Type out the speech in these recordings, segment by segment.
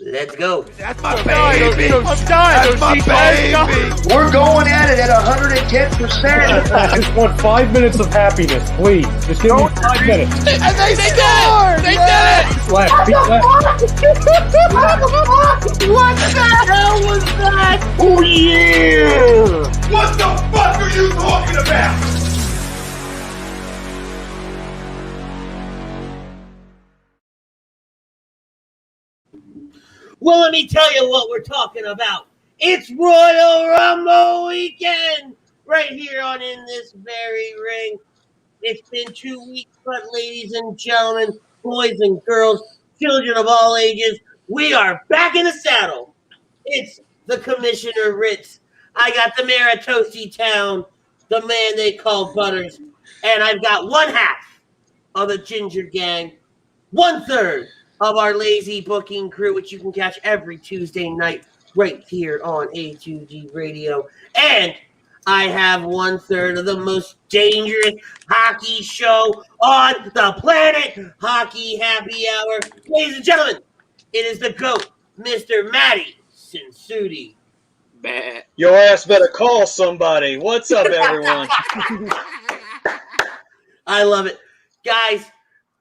Let's go. That's my baby. I'm dying. That's my baby. We're going at it at 110%. I just want 5 minutes of happiness, please. Just give me 5 minutes. And they scored. They did it. Left, feet left. What the hell was that? Oh yeah. What the fuck are you talking about? Well, let me tell you what we're talking about. It's Royal Rumble weekend right here on In This Very Ring. It's been 2 weeks, but ladies and gentlemen, boys and girls, children of all ages, we are back in the saddle. It's the Commissioner Ritz. I got the mayor of Toasty Town, the man they call Butters, and I've got one half of the Ginger Gang, 1/3 of our lazy booking crew, which you can catch every Tuesday night right here on A2D Radio. And I have 1/3 of the most dangerous hockey show on the planet, Hockey Happy Hour. Ladies and gentlemen, it is the GOAT, Mr. Matty Sinsuti. Your ass better call somebody. What's up, everyone? I love it. Guys,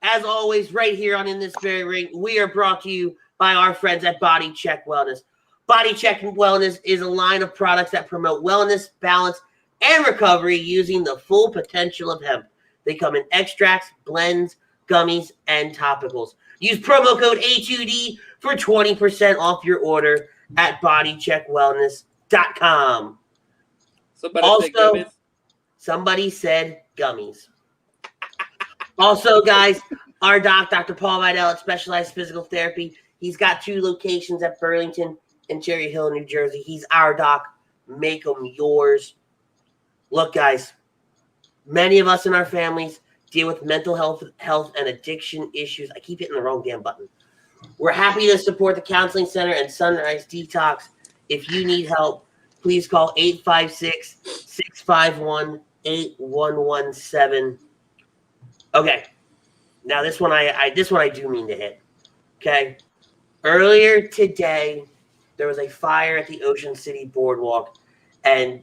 as always, right here on In This Very Ring, we are brought to you by our friends at Body Check Wellness. Body Check Wellness is a line of products that promote wellness, balance, and recovery using the full potential of hemp. They come in extracts, blends, gummies, and topicals. Use promo code A2D for 20% off your order at bodycheckwellness.com. Somebody said gummies. Also, guys, our Dr. Paul Vidal at Specialized Physical Therapy. He's got 2 locations at Burlington and Cherry Hill, New Jersey. He's our doc. Make them yours. Look, guys, many of us in our families deal with mental health and addiction issues. I keep hitting the wrong damn button. We're happy to support the Counseling Center and Sunrise Detox. If you need help, please call 856-651-8117. Okay, now this one I do mean to hit. Okay, earlier today there was a fire at the Ocean City Boardwalk, and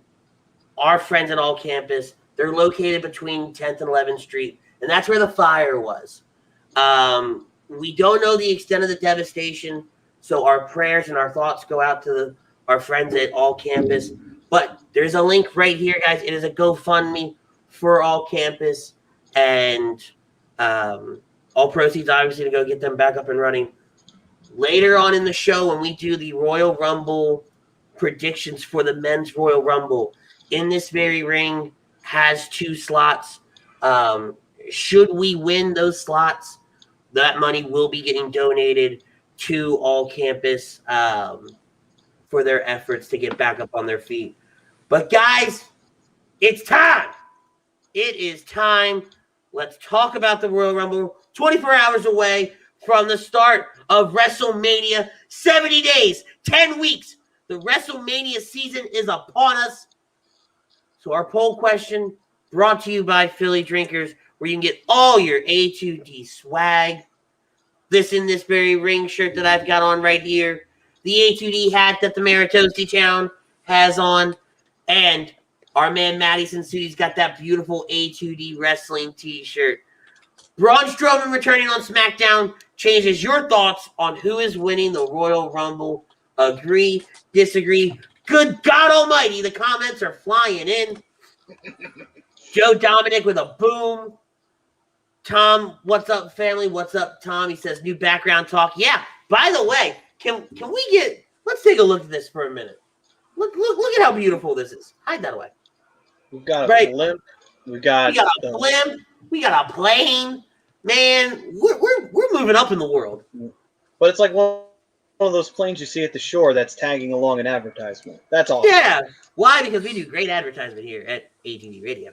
our friends at All Campus, they're located between 10th and 11th Street, and that's where the fire was. We don't know the extent of the devastation, so our prayers and our thoughts go out to our friends at All Campus. But there's a link right here, guys. It is a GoFundMe for All Campus. And all proceeds, obviously, to go get them back up and running. Later on in the show, when we do the Royal Rumble predictions for the men's Royal Rumble, In This Very Ring has 2 slots. Should we win those slots, that money will be getting donated to All Campus for their efforts to get back up on their feet. But, guys, it's time. It is time. Let's talk about the Royal Rumble. 24 hours away from the start of WrestleMania. 70 days, 10 weeks. The WrestleMania season is upon us. So our poll question brought to you by Philly Drinkers, where you can get all your A2D swag. This In This Very Ring shirt that I've got on right here. The A2D hat that the mayor of Toasty Town has on. And our man Matty Sinsuti's got that beautiful A2D wrestling t-shirt. Braun Strowman returning on SmackDown changes your thoughts on who is winning the Royal Rumble. Agree, disagree. Good God Almighty, the comments are flying in. Joe Dominic with a boom. Tom, what's up, family? What's up, Tom? He says, new background talk. Yeah, by the way, can we get, let's take a look at this for a minute. Look at how beautiful this is. Hide that away. We've got a blimp. We got a blimp. We got a plane. Man, we're moving up in the world. But it's like one of those planes you see at the shore that's tagging along an advertisement. That's all. Yeah. Why? Because we do great advertisement here at A2D Radio.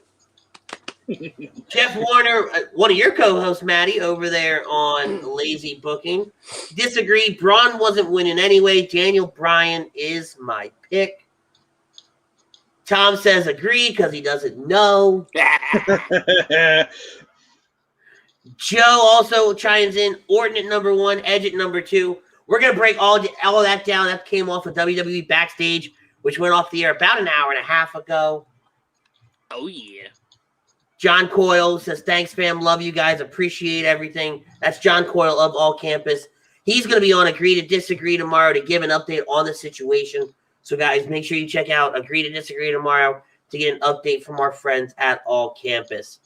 Jeff Warner, one of your co-hosts, Maddie, over there on Lazy Booking. Disagree. Braun wasn't winning anyway. Daniel Bryan is my pick. Tom says agree because he doesn't know. Joe also chimes in. Orton at number 1, Edge at number 2. We're going to break all of that down. That came off of WWE Backstage, which went off the air about an hour and a half ago. Oh, yeah. John Coyle says, thanks, fam. Love you guys. Appreciate everything. That's John Coyle of All Campus. He's going to be on Agree to Disagree tomorrow to give an update on the situation. So, guys, make sure you check out Agree to Disagree tomorrow to get an update from our friends at All Campus.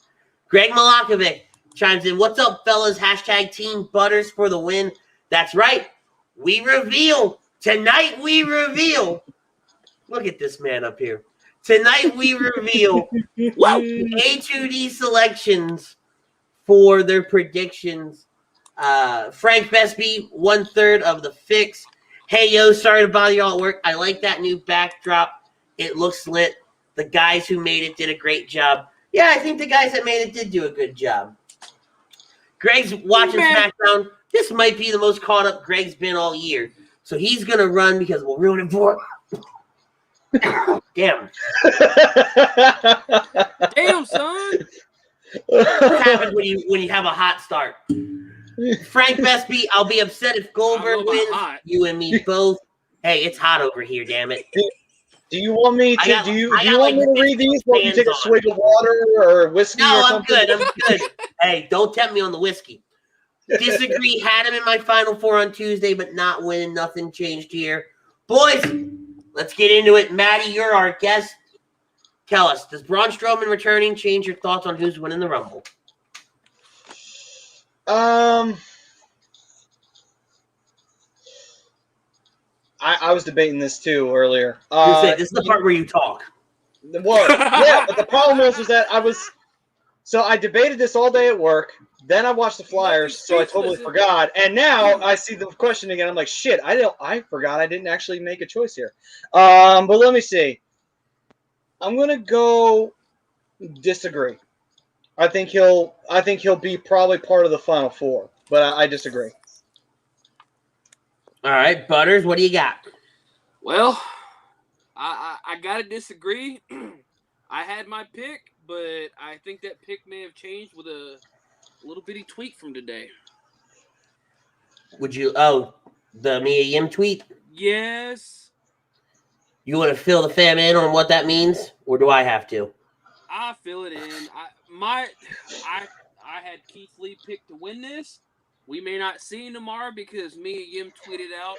Greg Malakovic chimes in, what's up, fellas? Hashtag Team Butters for the win. That's right. We reveal. Tonight we reveal. Look at this man up here. Tonight we reveal A2D selections for their predictions. Frank Besby, 1/3 of the fix. Hey, yo, sorry to bother y'all at work. I like that new backdrop. It looks lit. The guys who made it did a great job. Yeah, I think the guys that made it did do a good job. Greg's watching SmackDown. This might be the most caught up Greg's been all year. So he's going to run because we'll ruin it for him. Damn. Damn, son. What happens when you have a hot start? Frank Besby, I'll be upset if Goldberg wins. Hot. You and me both. Hey, it's hot over here, damn it. Do you want me to? Do you want me to read these while you hands take a on. swig of water or whiskey No, or I'm something? good. I'm good. Hey, don't tempt me on the whiskey. Disagree. Had him in my Final Four on Tuesday, but not winning. Nothing changed here. Boys, let's get into it. Maddie, you're our guest. Tell us, does Braun Strowman returning change your thoughts on who's winning the Rumble? I was debating this too earlier. This is the part where you talk. Well, yeah, but the problem was that I debated this all day at work. Then I watched the Flyers, so I totally forgot. And now I see the question again. I'm like, shit, I forgot I didn't actually make a choice here. But let me see. I'm gonna go disagree. I think he'll be probably part of the Final Four, but I disagree. All right, Butters, what do you got? Well, I gotta disagree. I had my pick, but I think that pick may have changed with a little bitty tweak from today. Would you? Oh, the Mia Yim tweet? Yes. You want to fill the fam in on what that means, or do I have to? I fill it in. I had Keith Lee pick to win this. We may not see him tomorrow because Mia Yim tweeted out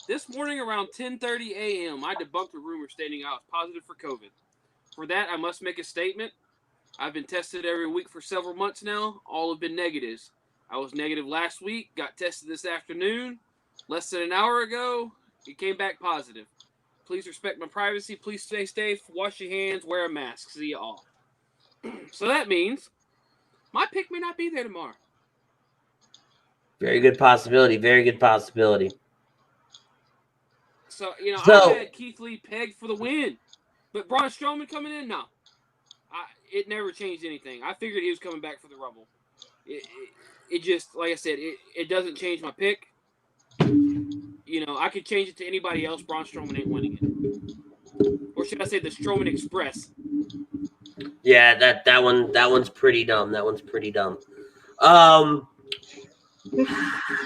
this morning around 10:30 a.m. I debunked a rumor stating I was positive for COVID. For that, I must make a statement. I've been tested every week for several months now. All have been negatives. I was negative last week, got tested this afternoon. Less than an hour ago, it came back positive. Please respect my privacy. Please stay safe. Wash your hands. Wear a mask. See you all. So that means my pick may not be there tomorrow. Very good possibility. Very good possibility. So, I had Keith Lee pegged for the win. But Braun Strowman coming in? No. It never changed anything. I figured he was coming back for the Rumble. It just, like I said, it doesn't change my pick. I could change it to anybody else. Braun Strowman ain't winning it. Or should I say the Strowman Express? Yeah, that one's pretty dumb. That one's pretty dumb.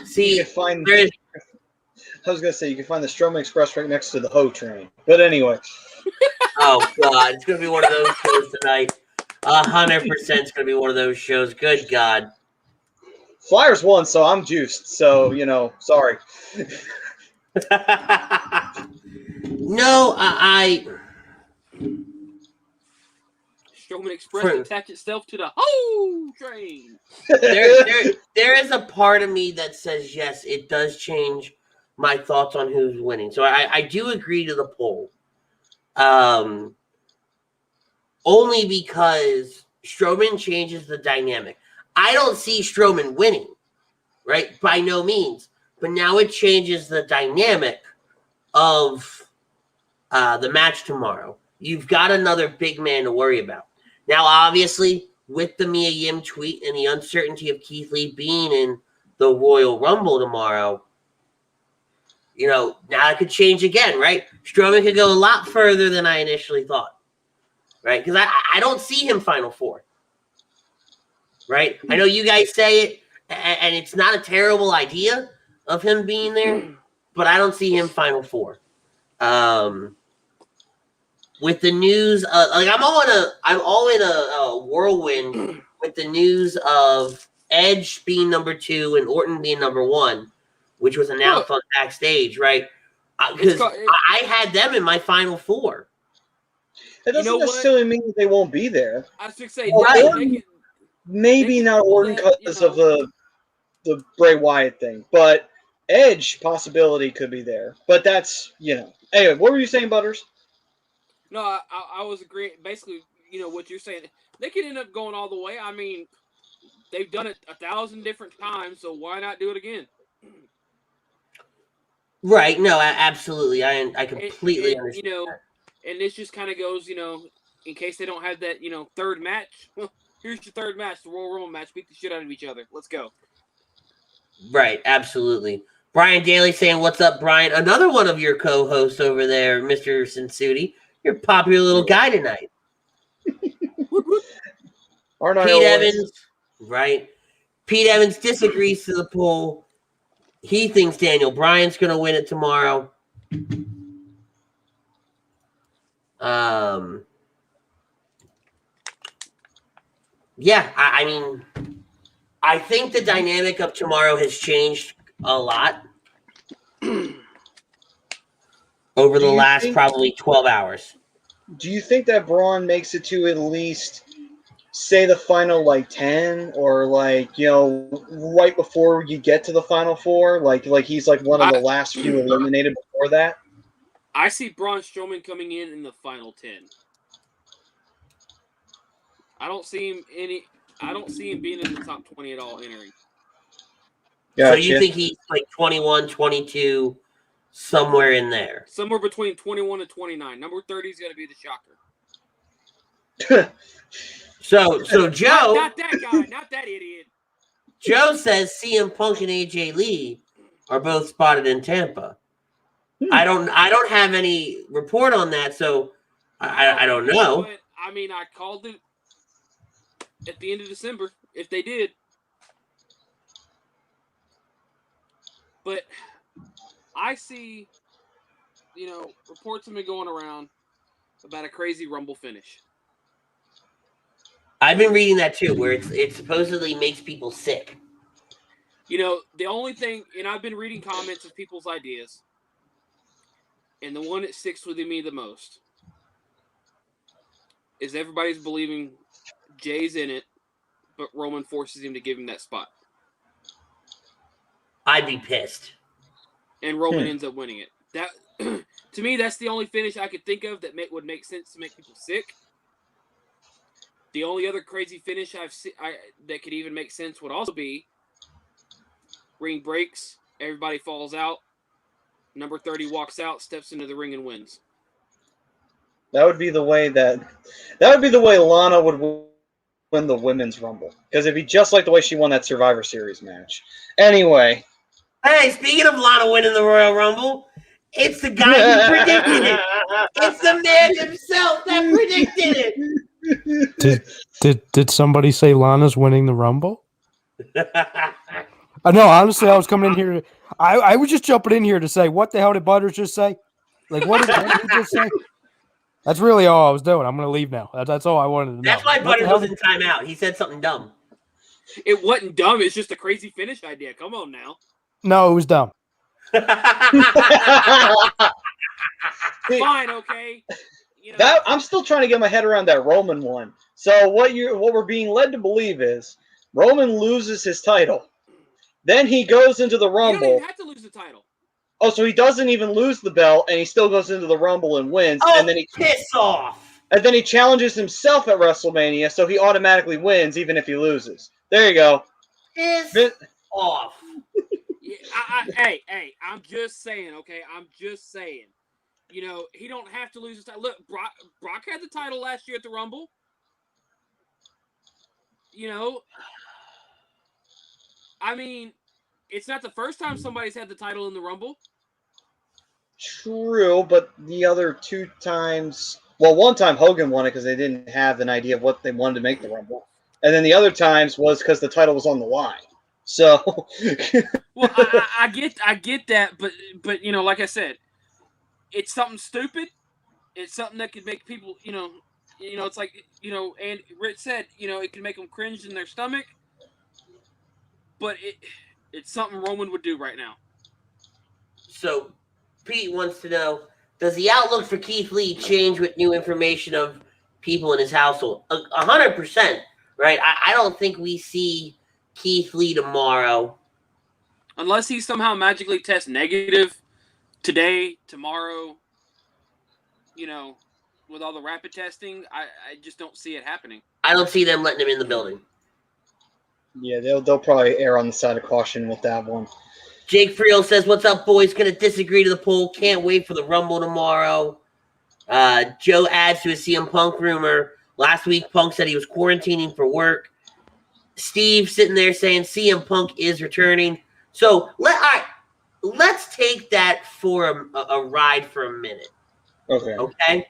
See, I was gonna say you can find the Strowman Express right next to the Ho train. But anyway. Oh God, it's gonna be one of those shows tonight. 100% it's gonna be one of those shows. Good God. Flyers won, so I'm juiced. So sorry. No, I Strowman Express attach itself to the Ho train. there is a part of me that says yes, it does change my thoughts on who's winning. So I do agree to the poll. Only because Strowman changes the dynamic. I don't see Strowman winning, right? By no means. But now it changes the dynamic of the match tomorrow. You've got another big man to worry about. Now, obviously, with the Mia Yim tweet and the uncertainty of Keith Lee being in the Royal Rumble tomorrow, now it could change again, right? Strowman could go a lot further than I initially thought, right? Because I don't see him Final Four, right? I know you guys say it, and it's not a terrible idea, of him being there, but I don't see him Final Four. With the news, I'm all in a whirlwind with the news of Edge being number 2 and Orton being number 1, which was announced on backstage, right? Because I had them in my Final Four. That doesn't necessarily mean that they won't be there. I was going to say, Orton, maybe not Orton because of the Bray Wyatt thing, but Edge possibility could be there. But that's, Anyway, what were you saying, Butters? No, I was agreeing. Basically, what you're saying. They could end up going all the way. I mean, they've done it 1,000 different times, so why not do it again? Right. No, absolutely. I completely understand. And this just kind of goes, in case they don't have that, third match. Well, here's your third match, the Royal Rumble match. Beat the shit out of each other. Let's go. Right. Absolutely. Brian Daly saying, "What's up, Brian?" Another one of your co-hosts over there, Mr. Sinsuti. You're a popular little guy tonight. Aren't I Pete always? Evans, right? Pete Evans disagrees to the poll. He thinks Daniel Bryan's going to win it tomorrow. Yeah, I mean, I think the dynamic of tomorrow has changed a lot over the last probably 12 hours. Do you think that Braun makes it to at least, say, the final, 10, or, right before you get to the final 4? Like he's, one of the last few eliminated before that? I see Braun Strowman coming in the final 10. I don't see him being in the top 20 at all entering. Gotcha. So you think he's 21, 22, somewhere in there? Somewhere between 21 and 29. Number 30 is going to be the shocker. So Joe... Not that guy. Not that idiot. Joe says CM Punk and AJ Lee are both spotted in Tampa. I don't have any report on that, so I don't know. But, I mean, I called it at the end of December, if they did. But I see, reports have been going around about a crazy Rumble finish. I've been reading that too, where it supposedly makes people sick. The only thing, and I've been reading comments of people's ideas, and the one that sticks with me the most is everybody's believing Jay's in it, but Roman forces him to give him that spot. I'd be pissed. And Roman ends up winning it. That, to me, that's the only finish I could think of that would make sense to make people sick. The only other crazy finish I've seen that could even make sense would also be ring breaks, everybody falls out, number 30 walks out, steps into the ring and wins. That would be the way Lana would win the Women's Rumble. Because it'd be just like the way she won that Survivor Series match. Anyway. Hey, speaking of Lana winning the Royal Rumble, it's the guy who predicted it. It's the man himself that predicted it. Did somebody say Lana's winning the Rumble? No, honestly, I was coming in here. I was just jumping in here to say, what the hell did Butters just say? What did he just say? That's really all I was doing. I'm going to leave now. That's all I wanted to know. That's why Butters was in timeout. He said something dumb. It wasn't dumb. It's just a crazy finish idea. Come on now. No, it was dumb. Fine, okay. I'm still trying to get my head around that Roman one. So what we're being led to believe is Roman loses his title. Then he goes into the Rumble. He doesn't even have to lose the title. Oh, so he doesn't even lose the belt, and he still goes into the Rumble and wins. Oh, and then piss off! And then he challenges himself at WrestleMania, so he automatically wins even if he loses. There you go. Piss off. Hey, I'm just saying, okay? I'm just saying. He don't have to lose his title. Look, Brock had the title last year at the Rumble. I mean, it's not the first time somebody's had the title in the Rumble. True, but the other 2 times... Well, one time Hogan won it because they didn't have an idea of what they wanted to make the Rumble. And then the other times was because the title was on the line. So, Well, I get that, but you know, like I said, it's something stupid. It's something that could make people, it's like, and Rich said, it can make them cringe in their stomach. But it's something Roman would do right now. So, Pete wants to know, does the outlook for Keith Lee change with new information of people in his household? 100%, right? I don't think we see Keith Lee tomorrow. Unless he somehow magically tests negative today, tomorrow, with all the rapid testing, I just don't see it happening. I don't see them letting him in the building. yeah, they'll probably err on the side of caution with that one. Jake Friel says, what's up, boys? Going to disagree to the poll. Can't wait for the Rumble tomorrow. Joe adds to his CM Punk rumor. Last week, Punk said he was quarantining for work. Steve sitting there saying CM Punk is returning. So let's take that for a ride for a minute. Okay?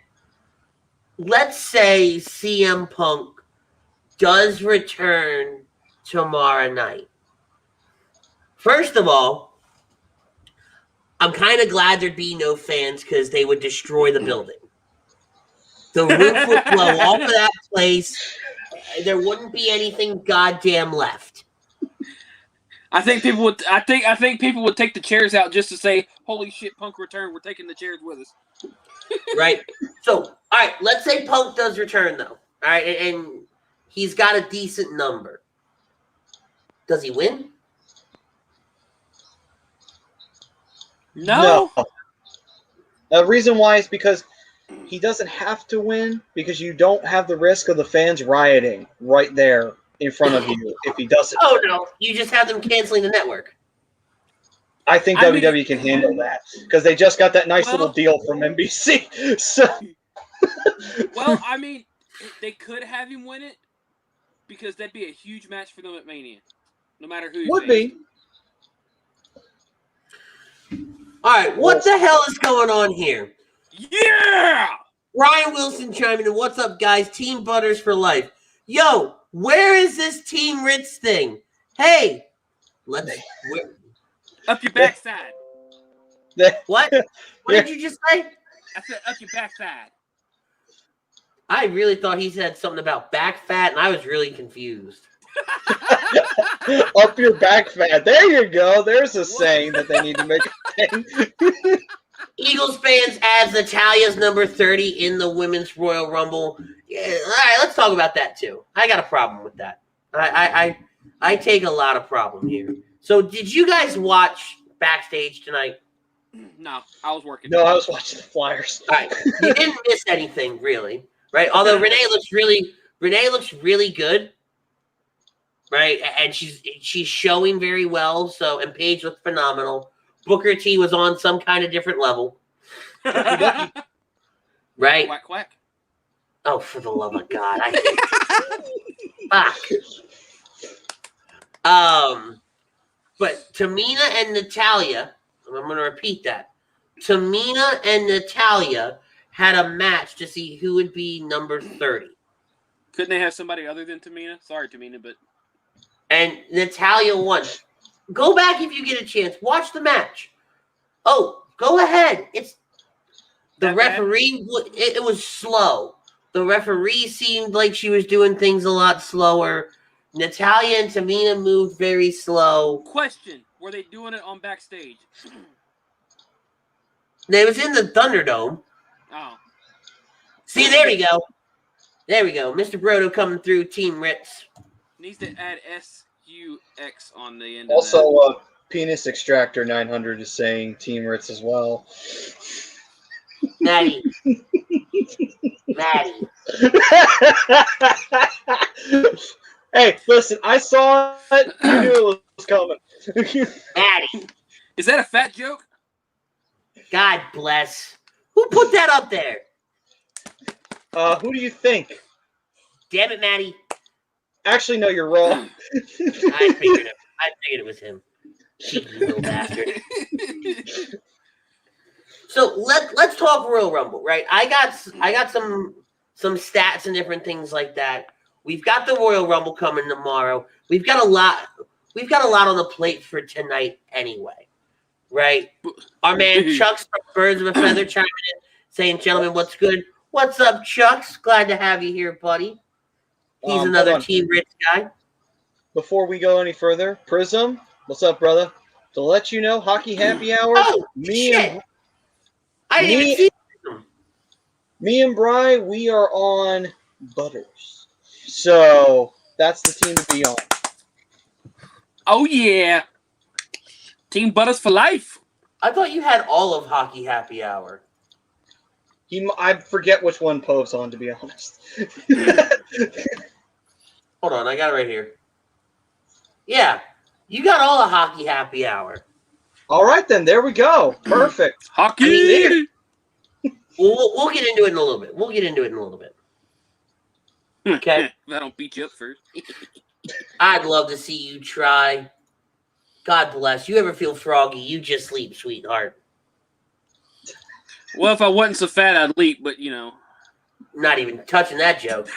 Let's say CM Punk does return tomorrow night. First of all, I'm kind of glad there'd be no fans because they would destroy the building. The roof would blow off of that place. There wouldn't be anything goddamn left. I think people would. I think people would take the chairs out just to say, "Holy shit, Punk returned! We're taking the chairs with us." Right. So, all right. Let's say Punk does return, though. All right, and he's got a decent number. Does he win? No. The reason why is because he doesn't have to win, because you don't have the risk of the fans rioting right there in front of you if he doesn't. Oh, no. You just have them canceling the network. I think WWE can handle that because they just got that nice little deal from NBC. So, well, I mean, they could have him win it because that'd be a huge match for them at Mania, no matter who. Would be. All right, what the hell is going on here? Yeah! Ryan Wilson chiming in. What's up, guys? Team Butters for life. Yo, where is this Team Ritz thing? Hey, up your backside. What? What did you just say? I said up your backside. I really thought he said something about back fat, and I was really confused. Up your back fat. There you go. There's a saying that they need to make a thing. Eagles fans adds Natalia's number 30 in the Women's Royal Rumble. Yeah, all right, let's talk about that too. I got a problem with that. I take a lot of problem here. So, did you guys watch Backstage tonight? No, I was working. No, I was watching the Flyers. All right, you didn't miss anything really, right? Although Renee looks really good, right? And she's showing very well. So, and Paige looked phenomenal. Booker T was on some kind of different level, right? Quack quack. Oh, for the love of God! Fuck. But Tamina and Natalya, I'm going to repeat that. Tamina and Natalya had a match to see who would be number 30. Couldn't they have somebody other than Tamina? Sorry, Tamina, but... And Natalya won. Go back if you get a chance. Watch the match. Oh, go ahead. It's the That referee. It was slow. The referee seemed like she was doing things a lot slower. Natalya and Tamina moved very slow. Question: were they doing it on Backstage? It was in the Thunderdome. Oh. See, there we go. There we go. Mr. Brodo coming through, Team Ritz. Needs to add SUX on the end. Also, Penis Extractor 900 is saying Team Ritz as well. Maddie. Maddie. Hey, listen, I saw it. I knew it was coming. Maddie. Is that a fat joke? God bless. Who put that up there? Who do you think? Damn it, Maddie. Actually, no, you're wrong. I figured it was him. Cheeky little bastard. So let's talk Royal Rumble, right? I got some stats and different things like that. We've got the Royal Rumble coming tomorrow. We've got a lot. we've got a lot on the plate for tonight anyway, right? Our man Chuck's from Birds of a Feather chiming in, saying, "Gentlemen, what's good? What's up, Chucks? Glad to have you here, buddy." He's another Team Ritz guy. Before we go any further, Prism, what's up, brother? To let you know, Hockey Happy Hour. Oh, shit. I didn't even see them. Me and Bri, we are on Butters. So that's the team to be on. Oh, yeah. Team Butters for life. I thought you had all of Hockey Happy Hour. I forget which one Pove's on, to be honest. Hold on, I got it right here. Yeah, you got all of Hockey Happy Hour. All right, then. There we go. Perfect. Hockey! We'll get into it in a little bit. Okay? That'll beat you up first. I'd love to see you try. God bless. You ever feel froggy, you just sleep, sweetheart. Well, if I wasn't so fat, I'd leap, but, you know. Not even touching that joke.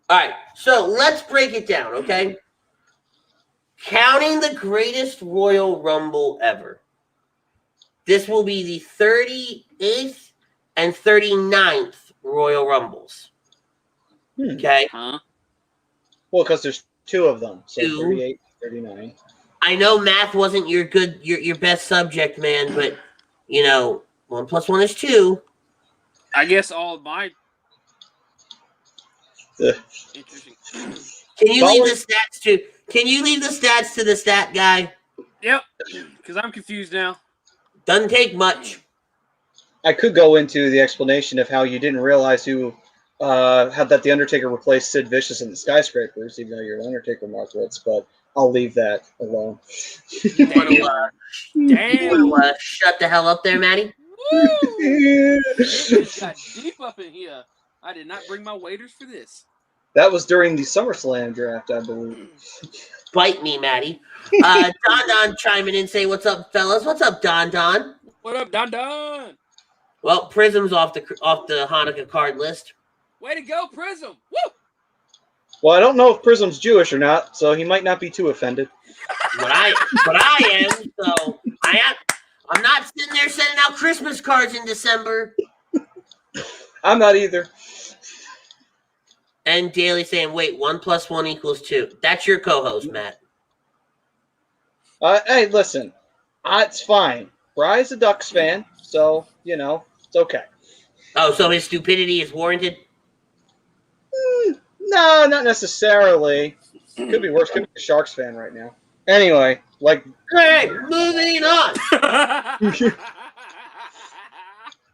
All right, so let's break it down, okay? Counting the greatest Royal Rumble ever. This will be the 38th and 39th Royal Rumbles. Okay? Huh? Well, because there's two of them. So Two. 38, 39. I know math wasn't your best subject, man, but, you know, 1 + 1 is 2. I guess all of my... Interesting. Can you leave the stats to the stat guy? Yep, because I'm confused now. Doesn't take much. I could go into the explanation of how you didn't realize who had that the Undertaker replaced Sid Vicious in the Skyscrapers, even though you're an Undertaker Markowitz, but I'll leave that alone. Damn. Shut the hell up there, Maddie. Woo! Got deep up in here. I did not bring my waiters for this. That was during the SummerSlam draft, I believe. Bite me, Maddie. Don chiming in, say, "What's up, fellas? What's up, Don? What up, Don Don? Well, Prism's off the Hanukkah card list. Way to go, Prism! Woo! Well, I don't know if Prism's Jewish or not, so he might not be too offended. But I am. So I'm not sitting there sending out Christmas cards in December. I'm not either. And Daly saying, "Wait, 1 + 1 = 2." That's your co-host, Matt. Hey, listen, it's fine. Bry's a Ducks fan, so, you know, it's okay. Oh, so his stupidity is warranted? No, not necessarily. Could be worse. Could be a Sharks fan right now. Anyway, like... Hey, moving on.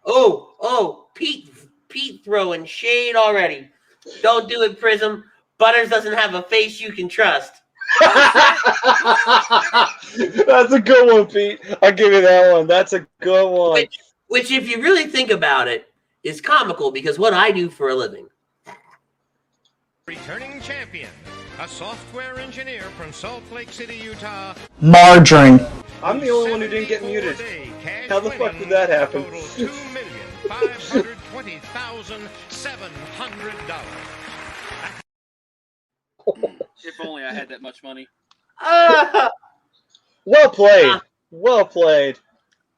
Oh, Pete throwing shade already. Don't do it, Prism. Butters doesn't have a face you can trust. That's a good one, Pete. I'll give you that one. That's a good one. Which, if you really think about it, is comical because what I do for a living. Returning champion, a software engineer from Salt Lake City, Utah. Margarine. I'm the only one who didn't get muted. How the fuck did that happen? $2,520,700. If only I had that much money. Well played. Well played.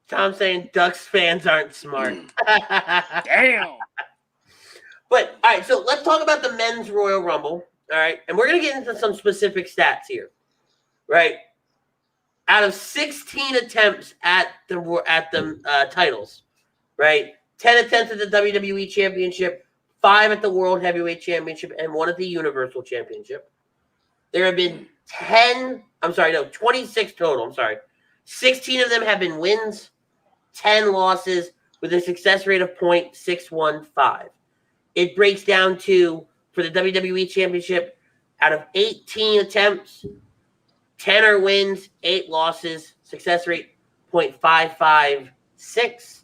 Tom saying Ducks fans aren't smart. Damn. But, all right, so let's talk about the men's Royal Rumble, all right? And we're going to get into some specific stats here, right? Out of 16 attempts at the titles, right? 10 attempts at the WWE Championship, 5 at the World Heavyweight Championship, and 1 at the Universal Championship. There have been 26 total, 16 of them have been wins, 10 losses, with a success rate of .615. It breaks down to, for the WWE Championship, out of 18 attempts, 10 are wins, 8 losses, success rate .556.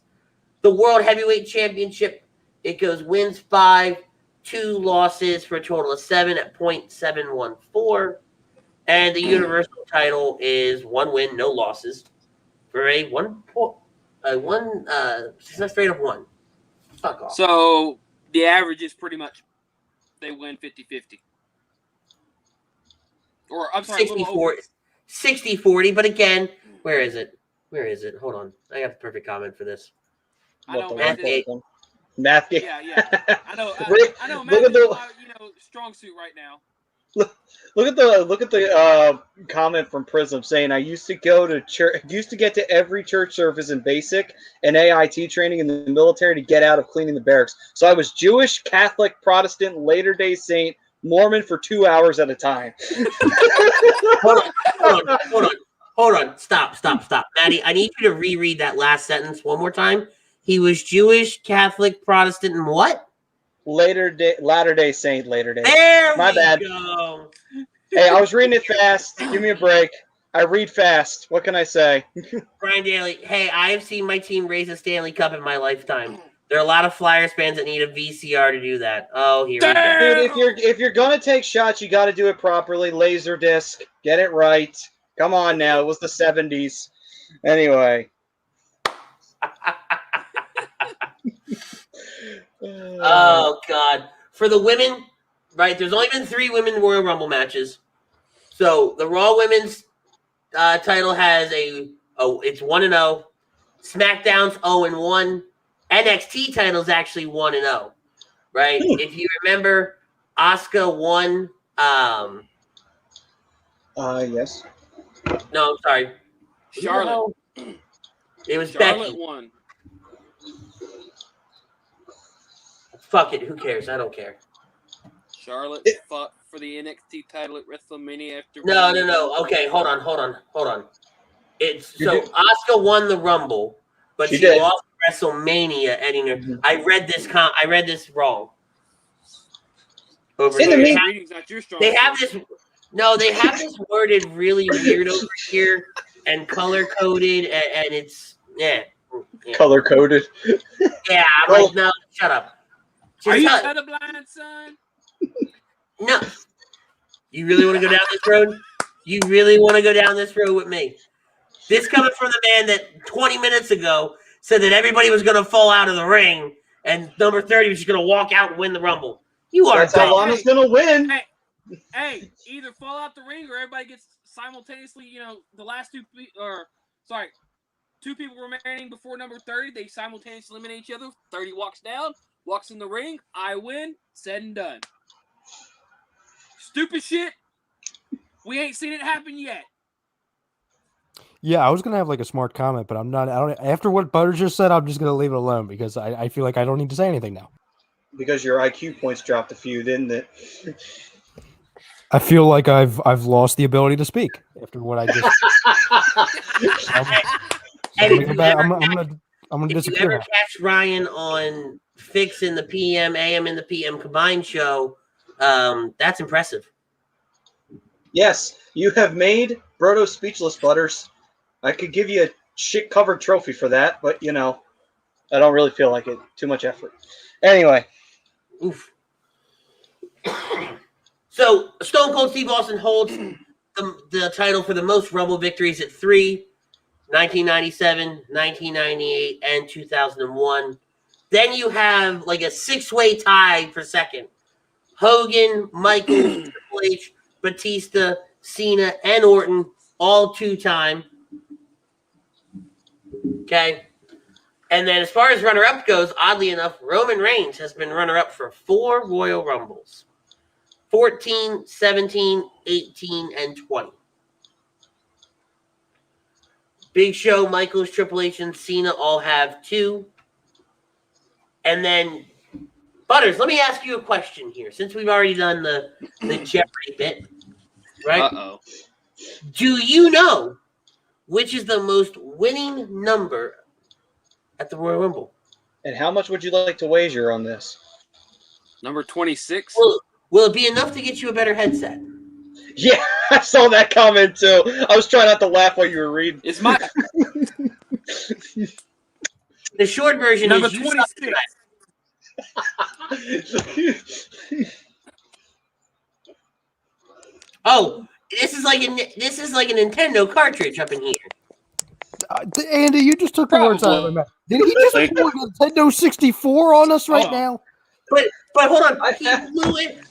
The World Heavyweight Championship, it goes wins 5, 2 losses for a total of 7 at .714. And the Universal title is 1 win, no losses, for a success rate of 1. Fuck off. So the average is pretty much they win 50-50. Or I'm sorry, 60-40. But again, where is it? Where is it? Hold on. I got the perfect comment for this. I know Math game. Math game. Yeah. I know. I know. Look at the strong suit right now. look at the comment from Prism saying, "I used to go to church. Used to get to every church service in basic and AIT training in the military to get out of cleaning the barracks. So I was Jewish, Catholic, Protestant, Latter-day Saint, Mormon for 2 hours at a time." Hold on. Stop. Maddie, I need you to reread that last sentence one more time. He was Jewish, Catholic, Protestant, and what? Latter-day Saint, Latter-day. There My we bad. go. Hey, I was reading it fast. Give me a break. I read fast. What can I say? Brian Daly, hey, I have seen my team raise a Stanley Cup in my lifetime. There are a lot of Flyers fans that need a VCR to do that. Oh, here we go. Dude, if you're gonna take shots, you got to do it properly. Laser disc, get it right. Come on now, it was the 70s. Anyway. Oh, God. For the women, right, there's only been 3 women Royal Rumble matches. So the Raw Women's title has it's 1-0. SmackDown's 0-1. NXT title is actually 1-0, right? If you remember, Asuka won. Yes. No, I'm sorry. Charlotte. It was Charlotte Becky. won. Fuck it. Who cares? I don't care. Charlotte fought for the NXT title at WrestleMania after. No. Okay, hold on. Asuka won the Rumble, but she lost WrestleMania. I read this wrong. Over here. They have this. No, they have this worded really weird over here and color coded, and it's color coded. Yeah, I'm like, no, shut up. Are you colorblind, son? No. You really want to go down this road? You really want to go down this road with me? This coming from the man that 20 minutes ago said that everybody was going to fall out of the ring and number 30 was just going to walk out and win the Rumble. You are. That's how Lana's going to win. Hey, either fall out the ring or everybody gets simultaneously, the last two people remaining before number 30, they simultaneously eliminate each other. 30 walks down, walks in the ring, I win, said and done. Stupid shit. We ain't seen it happen yet. Yeah, I was gonna have like a smart comment, but I'm not. After what Butter just said, I'm just gonna leave it alone because I feel like I don't need to say anything now. Because your IQ points dropped a few, didn't it? I feel like I've lost the ability to speak after what I just. I'm gonna disappear. If you ever catch Ryan on Fix in the PM, AM in the PM combined show, that's impressive. Yes, you have made Brodo speechless, Butters. I could give you a shit-covered trophy for that, but, I don't really feel like it. Too much effort. Anyway. Oof. So, Stone Cold Steve Austin holds the title for the most Rumble victories at 3, 1997, 1998, and 2001. Then you have like a 6-way tie for second. Hogan, Michaels, Triple H, Batista, Cena, and Orton, all 2-time. Okay. And then as far as runner-up goes, oddly enough, Roman Reigns has been runner-up for 4 Royal Rumbles. 14, 17, 18, and 20. Big Show, Michaels, Triple H, and Cena all have 2. And then, Butters, let me ask you a question here. Since we've already done the Jeopardy bit, right? Uh-oh. Do you know which is the most winning number at the Royal Rumble? And how much would you like to wager on this? Number 26? Will it be enough to get you a better headset? Yeah, I saw that comment too. I was trying not to laugh while you were reading. It's my The short version number is 26. Oh, this is like a Nintendo cartridge up in here. Andy, you just took the words out of my mouth. Did he just pull a Nintendo 64 on us right now? But But hold on,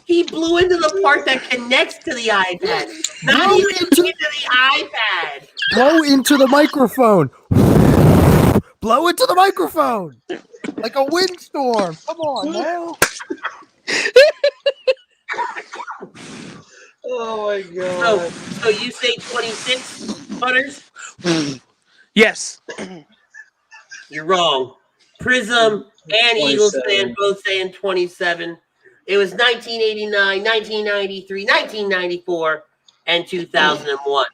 he blew into the part that connects to the iPad. Not Blow even into- into the iPad. Blow into the microphone. Blow into the microphone. Like a windstorm. Come on now. Oh my god. So you say 26, Butters? Yes. You're wrong. Prism and Eagles 27. fan both saying 27. It was 1989, 1993, 1994, and 2001.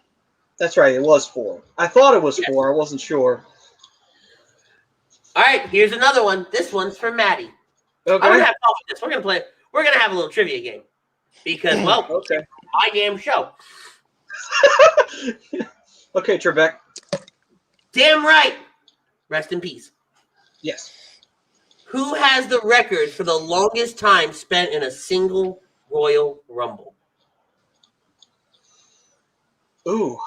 That's right, it was 4. I thought it was 4, I wasn't sure. All right, here's another one. This one's for Maddie. Okay. I'm gonna have fun with this. We're gonna have a little trivia game. Because, well, Okay. it's my damn show. Okay, Trebek. Damn right. Rest in peace. Yes. Who has the record for the longest time spent in a single Royal Rumble? Ooh.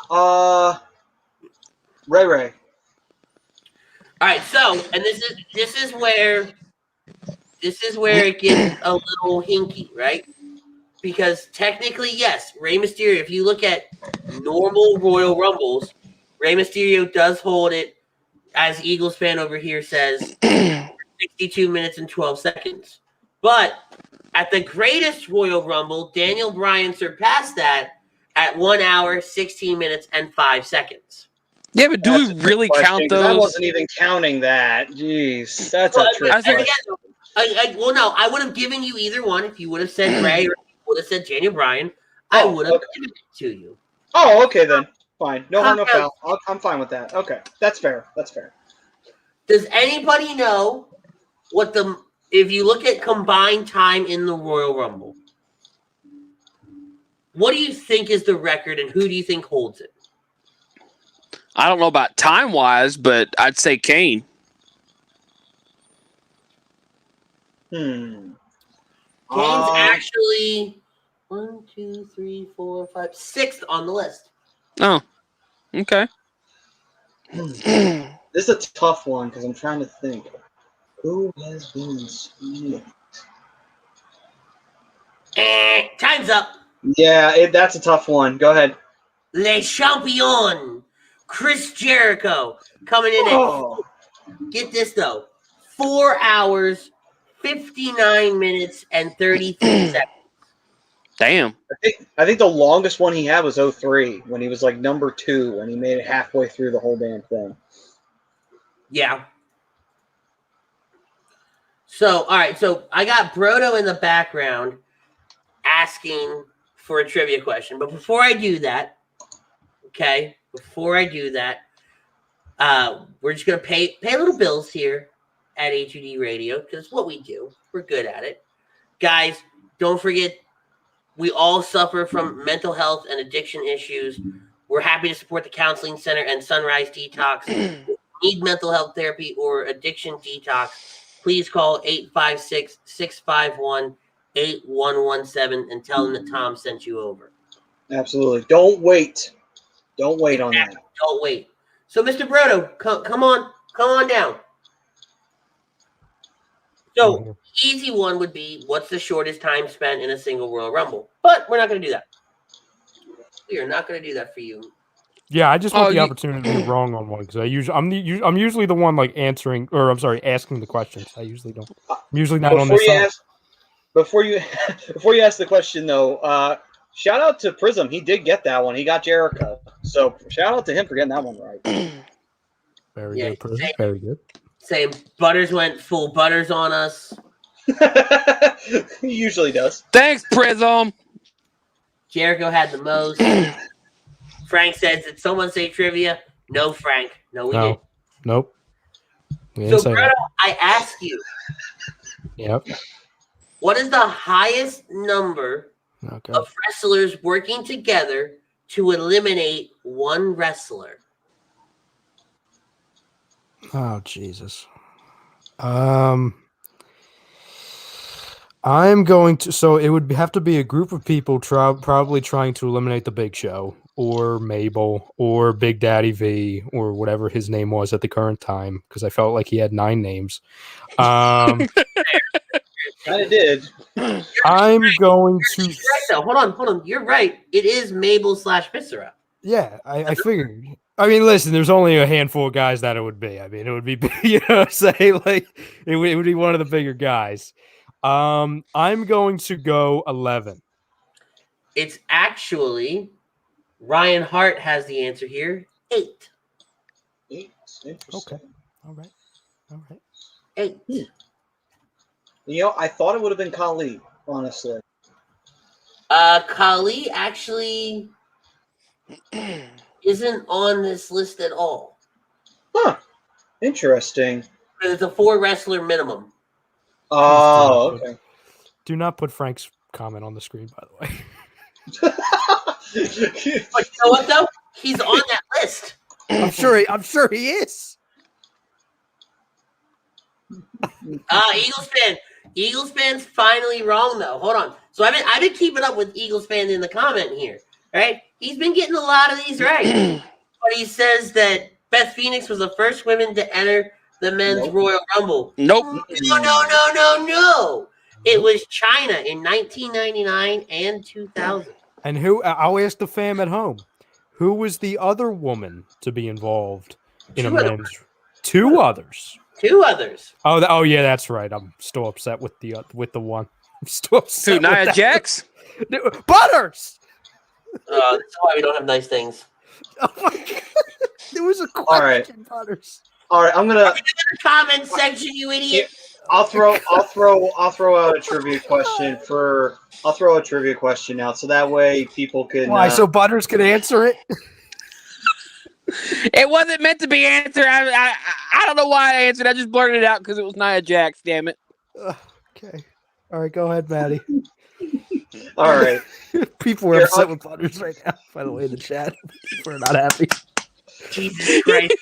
Ray. All right, so and this is where it gets a little hinky, right? Because technically, yes, Rey Mysterio. If you look at normal Royal Rumbles, Rey Mysterio does hold it, as Eagles fan over here says, 62 minutes and 12 seconds. But at the greatest Royal Rumble, Daniel Bryan surpassed that at 1 hour, 16 minutes, and 5 seconds. Yeah, but do we really count those? I wasn't even counting that. Jeez, that's a trick. Well, no, I would have given you either one. If you would have said Ray or would have said Daniel Bryan, I would have given it to you. Oh, okay then. Fine. No harm, no foul. I'm fine with that. Okay, that's fair. That's fair. Does anybody know what if you look at combined time in the Royal Rumble, what do you think is the record and who do you think holds it? I don't know about time-wise, but I'd say Kane. Kane's actually 1, 2, 3, 4, 5, 6th on the list. Oh, okay. This is a tough one because I'm trying to think. Who has been split? Time's up. Yeah, that's a tough one. Go ahead. Le Champion, Chris Jericho, coming in at, get this though, 4 hours, 59 minutes, and 33 seconds. Damn. I think the longest one he had was 03 when he was like number 2 and he made it halfway through the whole damn thing. Yeah. So, all right. So I got Brodo in the background asking for a trivia question. But before I do that, we're just going to pay a little bills here at A2D Radio because what we do, we're good at it. Guys, don't forget, we all suffer from mental health and addiction issues. We're happy to support the Counseling Center and Sunrise Detox. If you need mental health therapy or addiction detox, please call 856-651-8117 and tell them that Tom sent you over. Absolutely. Don't wait. Don't wait on that. Don't wait. So, Mr. Brodo, come on down. So, easy one would be, what's the shortest time spent in a single Royal Rumble? But we're not going to do that. We are not going to do that for you. Yeah, I just want the opportunity to be wrong on one because I'm usually the one like asking the questions. I usually don't. I'm usually not on this side. Before you ask the question though, shout out to Prism. He did get that one. He got Jericho. So shout out to him for getting that one right. Very good, Prism. Very good. Same. Butters went full Butters on us. He usually does. Thanks, Prism. Jericho had the most. Frank says, did someone say trivia? No, Frank. No, we didn't. Nope. So, Bruno, I ask you. Yep. What is the highest number of wrestlers working together to eliminate one wrestler? Oh, Jesus. I'm going to. So it would have to be a group of people probably trying to eliminate the Big Show or Mabel or Big Daddy V or whatever his name was at the current time because I felt like he had 9 names. Kind of did. I'm going to. You're right, though. Hold on. You're right. It is Mabel/Viscera. Yeah, I figured. I mean, listen, there's only a handful of guys that it would be. I mean, it would be, you know, say like it would be one of the bigger guys. I'm going to go 11. It's actually Ryan Hart has the answer here. 8. Okay. All right. 8. You know, I thought it would have been Khali, honestly. Khali actually isn't on this list at all. Huh. Interesting. It's a 4 wrestler minimum. Oh, okay. Do not put Frank's comment on the screen, by the way. But you know what though? He's on that list. I'm sure he is. Eagles fans finally wrong though. Hold on. So I've been keeping up with Eagles fans in the comment here. Right? He's been getting a lot of these right. But he says that Beth Phoenix was the first woman to enter the men's Royal Rumble. Nope. No. It was China in 1999 and 2000. And I'll ask the fam at home, who was the other woman to be involved in a men's? 2 others. 2 others. Oh yeah, that's right. I'm still upset with the one. I'm still upset. Who, Nia Jax? Butters. That's why we don't have nice things. Oh my god! There was a question, All right. Butters. All right, I'm gonna Comment section, you idiot. I'll throw out a trivia question I'll throw a trivia question out so that way people can. Why? So Butters can answer it. It wasn't meant to be answered. I don't know why I answered. I just blurted it out because it was Nia Jax. Damn it. Okay. All right. Go ahead, Maddie. All right. People are upset with Butters right now. By the way, in the chat, we're not happy. Jesus Christ.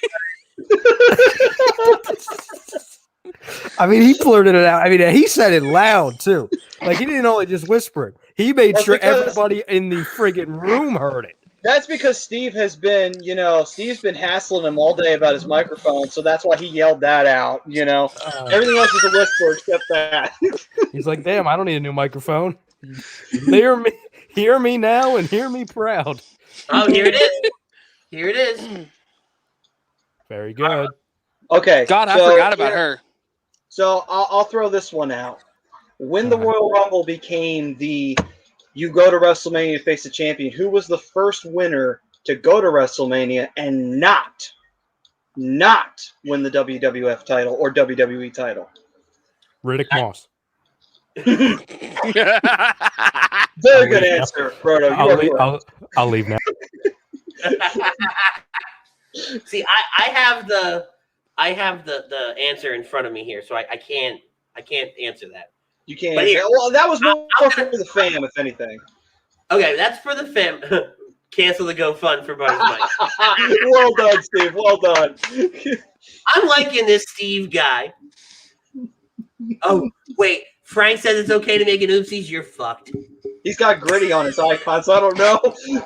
I mean, he blurted it out. I mean, he said it loud too. Like he didn't only just whisper it. He made sure everybody in the friggin' room heard it. That's because Steve's been hassling him all day about his microphone, so that's why he yelled that out. You know, everything else is a whisper except that. He's like, "Damn, I don't need a new microphone. Hear me now, and hear me proud." Oh, here it is. Here it is. Very good. Okay. God, I forgot about her. So I'll throw this one out. When the Royal Rumble became you go to WrestleMania to face the champion, who was the first winner to go to WrestleMania and not win the WWF title or WWE title? Riddick Moss. Very good answer, Frodo. I'll leave now. See, I have the answer in front of me here, so I can't answer that. You can't. But here, well, that was more for the fam, if anything. Okay, that's for the fam. Cancel the GoFund for Buddy's Mike. Well done, Steve. Well done. I'm liking this Steve guy. Oh, wait. Frank says it's okay to make an oopsies. You're fucked. He's got Gritty on his icon, so I don't know.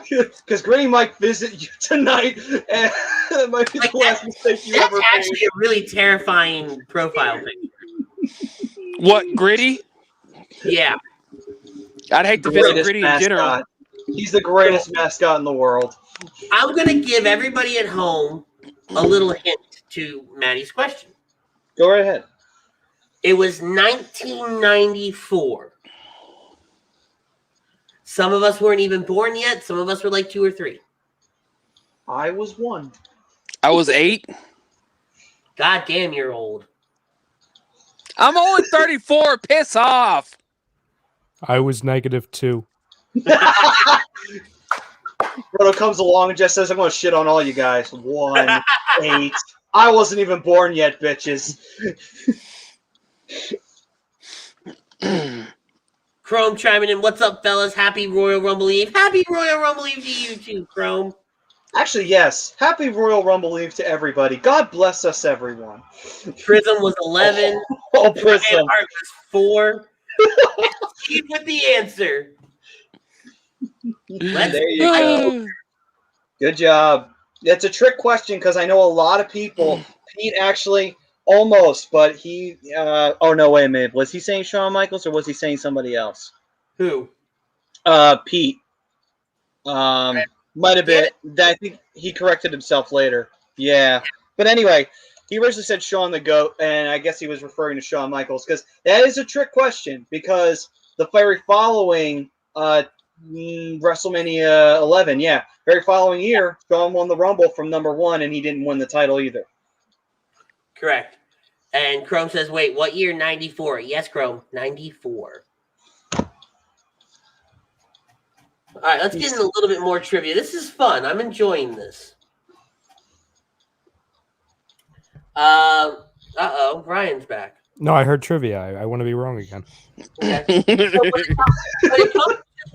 Because Gritty might visit you tonight, and it might be the last mistake you ever made. That's actually a really terrifying profile picture. What, Gritty? Yeah. I'd hate to visit Gritty in general. He's the greatest mascot in the world. I'm going to give everybody at home a little hint to Maddie's question. Go right ahead. It was 1994. Some of us weren't even born yet. Some of us were like 2 or 3. I was 1. I was 8. God damn, you're old. I'm only 34. Piss off. I was -2. Frodo comes along and just says, I'm going to shit on all you guys. 1, 8. I wasn't even born yet, bitches. Chrome chiming in. What's up, fellas? Happy Royal Rumble Eve. Happy Royal Rumble Eve to you too, Chrome. Actually, yes. Happy Royal Rumble Eve to everybody. God bless us, everyone. Prism was 11. Oh, Prism. Art was 4. Keep with the answer. There you go. Good job. It's a trick question because I know a lot of people. Pete actually, Almost, but he. Oh no! Wait a minute. Was he saying Shawn Michaels or was he saying somebody else? Who? Pete. Might have been. I think he corrected himself later. Yeah, but anyway, he originally said Shawn the Goat, and I guess he was referring to Shawn Michaels because that is a trick question. Because the very following WrestleMania 11, very following year, Shawn won the Rumble from number 1, and he didn't win the title either. Correct. And Chrome says, wait, what year? 94. Yes, Chrome, 94. All right, let's get into a little bit more trivia. This is fun. I'm enjoying this. Uh-oh, Ryan's back. No, I heard trivia. I want to be wrong again. Okay. So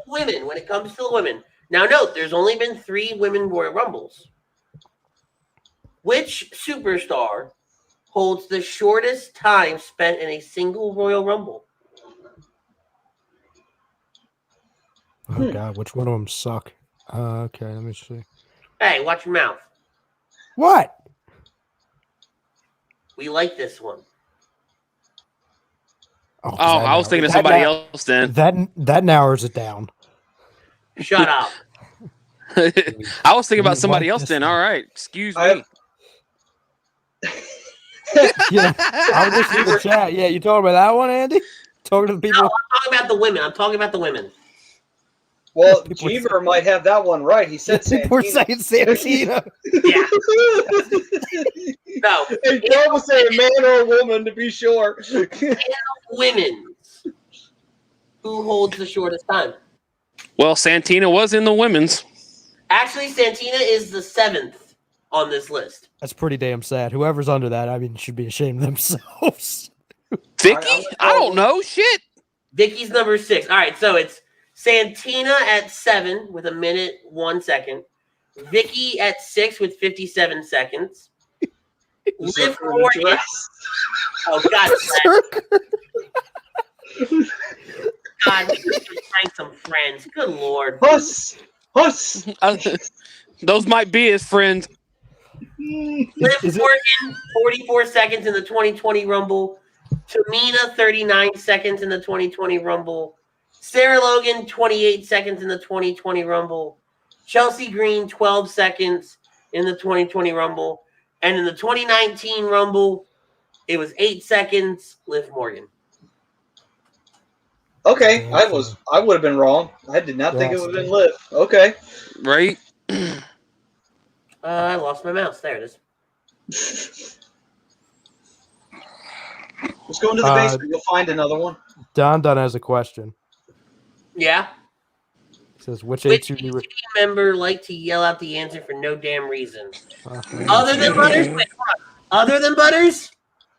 when it comes to the women, now note, there's only been 3 women Royal Rumbles. Which superstar holds the shortest time spent in a single Royal Rumble? Oh, God, which one of them suck? Okay, let me see. Hey, watch your mouth. What? We like this one. Oh, I was thinking of somebody else then. That narrows it down. Shut up. I was thinking about somebody else then. All right. Excuse me. Yeah, I was listening to the chat. Yeah, you talking about that one, Andy? Talking to the people? No, I'm talking about the women. Well, Jeever might have that one right. He said people were saying Santina. Yeah. No. And Joe was saying man or woman to be sure. Women's. Who holds the shortest time? Well, Santina was in the women's. Actually, Santina is the 7th on this list. That's pretty damn sad. Whoever's under that, I mean, should be ashamed of themselves. Vicky? I don't know. Shit. Vicky's number 6. All right, so it's Santina at 7 with 1 minute 1 second. Vicky at 6 with 57 seconds. Liv Morgan. Oh, God. God, we could find some friends. Good Lord. Huss. Those might be his friends. Liv Morgan, 44 seconds in the 2020 Rumble. Tamina, 39 seconds in the 2020 Rumble. Sarah Logan, 28 seconds in the 2020 Rumble. Chelsea Green, 12 seconds in the 2020 Rumble. And in the 2019 Rumble, it was 8 seconds, Liv Morgan. Okay, I would have been wrong. I did not think it would have been Liv. Okay. Right? I lost my mouse. There it is. Let's go into the basement. You'll find another one. Don has a question. Yeah? He says, which ATD member like to yell out the answer for no damn reason? Other than Butters? Wait, hold on. Other than Butters?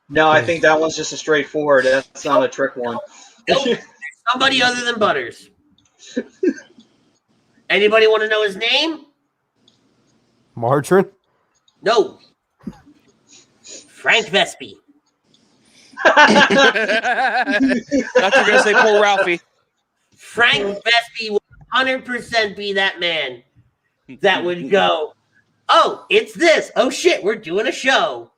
No, I think that one's just a straightforward. That's not a trick one. Nope. Somebody other than Butters. Anybody want to know his name? Margarine? No. Frank Vespi. I thought you were going to say poor Ralphie. Frank Vespi would 100% be that man that would go, oh, it's this. Oh, shit, we're doing a show.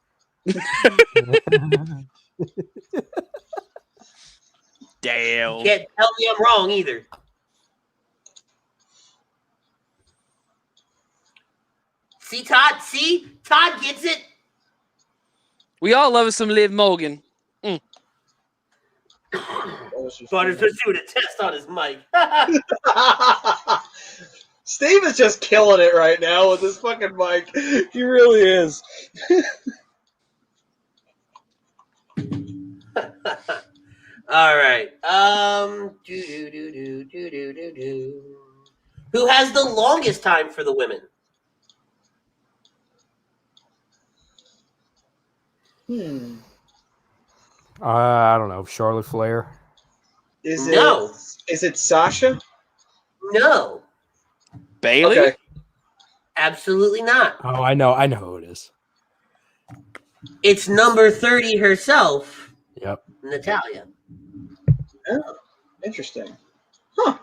Damn. You can't tell me I'm wrong either. See, Todd? See? Todd gets it. We all love us some Liv Morgan. Butters was doing a test on his mic. Steve is just killing it right now with his fucking mic. He really is. All right. Who has the longest time for the women? I don't know. Charlotte Flair. Is it Sasha? No. Bailey? Okay. Absolutely not. Oh, I know who it is. It's number 30 herself. Yep. Natalia. Oh, interesting. Huh.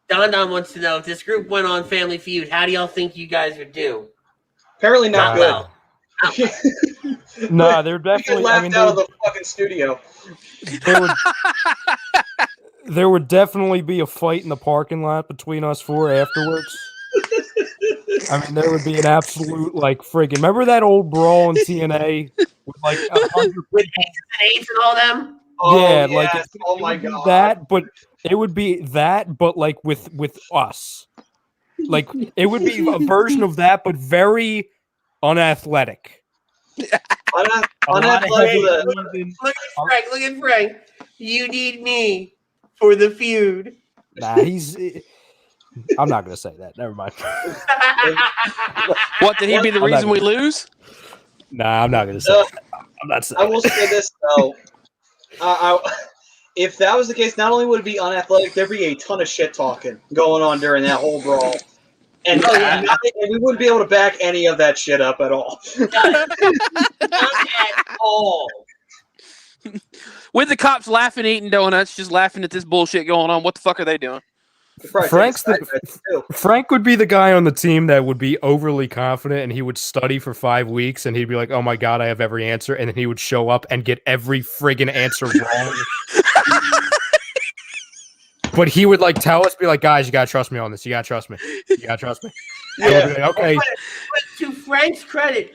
Don wants to know if this group went on Family Feud, how do y'all think you guys would do? Apparently not good. Well. Nah, they're We get definitely. I laughed mean, out of the fucking studio. there would definitely be a fight in the parking lot between us four afterwards. I mean, there would be an absolute like friggin'. Remember that old brawl in TNA with like 100 With Aces and Eights and all them? Yeah, Oh, like yes. Oh my would be God. that, but it would be that, but like with us, like it would be a version of that, but very unathletic. Unathletic. Look at Frank. Look at Frank. You need me for the feud. Nah, I'm not gonna say that. Never mind. What, did he be the I'm not reason we lose? Nah, I'm not gonna say. That. I'm not saying. I will say this though. If that was the case, not only would it be unathletic, there'd be a ton of shit talking going on during that whole brawl. And, and we wouldn't be able to back any of that shit up at all. Not at all. With the cops laughing, eating donuts, just laughing at this bullshit going on. What the fuck are they doing? Frank would be the guy on the team that would be overly confident, and he would study for 5 weeks, and he'd be like, "Oh my god, I have every answer," and then he would show up and get every friggin' answer wrong. But he would like tell us, be like, "Guys, you gotta trust me on this. You gotta trust me. You gotta trust me." And we'd be like, okay. But to Frank's credit,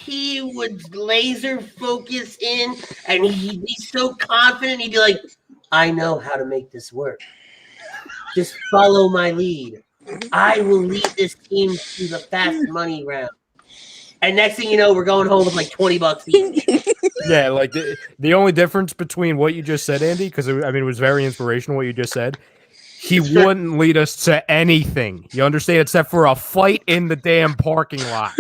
he would laser focus in, and he'd be so confident. He'd be like, "I know how to make this work. Just follow my lead. I will lead this team to the fast money round." And next thing you know, we're going home with like $20 each. Yeah, like the only difference between what you just said, Andy, because I mean it was very inspirational what you just said. He wouldn't lead us to anything. You understand? Except for a fight in the damn parking lot.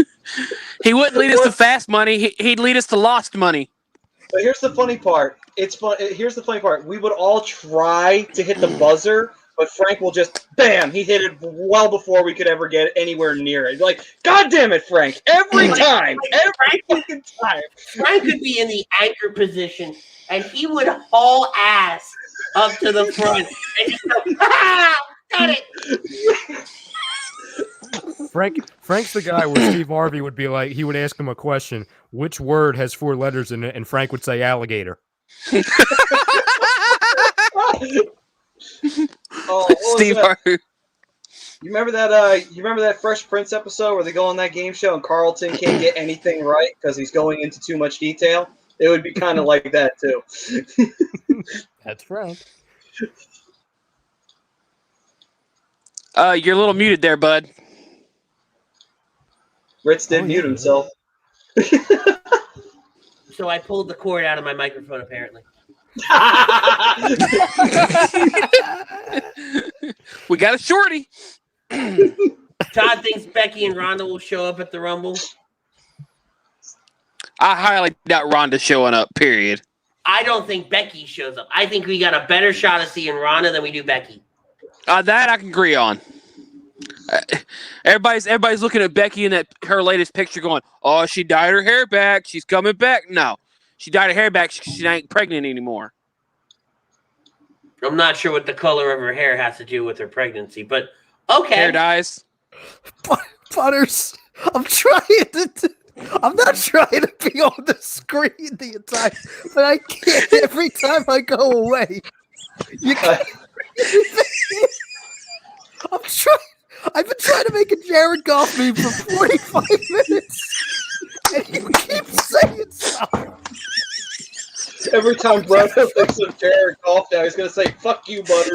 He wouldn't lead us to fast money. He'd lead us to lost money. But here's the funny part. Here's the funny part. We would all try to hit the buzzer, but Frank will just, bam, he hit it well before we could ever get anywhere near it. Like, God damn it, Frank. Every time. Every fucking time. Frank could be in the anchor position, and he would haul ass up to the front and just go, "Ah, got it." Frank's the guy where Steve Harvey would be like, he would ask him a question, which word has 4 letters in it, and Frank would say alligator. Steve Harvey. You remember that Fresh Prince episode where they go on that game show and Carlton can't get anything right because he's going into too much detail? It would be kind of like that too. That's Frank. You're a little muted there, bud. Ritz did mute himself. So I pulled the cord out of my microphone, apparently. We got a shorty. Todd thinks Becky and Ronda will show up at the Rumble. I highly doubt Ronda's showing up, period. I don't think Becky shows up. I think we got a better shot of seeing Ronda than we do Becky. That I can agree on. Everybody's looking at Becky in her latest picture going, "Oh, she dyed her hair back. She's coming back." No, she dyed her hair back. She ain't pregnant anymore. I'm not sure what the color of her hair has to do with her pregnancy, but okay. Hair dyes. Butters, I'm not trying to be on the screen the entire, but I can't every time I go away. You can't. I've been trying to make a Jared Goff meme for 45 minutes, and you keep saying something. Every time Brother thinks of Jared Goff now, he's going to say, "Fuck you, Butters."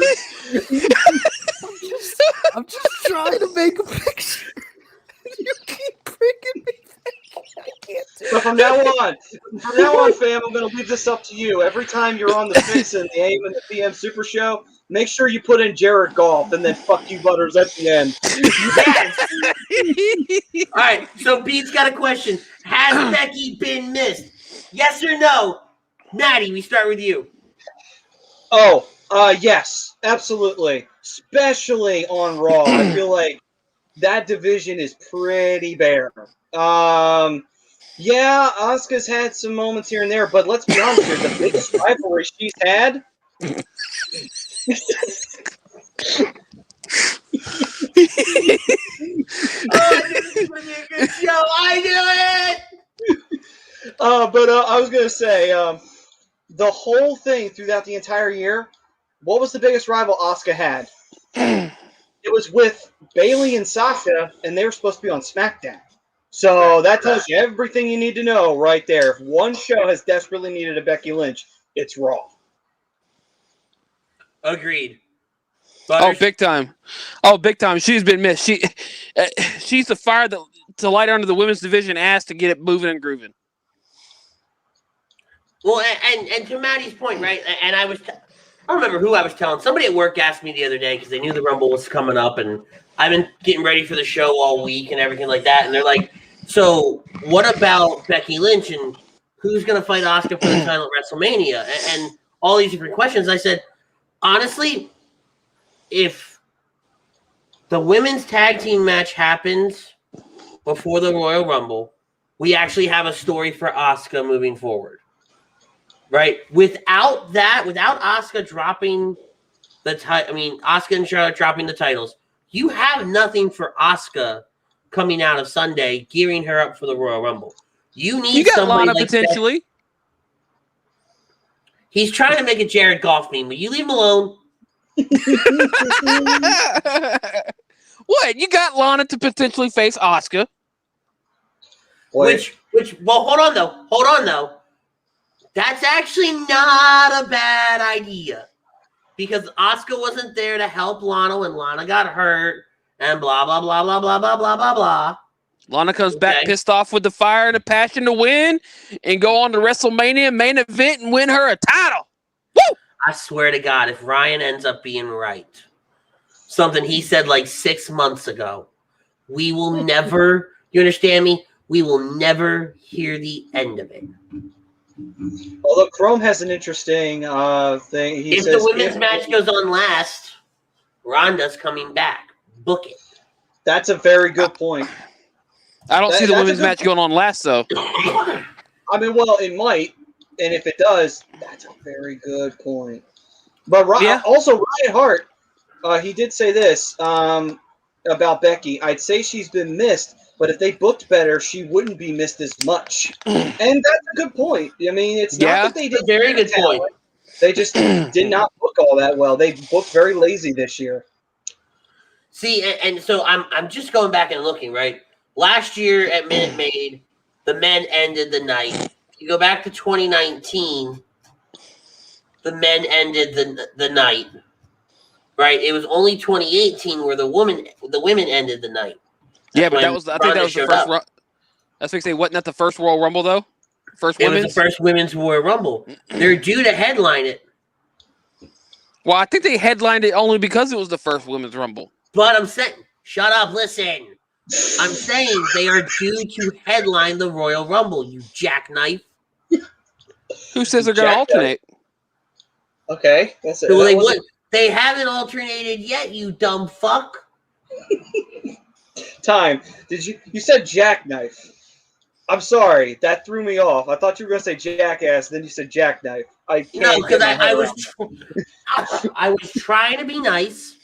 I'm just trying to make a picture. You keep bringing me back. I can't do it. So from now on, fam, I'm going to leave this up to you. Every time you're on the Fix and the AM and the PM Super Show, make sure you put in Jared Goff and then "fuck you, Butters" at the end. Yes. All right, so Pete's got a question. Has Becky been missed? Yes or no? Maddie, we start with you. Oh, yes, absolutely. Especially on Raw. I feel like that division is pretty bare. Yeah, Asuka's had some moments here and there, but let's be honest here, the biggest rivalry she's had. Oh, this is going to be a good show. I knew it. I was going to say, the whole thing throughout the entire year, what was the biggest rival Asuka had? It was with Bayley and Sasha, and they were supposed to be on SmackDown. So that tells you everything you need to know right there. If one show has desperately needed a Becky Lynch, it's Raw. Agreed. Oh, big time. Oh, big time. She's been missed. She's the fire to light under the women's division ass to get it moving and grooving. Well, and to Maddie's point, right? And I don't remember who I was telling. Somebody at work asked me the other day because they knew the Rumble was coming up, and I've been getting ready for the show all week and everything like that. And they're like, "So, what about Becky Lynch and who's going to fight Asuka for the title at WrestleMania?" And all these different questions. I said, honestly, if the women's tag team match happens before the Royal Rumble, we actually have a story for Asuka moving forward. Right? Without Asuka dropping the title, Asuka and Charlotte dropping the titles, you have nothing for Asuka coming out of Sunday, gearing her up for the Royal Rumble. You got Lana like potentially. He's trying to make a Jared Goff meme. Will you leave him alone? What? You got Lana to potentially face Asuka. Which hold on though. That's actually not a bad idea. Because Asuka wasn't there to help Lana when Lana got hurt and blah blah blah blah blah blah blah blah blah. Lana comes back pissed off with the fire and the passion to win and go on to WrestleMania main event and win her a title. Woo! I swear to God, if Ryan ends up being right, something he said like 6 months ago, we will never, you understand me? We will never hear the end of it. Although Chrome has an interesting thing. If the women's match goes on last, Ronda's coming back. Book it. That's a very good point. I don't see the women's match going on last, though. Well, it might. And if it does, that's a very good point. But also, Ryan Hart, he did say this about Becky. I'd say she's been missed, but if they booked better, she wouldn't be missed as much. And that's a good point. It's not that they did very good point. They just did not book all that well. They booked very lazy this year. See, and so I'm just going back and looking, right? Last year at Minute Maid, the men ended the night. You go back to 2019, the men ended the night. Right? It was only 2018 where the women ended the night. Yeah, but I think that was the first. That's what I say. Wasn't that the first Royal Rumble though? It was the first women's Royal Rumble. They're due to headline it. Well, I think they headlined it only because it was the first women's Rumble. But I'm saying, shut up, listen. I'm saying they are due to headline the Royal Rumble. You jackknife. Who says they're going to alternate? Okay, that's it. Well, they would. They haven't alternated yet. You dumb fuck. Time. You said jackknife? I'm sorry, that threw me off. I thought you were gonna say jackass, then you said jackknife. No, because I was trying to be nice.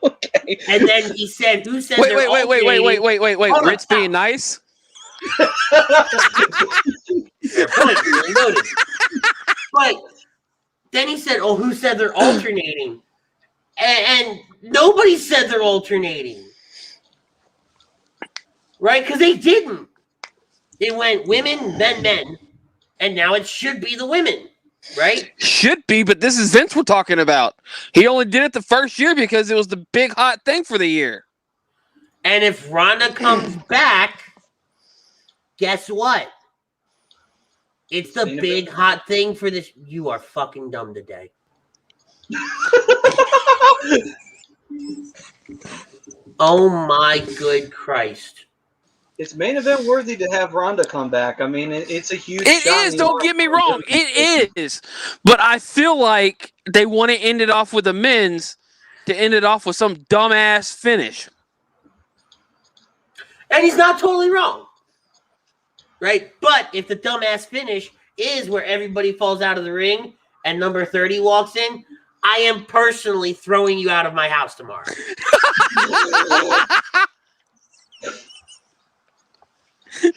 Okay. And then he said, "Who said?" Wait. Ritz being nice. Fair point. Really noted. But then he said, "Oh, who said they're alternating?" And nobody said they're alternating. Right? Because they didn't. It went women, then men, and now it should be the women, right? Should be, but this is Vince we're talking about. He only did it the first year because it was the big hot thing for the year. And if Ronda comes back, guess what? It's the big hot thing for this. You are fucking dumb today. Oh my good Christ. It's main event worthy to have Ronda come back. I mean, it's a huge It is, don't get me wrong. It is. But I feel like they want to end it off with the men's to end it off with some dumbass finish. And he's not totally wrong. Right? But if the dumbass finish is where everybody falls out of the ring and number 30 walks in, I am personally throwing you out of my house tomorrow.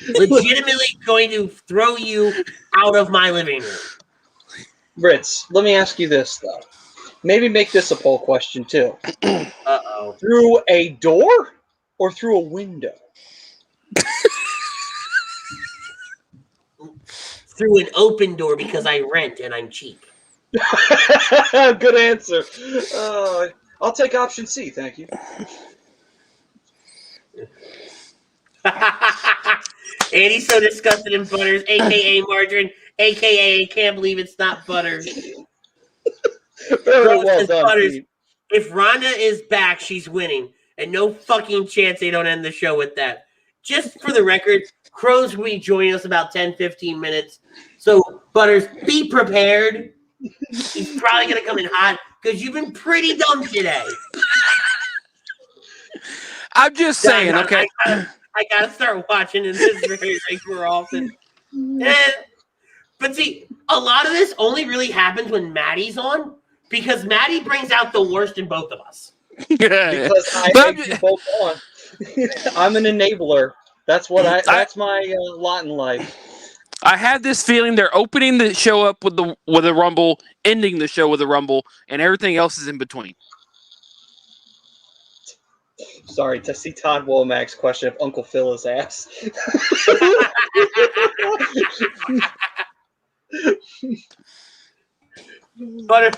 Legitimately going to throw you out of my living room. Ritz, let me ask you this, though. Maybe make this a poll question, too. Uh-oh. Through a door or through a window? Through an open door because I rent and I'm cheap. Good answer. I'll take option C, thank you. Andy's so disgusted in Butters, a.k.a. Margarine, a.k.a. can't believe it's not butter. Very well done, Butters, Pete. if Ronda is back, she's winning. And no fucking chance they don't end the show with that. Just for the record, Crow's will be joining us about 10, 15 minutes. So, Butters, be prepared. He's probably going to come in hot because you've been pretty dumb today. I'm just saying, okay. I got to start watching this very more often. But see, a lot of this only really happens when Maddie's on because Maddie brings out the worst in both of us. Because I make you both on. I'm an enabler. That's what that's my lot in life. I had this feeling they're opening the show up with a Rumble, ending the show with a Rumble, and everything else is in between. Sorry, to see Todd Womack's question if Uncle Phil is ass. Butters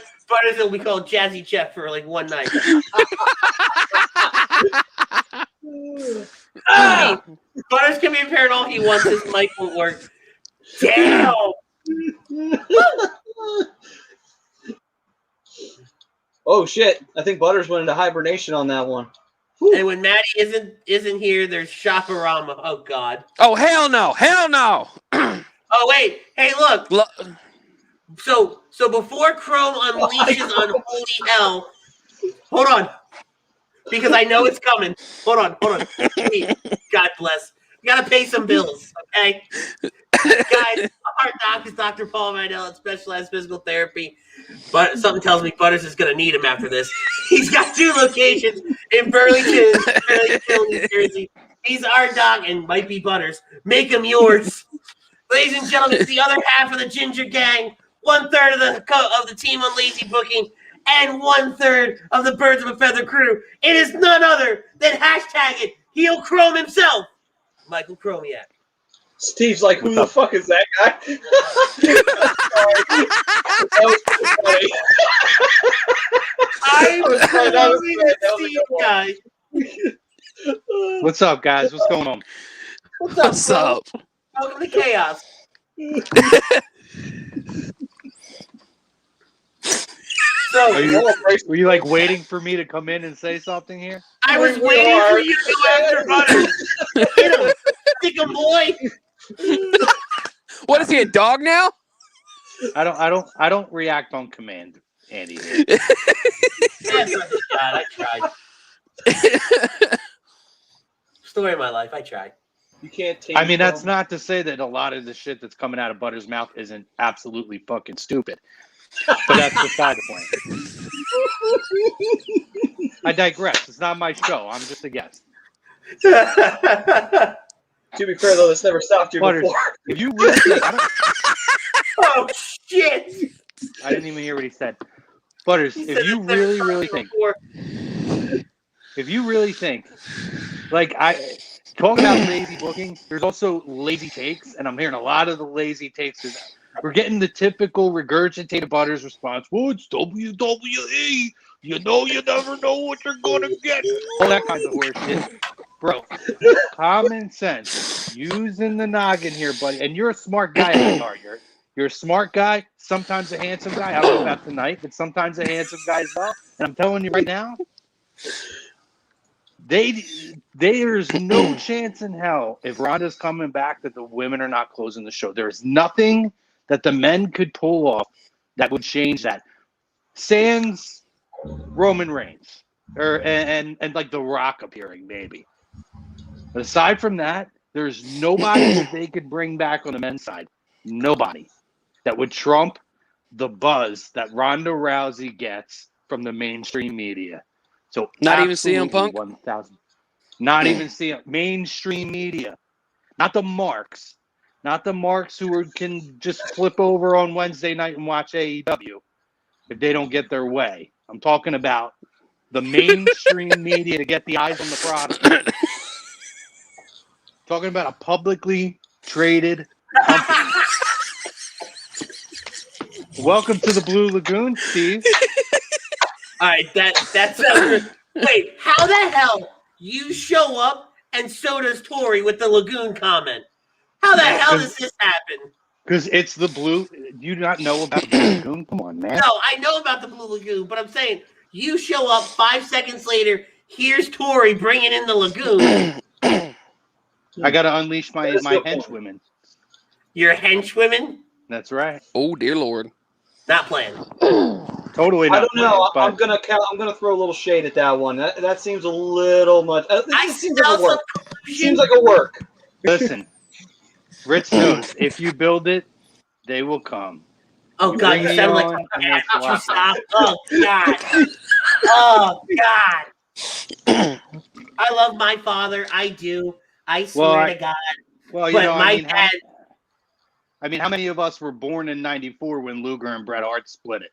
will be called Jazzy Jeff for like one night. Hey, Butters can be impaired all he wants. His mic won't work. Damn. Oh shit! I think Butters went into hibernation on that one. And when Maddie isn't here, there's Shopperama. Oh God. Oh hell no! Hell no! Oh wait! Hey, look. So before Chrome unleashes unholy hell, hold on, because I know it's coming. Hold on. God bless. You gotta pay some bills, okay? Guys, our doc is Dr. Paul Vidal at Specialized Physical Therapy. But something tells me Butters is gonna need him after this. He's got 2 locations in Burlington, New Jersey. He's our doc and might be Butters. Make him yours. Ladies and gentlemen, it's the other half of the Ginger Gang. 1/3 of the team on Lazy Booking, and 1/3 of the Birds of a Feather crew. It is none other than #Heel Chrome himself, Michael Chromiak. Steve's like, who the fuck is that guy? That was pretty funny. I'm Steve, guy. What's up, guys? What's going on? What's up? Welcome to Chaos. So, Were you like waiting for me to come in and say something here? I was waiting for you to go after Butters. Hit him, stick him, boy. What is he, a dog now? I don't react on command, Andy. God, I tried. Story of my life. I tried. You can't take. I mean, that's not to say that a lot of the shit that's coming out of Butters' mouth isn't absolutely fucking stupid. But that's beside the point. I digress. It's not my show. I'm just a guest. To be fair, though, this never stopped you Butters, before. if you really, Oh shit! I didn't even hear what he said. Butters, if you really think, like I talk about lazy booking, there's also lazy takes, and I'm hearing a lot of the lazy takes. We're getting the typical regurgitated Butters response. Well, it's WWE. You know, you never know what you're gonna get. All that kind of horse shit. Bro, common sense. Using the noggin here, buddy. And you're a smart guy at heart. You're a smart guy, sometimes a handsome guy. I don't know about tonight, but sometimes a handsome guy as well. And I'm telling you right now, there's no chance in hell if Ronda's coming back that the women are not closing the show. There's nothing that the men could pull off that would change that. Sans Roman Reigns and like The Rock appearing, maybe. But aside from that, there's nobody that they could bring back on the men's side. Nobody that would trump the buzz that Ronda Rousey gets from the mainstream media. So not even CM Punk? 1,000. Not even CM. Mainstream media. not the marks, who can just flip over on Wednesday night and watch AEW if they don't get their way. I'm talking about the mainstream media to get the eyes on the product. Talking about a publicly traded company. Welcome to the Blue Lagoon, Steve. All right, that's wait. How the hell you show up and so does Tori with the Lagoon comment? How the hell does this happen? Because it's the Blue. Do you not know about the Blue Lagoon? Come on, man. No, I know about the Blue Lagoon, but I'm saying you show up 5 seconds later. Here's Tori bringing in the Lagoon. I got to unleash my henchwomen. Your henchwomen? That's right. Oh dear Lord. Not playing. Totally not. I don't know. Playing, I'm gonna throw a little shade at that one. That seems a little much. Seems like a work. Seems like a work. Listen, Ritz knows if you build it, they will come. Oh God, you sound like a stop. Oh God. Oh God. I love my father. I do. I swear to God. Well, you but know, my dad. How many of us were born in '94 when Luger and Bret Hart split it?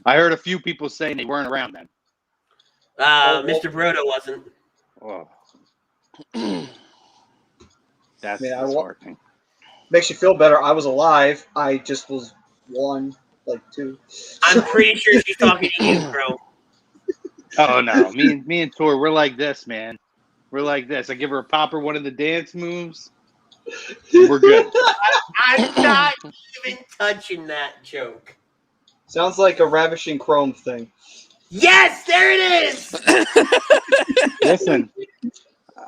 I heard a few people saying they weren't around then. Mr. Brodo wasn't. Oh. That's disheartening. Makes you feel better. I was alive. I just was 2. I'm pretty sure she's talking to you, bro. Oh no, me and Tor, we're like this, man. We're like this. I give her a popper, one of the dance moves. We're good. I'm not even touching that joke. Sounds like a Ravishing Chrome thing. Yes, there it is. Listen,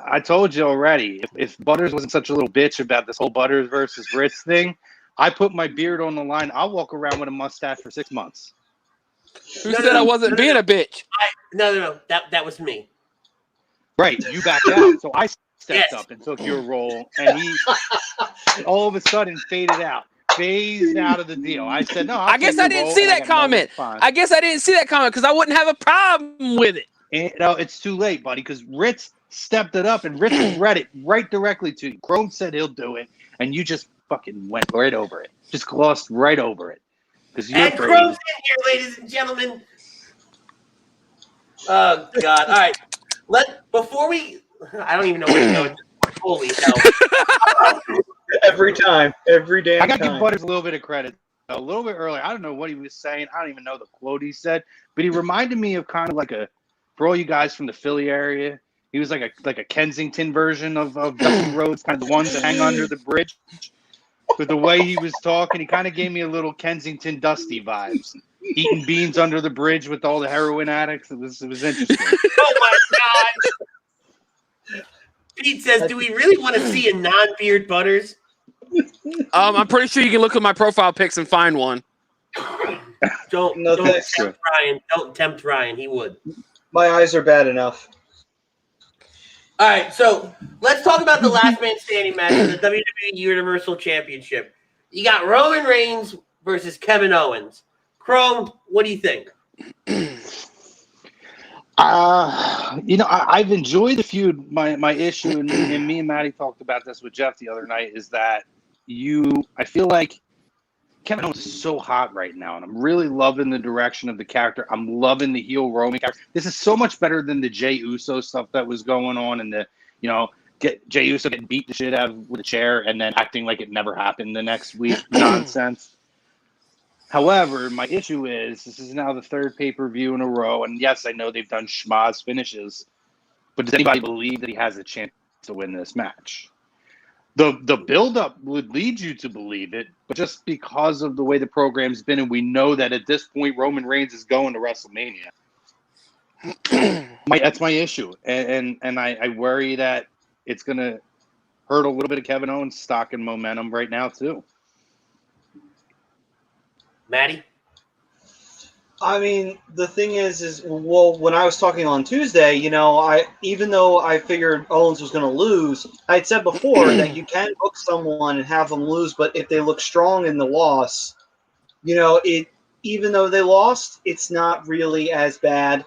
I told you already. If Butters wasn't such a little bitch about this whole Butters versus Ritz thing, I put my beard on the line. I'll walk around with a mustache for 6 months. Who said I wasn't being a bitch? No. That was me. Right, you backed out. So I stepped up and took your role, and he all of a sudden phased out of the deal. I said, no, I guess I didn't see that comment. I guess I didn't see that comment because I wouldn't have a problem with it. And, no, it's too late, buddy, because Ritz stepped it up, and Ritz read it right directly to you. Chrome said he'll do it, and you just fucking went right over it. Just glossed right over it. And Chrome's in here, ladies and gentlemen. Oh, God. All right. Before we... I don't even know where to go. Holy hell. Every time. Every damn time. I got to give Butters a little bit of credit. A little bit earlier. I don't know what he was saying. I don't even know the quote he said. But he reminded me of kind of like for all you guys from the Philly area, he was like a Kensington version of Dusty Rhodes, kind of the ones that hang under the bridge. With the way he was talking, he kind of gave me a little Kensington Dusty vibes. Eating beans under the bridge with all the heroin addicts. It was interesting. Oh my God. Pete says, do we really want to see a non-beard Butters? I'm pretty sure you can look at my profile pics and find one. Don't tempt Ryan. Don't tempt Ryan. He would. My eyes are bad enough. All right, so let's talk about the last man standing match in the WWE Universal Championship. You got Roman Reigns versus Kevin Owens. Chrome, what do you think? I've enjoyed the feud. My issue, and me and Maddie talked about this with Jeff the other night, is that I feel like Kevin Owens is so hot right now, and I'm really loving the direction of the character. I'm loving the heel Roman character. This is so much better than the Jey Uso stuff that was going on, and get Jey Uso getting beat the shit out of with a chair and then acting like it never happened the next week nonsense. However, my issue is this is now the third pay-per-view in a row, and yes, I know they've done schmoz finishes, but does anybody believe that he has a chance to win this match? The build-up would lead you to believe it, but just because of the way the program's been, and we know that at this point Roman Reigns is going to WrestleMania, that's my issue, and I worry that it's going to hurt a little bit of Kevin Owens' stock and momentum right now too. Maddie? I mean, the thing is when I was talking on Tuesday, even though I figured Owens was going to lose, I had said before that you can book someone and have them lose, but if they look strong in the loss, even though they lost, it's not really as bad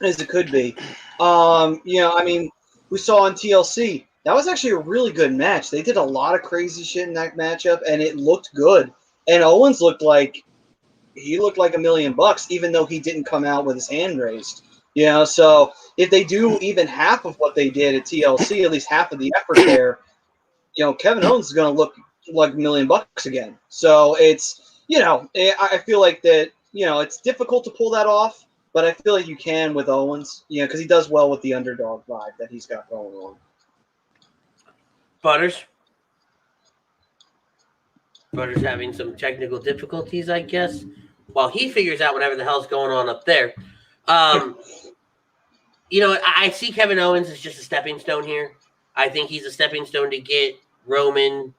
as it could be. We saw on TLC, that was actually a really good match. They did a lot of crazy shit in that matchup, and it looked good. And Owens looked like $1,000,000, even though he didn't come out with his hand raised. So if they do even half of what they did at TLC, at least half of the effort there, Kevin Owens is going to look like $1,000,000 again. So it's, I feel like that, it's difficult to pull that off, but I feel like you can with Owens, because he does well with the underdog vibe that he's got going on. Butters having some technical difficulties, I guess, while he figures out whatever the hell's going on up there. I see Kevin Owens as just a stepping stone here. I think he's a stepping stone to get Roman,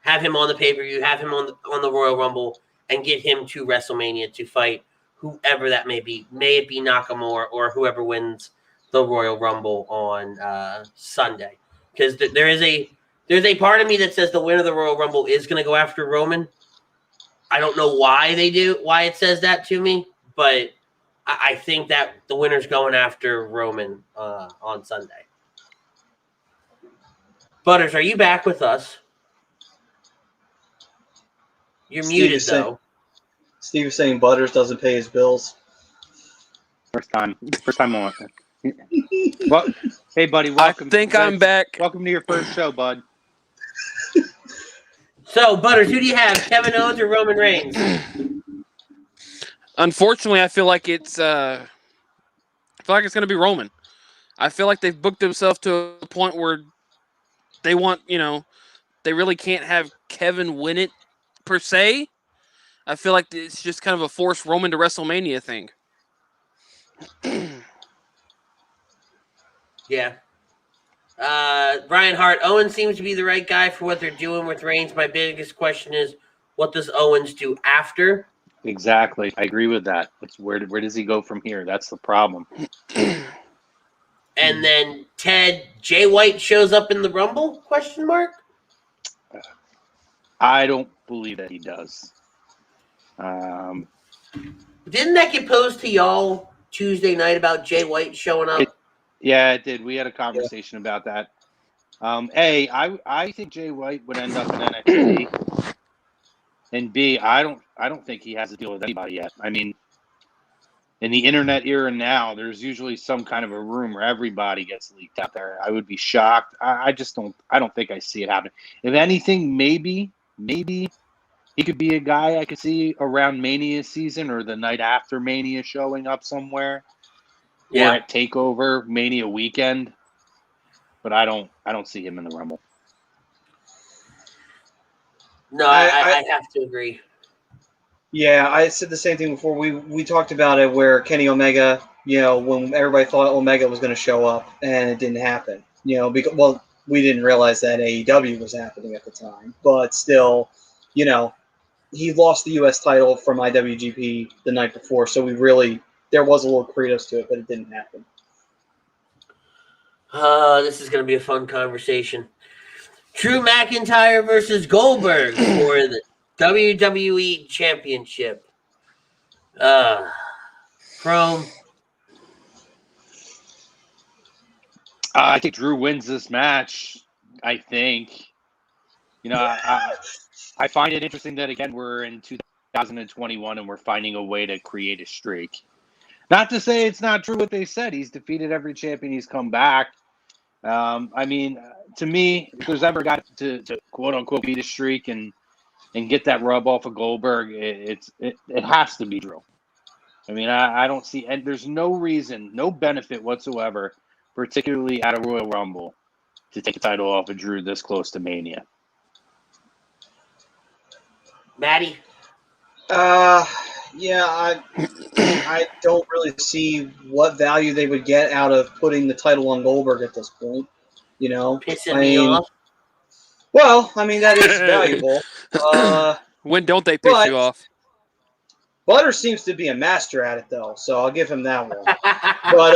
have him on the pay-per-view, have him on the Royal Rumble, and get him to WrestleMania to fight whoever that may be. May it be Nakamura or whoever wins the Royal Rumble on Sunday. Because there's a part of me that says the winner of the Royal Rumble is going to go after Roman. I don't know why it says that to me, but I think that the winner's going after Roman on Sunday. Butters, are you back with us? You're muted, though. Steve is saying Butters doesn't pay his bills. First time on. Well, hey, buddy, welcome. I think I'm back. Welcome to your first show, bud. So, Butters, who do you have, Kevin Owens or Roman Reigns? Unfortunately, I feel like it's going to be Roman. I feel like they've booked themselves to a point where they want, they really can't have Kevin win it per se. I feel like it's just kind of a forced Roman to WrestleMania thing. Yeah. Brian Hart, Owens seems to be the right guy for what they're doing with Reigns. My biggest question is, what does Owens do after? Exactly. I agree with that. Where does he go from here? That's the problem. And then Ted, Jay White shows up in the Rumble? Question mark. I don't believe that he does. Didn't that get posed to y'all Tuesday night about Jay White showing up? It did. We had a conversation about that. I think Jay White would end up in NXT. And B, I don't think he has a deal with anybody yet. I mean, in the internet era now, there's usually some kind of a rumor. Everybody gets leaked out there. I would be shocked. I don't think I see it happen. If anything, maybe he could be a guy I could see around Mania season or the night after Mania showing up somewhere. Yeah. Or at TakeOver Mania weekend. But I don't see him in the Rumble. No, I have to agree. Yeah, I said the same thing before. We talked about it where Kenny Omega, when everybody thought Omega was going to show up and it didn't happen. Because we didn't realize that AEW was happening at the time. But still, he lost the U.S. title from IWGP the night before, so there was a little credence to it, but it didn't happen. This is going to be a fun conversation. Drew McIntyre versus Goldberg for the WWE Championship. Chrome. I think Drew wins this match. I think. I find it interesting that, again, we're in 2021 and we're finding a way to create a streak. Not to say it's not true what they said. He's defeated every champion he's come back. To me, if there's ever got to quote unquote beat a streak and get that rub off of Goldberg, it has to be Drew. I don't see, and there's no reason, no benefit whatsoever, particularly at a Royal Rumble, to take the title off of Drew this close to Mania. Maddie? Yeah, I don't really see what value they would get out of putting the title on Goldberg at this point. Pissing me off. Well, that is valuable. When don't they piss you off? Butter seems to be a master at it, though, so I'll give him that one. But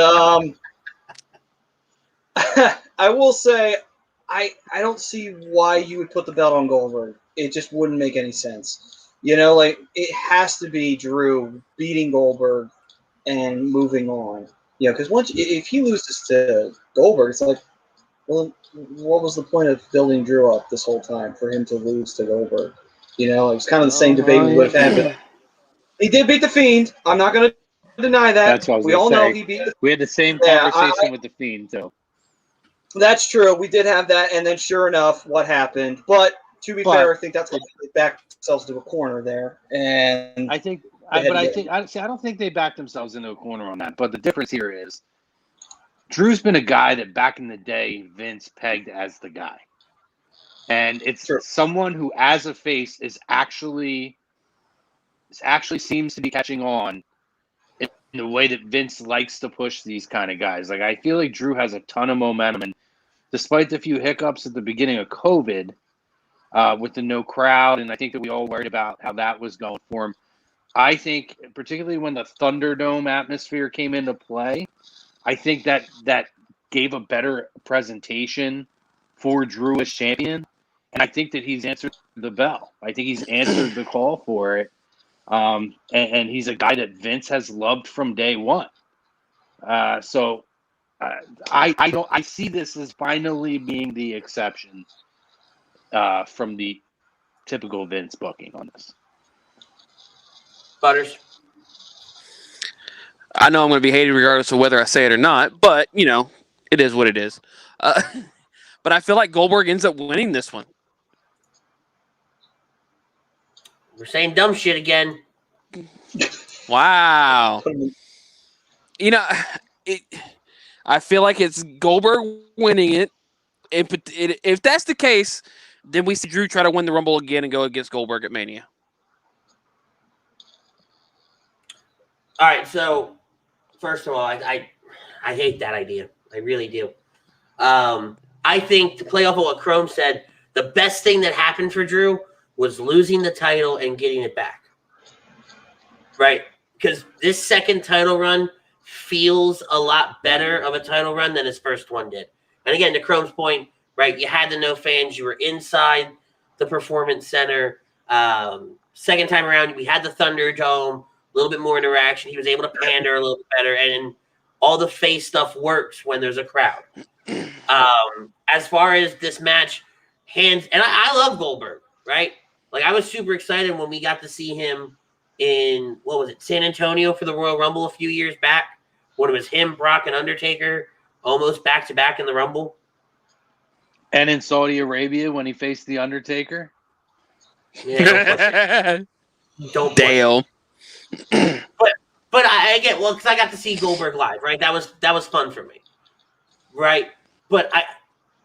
I will say, I don't see why you would put the belt on Goldberg. It just wouldn't make any sense. It has to be Drew beating Goldberg and moving on. Because if he loses to Goldberg, it's like, Well, what was the point of building Drew up this whole time for him to lose to Goldberg? You know, it was kind of the same debate we would have had. But he did beat the Fiend. I'm not going to deny that. That's what I was We gonna all say. know he beat the We had the same Yeah, conversation with the Fiend, too. That's true. We did have that, and then sure enough, what happened? But to be fair, I think that's what they backed themselves to a corner there. And I don't think they backed themselves into a corner on that. But the difference here is Drew's been a guy that back in the day Vince pegged as the guy, and it's someone who, as a face, is actually seems to be catching on in the way that Vince likes to push these kind of guys. Like, I feel like Drew has a ton of momentum, and despite the few hiccups at the beginning of COVID, with the no crowd, and I think that we all worried about how that was going for him. I think, particularly when the Thunderdome atmosphere came into play, I think that gave a better presentation for Drew as champion, and I think that he's answered the bell. I think he's answered the call for it, and he's a guy that Vince has loved from day one. I see this as finally being the exception from the typical Vince booking on this. Butters. I know I'm going to be hated regardless of whether I say it or not, but, you know, it is what it is. But I feel like Goldberg ends up winning this one. We're saying dumb shit again. Wow. You know, I feel like it's Goldberg winning it. If that's the case, then we see Drew try to win the Rumble again and go against Goldberg at Mania. All right, so first of all, I hate that idea. I really do. I think, to play off of what Chrome said, the best thing that happened for Drew was losing the title and getting it back. Right? Because this second title run feels a lot better of a title run than his first one did. And again, to Chrome's point, right, you had the no fans. You were inside the Performance Center. Second time around, we had the Thunderdome. A little bit more interaction. He was able to pander a little bit better, and all the face stuff works when there's a crowd. As far as this match, and I love Goldberg, right? Like, I was super excited when we got to see him in, what was it, San Antonio for the Royal Rumble a few years back, when it was him, Brock, and Undertaker almost back-to-back in the Rumble. And in Saudi Arabia when he faced the Undertaker. Yeah, don't Dale. But I get, well, because I got to see Goldberg live, right? That was fun for me, right? But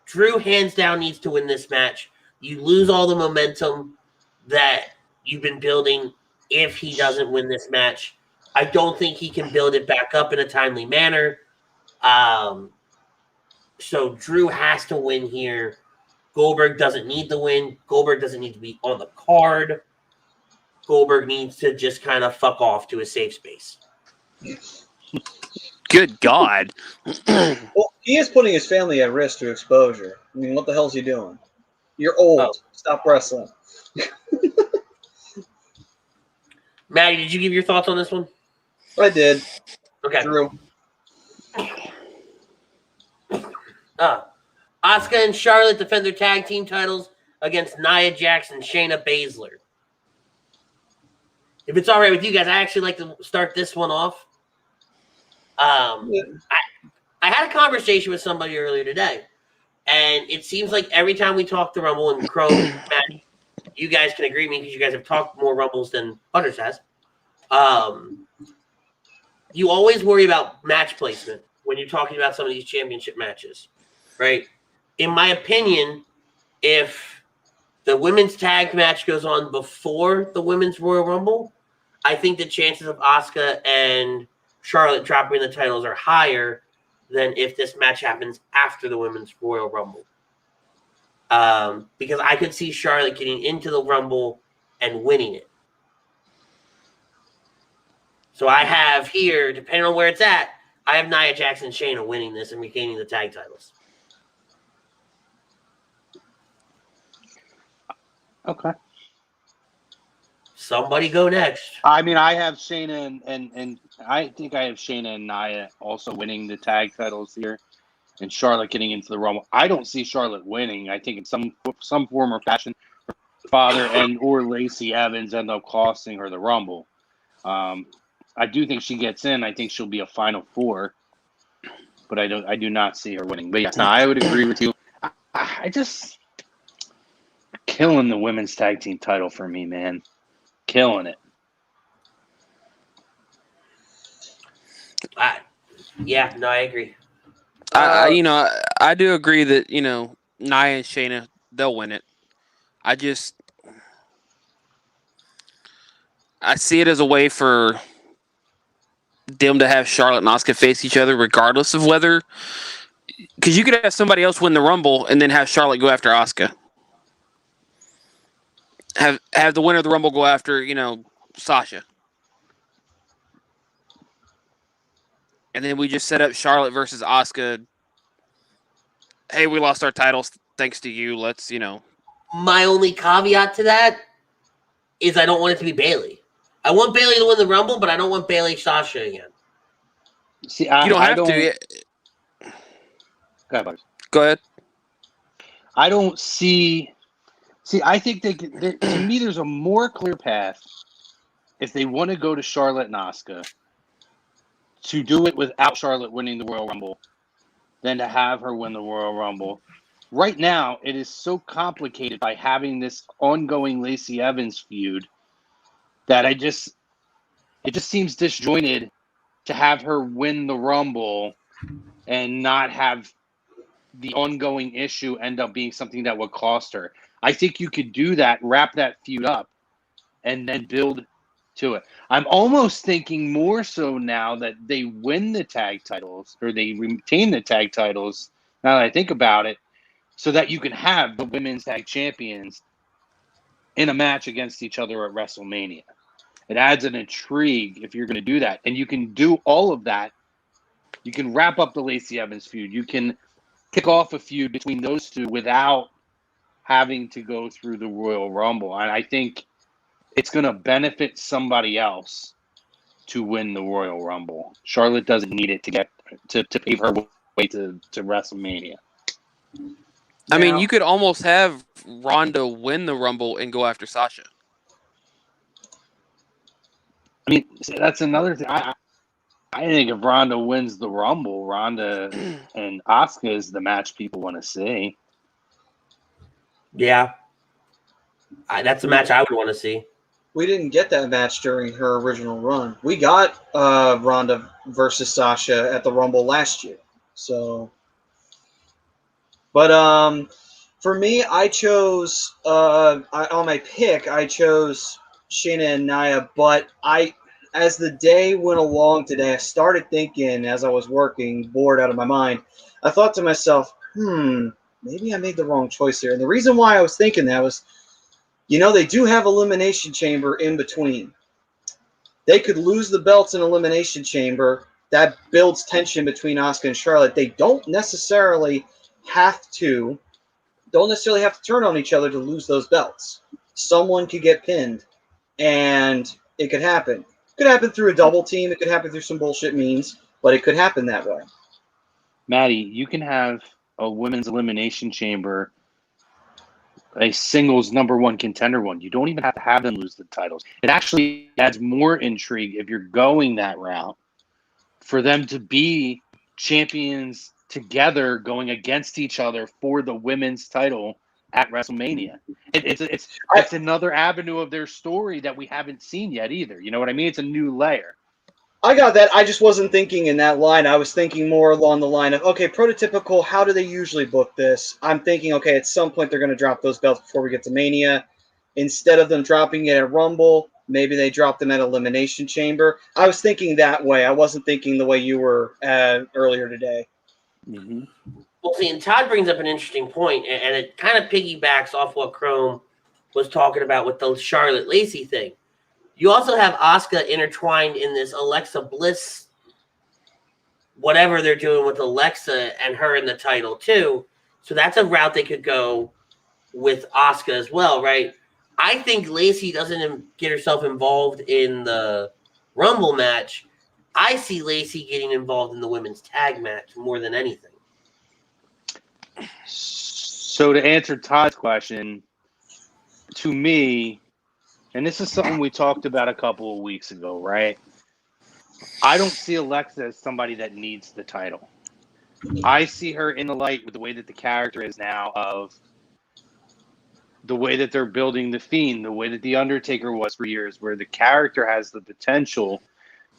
Drew hands down needs to win this match. You lose all the momentum that you've been building if he doesn't win this match. I don't think he can build it back up in a timely manner. So Drew has to win here. Goldberg doesn't need the win. Goldberg doesn't need to be on the card. Goldberg needs to just kind of fuck off to a safe space. Good God. Well, he is putting his family at risk to exposure. I mean, what the hell is he doing? You're old. Oh. Stop wrestling. Maddie, did you give your thoughts on this one? I did. Okay. Drew. Asuka and Charlotte defend their tag team titles against Nia Jax and Shayna Bazler. If it's all right with you guys, I actually like to start this one off. I had a conversation with somebody earlier today, and it seems like every time we talk the Rumble, and Chrome, Matt, you guys can agree with me because you guys have talked more Rumbles than Butters has. You always worry about match placement when you're talking about some of these championship matches, right? In my opinion, if the women's tag match goes on before the women's Royal Rumble, I think the chances of Asuka and Charlotte dropping the titles are higher than if this match happens after the women's Royal Rumble. Because I could see Charlotte getting into the Rumble and winning it. So I have here, depending on where it's at, I have Nia Jax and Shayna winning this and regaining the tag titles. Okay. Somebody go next. I mean, I have Shayna and I think I have Shayna and Nia also winning the tag titles here. and Charlotte getting into the Rumble. I don't see Charlotte winning. I think in some form or fashion, her father and or Lacey Evans end up costing her the Rumble. I do think she gets in. I think she'll be a Final Four, but I do not see her winning. But yes, no, I would agree with you. I just killing the women's tag team title for me, man. Killing it. Yeah, no, I agree. I do agree that, Nia and Shayna, they'll win it. I see it as a way for them to have Charlotte and Asuka face each other, regardless of whether, because you could have somebody else win the Rumble and then have Charlotte go after Asuka. Have the winner of the Rumble go after, Sasha. And then we just set up Charlotte versus Asuka. Hey, we lost our titles thanks to you. Let's, My only caveat to that is I don't want it to be Bayley. I want Bayley to win the Rumble, but I don't want Bayley Sasha again. See, you don't have to. Go ahead. I don't see. See, I think to me, there's a more clear path if they want to go to Charlotte and Asuka to do it without Charlotte winning the Royal Rumble than to have her win the Royal Rumble. Right now, it is so complicated by having this ongoing Lacey Evans feud that it just seems disjointed to have her win the Rumble and not have the ongoing issue end up being something that would cost her. I think you could do that, wrap that feud up, and then build to it. I'm almost thinking more so now that they win the tag titles, or they retain the tag titles, now that I think about it, so that you can have the women's tag champions in a match against each other at WrestleMania. It adds an intrigue if you're going to do that. And you can do all of that. You can wrap up the Lacey Evans feud. You can kick off a feud between those two without having to go through the Royal Rumble. And I think it's going to benefit somebody else to win the Royal Rumble. Charlotte doesn't need it to get to pave her way to WrestleMania. I mean, you could almost have Ronda win the Rumble and go after Sasha. I mean, that's another thing. I think if Ronda wins the Rumble, Ronda and Asuka is the match people want to see. Yeah. That's a match I would want to see. We didn't get that match during her original run. We got Ronda versus Sasha at the Rumble last year. So, but for me, I chose on my pick, I chose Shayna and Nia. But as the day went along today, I started thinking as I was working, bored out of my mind. I thought to myself, maybe I made the wrong choice here. And the reason why I was thinking that was, they do have Elimination Chamber in between. They could lose the belts in Elimination Chamber. That builds tension between Asuka and Charlotte. They don't necessarily have to turn on each other to lose those belts. Someone could get pinned, and it could happen. It could happen through a double team. It could happen through some bullshit means, but it could happen that way. Maddie, you can have a women's Elimination Chamber, a singles #1 contender one. You don't even have to have them lose the titles. It actually adds more intrigue if you're going that route for them to be champions together going against each other for the women's title at WrestleMania. It's another avenue of their story that we haven't seen yet either. You know what I mean? It's a new layer. I got that. I just wasn't thinking in that line. I was thinking more along the line of, okay, prototypical, how do they usually book this? I'm thinking, okay, at some point they're going to drop those belts before we get to Mania. Instead of them dropping it at Rumble, maybe they drop them at Elimination Chamber. I was thinking that way. I wasn't thinking the way you were earlier today. Mm-hmm. Well, see, and Todd brings up an interesting point, and it kind of piggybacks off what Chrome was talking about with the Charlotte Lacey thing. You also have Asuka intertwined in this Alexa Bliss, whatever they're doing with Alexa and her in the title too. So that's a route they could go with Asuka as well, right? I think Lacey doesn't get herself involved in the Rumble match. I see Lacey getting involved in the women's tag match more than anything. So to answer Todd's question, to me, and this is something we talked about a couple of weeks ago, right? I don't see Alexa as somebody that needs the title. I see her in the light with the way that the character is now, of the way that they're building The Fiend, the way that The Undertaker was for years, where the character has the potential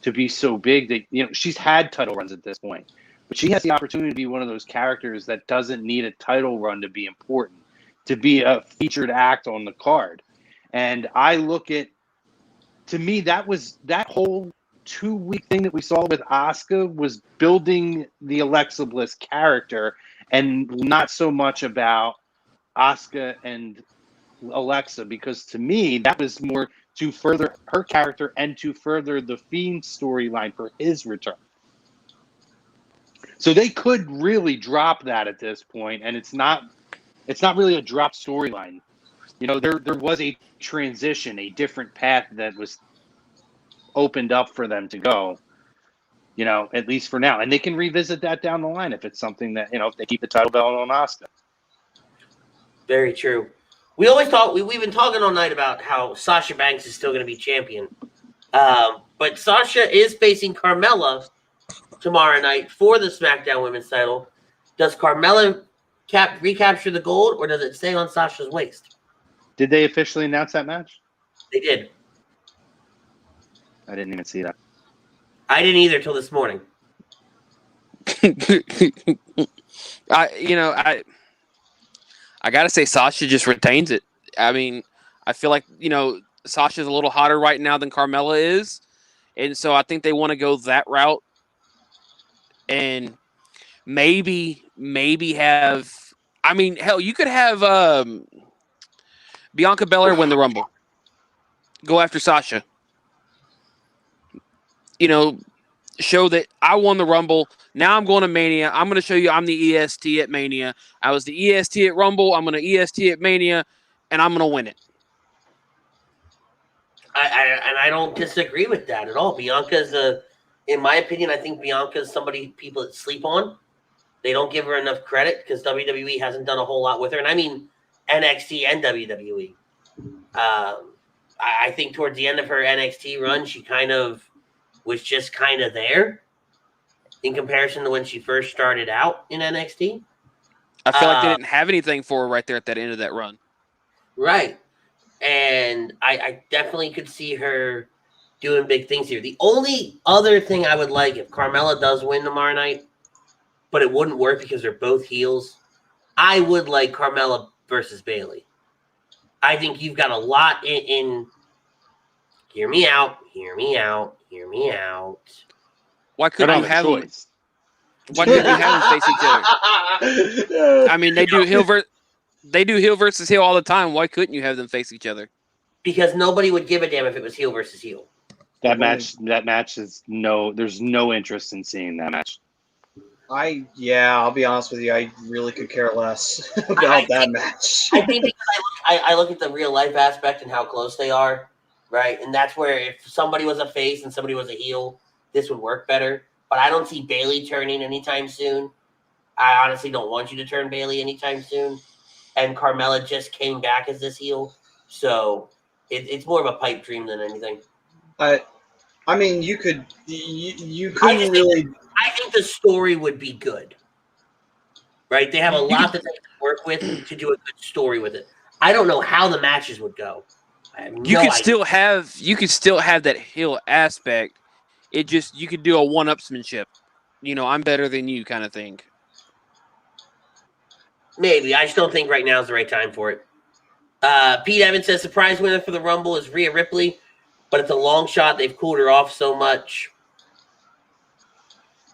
to be so big that, you know, she's had title runs at this point, but she has the opportunity to be one of those characters that doesn't need a title run to be important, to be a featured act on the card. And I look at, to me, that whole 2-week thing that we saw with Asuka was building the Alexa Bliss character, and not so much about Asuka and Alexa, because to me that was more to further her character and to further the Fiend storyline for his return. So they could really drop that at this point, and it's not really a drop storyline. You know, there was a transition, a different path that was opened up for them to go, you know, at least for now. And they can revisit that down the line if it's something that, you know, if they keep the title belt on Asuka. Very true. We always talk. We've been talking all night about how Sasha Banks is still going to be champion, but Sasha is facing Carmella tomorrow night for the SmackDown Women's title. Does Carmella recapture the gold, or does it stay on Sasha's waist? Did they officially announce that match? They did. I didn't even see that. I didn't either till this morning. I gotta say, Sasha just retains it. I mean, I feel like, you know, Sasha's a little hotter right now than Carmella is, and so I think they want to go that route, and maybe have. I mean, hell, you could have Bianca Belair win the Rumble, go after Sasha. You know, show that I won the Rumble. Now I'm going to Mania. I'm going to show you I'm the EST at Mania. I was the EST at Rumble. I'm going to EST at Mania, and I'm going to win it. I don't disagree with that at all. Bianca's in my opinion, I think Bianca's somebody people that sleep on. They don't give her enough credit because WWE hasn't done a whole lot with her. And I mean NXT and WWE. I think towards the end of her NXT run, she kind of was just kind of there in comparison to when she first started out in NXT. I feel like they didn't have anything for her right there at that end of that run. Right. And I definitely could see her doing big things here. The only other thing I would like if Carmella does win tomorrow night, but it wouldn't work because they're both heels, I would like Carmella versus Bayley. I think you've got a lot in hear me out. Why couldn't you have them? Why couldn't you have them face each other? I mean, they do heel versus heel all the time. Why couldn't you have them face each other? Because nobody would give a damn if it was heel versus heel. That match is there's no interest in seeing that match. I'll be honest with you, I really could care less about that match. I think because I look at the real life aspect and how close they are, right? And that's where if somebody was a face and somebody was a heel, this would work better. But I don't see Bayley turning anytime soon. I honestly don't want you to turn Bayley anytime soon. And Carmella just came back as this heel, so it's more of a pipe dream than anything. I mean, you couldn't really. I think the story would be good, right? They have a lot that they can work with to do a good story with it. I don't know how the matches would go. You could still have that heel aspect. It just you could do a one-upsmanship. You know, I'm better than you kind of thing. Maybe. I just don't think right now is the right time for it. Pete Evans says surprise winner for the Rumble is Rhea Ripley, but it's a long shot. They've cooled her off so much.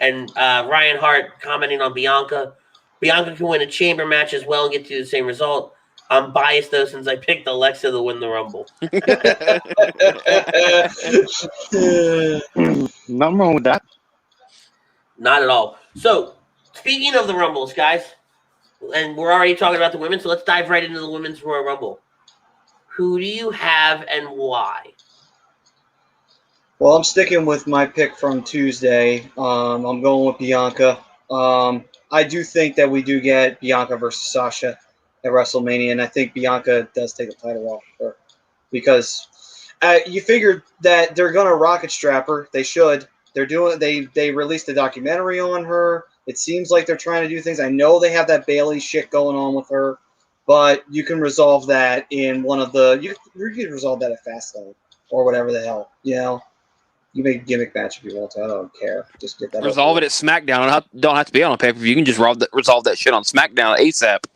And Ryan Hart commenting on Bianca. Bianca can win a chamber match as well and get to the same result. I'm biased, though, since I picked Alexa to win the Rumble. Nothing wrong with that. Not at all. So, speaking of the Rumbles, guys, and we're already talking about the women, so let's dive right into the Women's Royal Rumble. Who do you have and why? Well, I'm sticking with my pick from Tuesday. I'm going with Bianca. I do think that we do get Bianca versus Sasha at WrestleMania, and I think Bianca does take the title off her because you figured that they're gonna rocket strap her. They should. They released a documentary on her. It seems like they're trying to do things. I know they have that Bailey shit going on with her, but you can resolve that in one of the you can resolve that at Fastlane or whatever the hell, you know. You make a gimmick match if you want to. I don't care. Just get that. Resolve it at SmackDown. Don't have to be on a pay-per-view. You can just resolve that shit on SmackDown ASAP.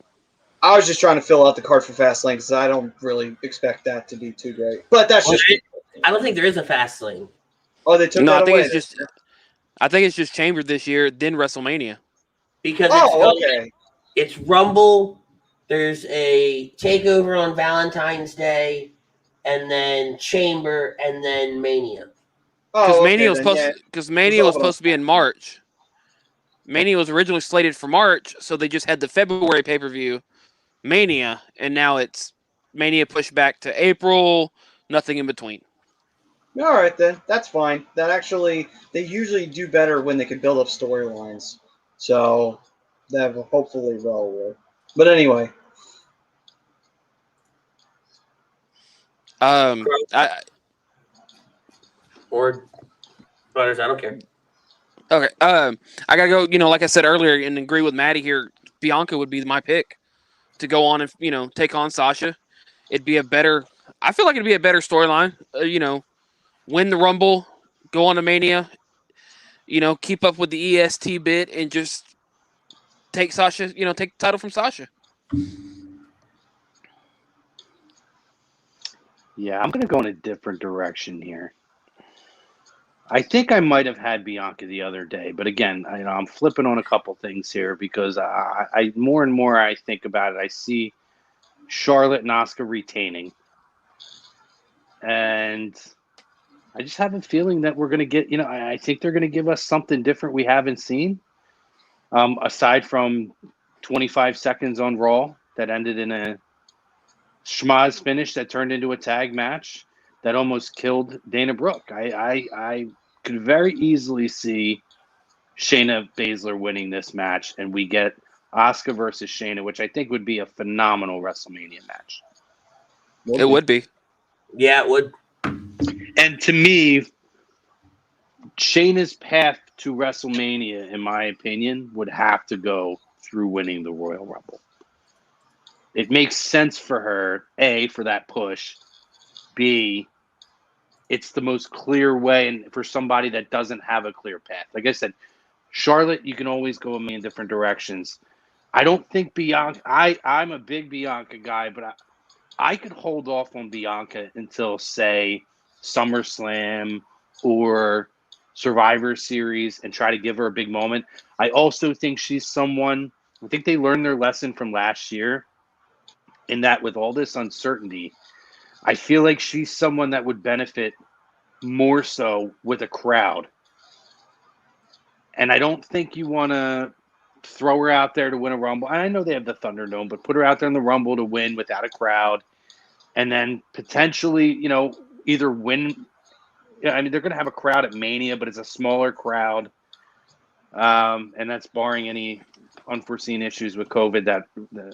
I was just trying to fill out the card for Fastlane because I don't really expect that to be too great. But that's just. I don't think there is a Fastlane. Oh, they took that away. I think it's just chambered this year, then WrestleMania. Because okay. It's Rumble. There's a takeover on Valentine's Day, and then Chamber, and then Mania. Because Mania was supposed to be in March. Mania was originally slated for March, so they just had the February pay-per-view, Mania, and now it's Mania pushed back to April, nothing in between. All right, then. That's fine. They usually do better when they can build up storylines. So, that hopefully will work. But anyway. Or Butters, I don't care. Okay. I gotta go. Like I said earlier, and agree with Maddie here. Bianca would be my pick to go on and take on Sasha. It'd be a better. I feel like it'd be a better storyline. Win the Rumble, go on to Mania. Keep up with the EST bit, and just take Sasha. Take the title from Sasha. Yeah, I'm gonna go in a different direction here. I think I might have had Bianca the other day, but again, I'm flipping on a couple things here because I more and more I think about it, I see Charlotte and Asuka retaining, and I just have a feeling that we're going to get, I think they're going to give us something different we haven't seen, aside from 25 seconds on Raw that ended in a schmaz finish that turned into a tag match that almost killed Dana Brooke. I could very easily see Shayna Bazler winning this match, and we get Asuka versus Shayna, which I think would be a phenomenal WrestleMania match. It would be. Yeah, it would. And to me, Shayna's path to WrestleMania, in my opinion, would have to go through winning the Royal Rumble. It makes sense for her, A, for that push, B, it's the most clear way, and for somebody that doesn't have a clear path. Like I said, Charlotte, you can always go a million different directions. I don't think Bianca. I'm a big Bianca guy, but I could hold off on Bianca until, say, SummerSlam or Survivor Series and try to give her a big moment. I also think she's someone. I think they learned their lesson from last year, in that with all this uncertainty, I feel like she's someone that would benefit more so with a crowd. And I don't think you want to throw her out there to win a Rumble. I know they have the Thunderdome, but put her out there in the Rumble to win without a crowd. And then potentially, either win. I mean, they're going to have a crowd at Mania, but it's a smaller crowd. And that's barring any unforeseen issues with COVID that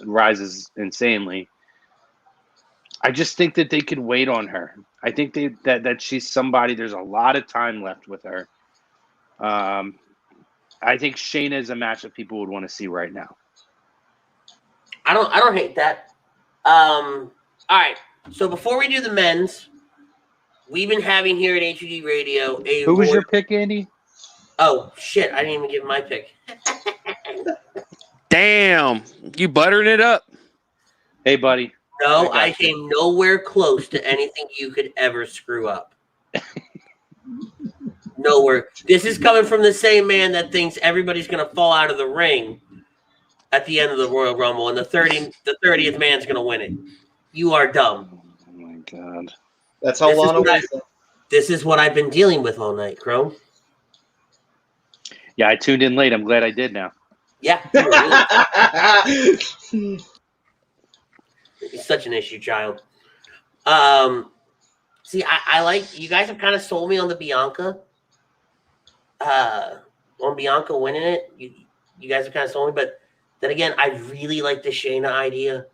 rises insanely. I just think that they could wait on her. I think that she's somebody. There's a lot of time left with her. I think Shayna is a match that people would want to see right now. I don't hate that. All right. So before we do the men's, we've been having here at A2D Radio Who was your pick, Andy? Oh shit! I didn't even give my pick. Damn, you buttering it up. Hey, buddy. No, I came nowhere close to anything you could ever screw up. Nowhere. This is coming from the same man that thinks everybody's going to fall out of the ring at the end of the Royal Rumble, and the 30th man's going to win it. You are dumb. Oh my god. That's how Lana wins. This is what I've been dealing with all night, Crow. Yeah, I tuned in late. I'm glad I did now. Yeah. He's such an issue child. See, I like, you guys have kind of sold me on the Bianca. On Bianca winning it. You guys have kind of sold me, but then again, I really like the Shayna idea.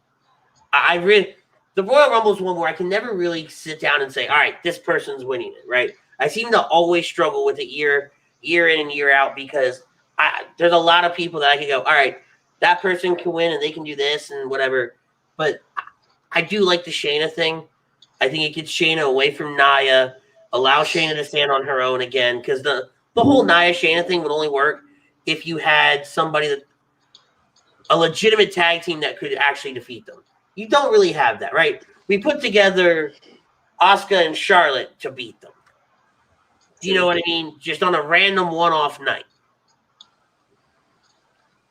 The Royal Rumble is one where I can never really sit down and say, all right, this person's winning it, right? I seem to always struggle with it year in and year out because there's a lot of people that I could go, all right, that person can win and they can do this and whatever. But I do like the Shayna thing. I think it gets Shayna away from Nia, allow Shayna to stand on her own again, because the whole Nia-Shayna thing would only work if you had a legitimate tag team that could actually defeat them. You don't really have that, right? We put together Asuka and Charlotte to beat them. Do you know what I mean? Just on a random one-off night.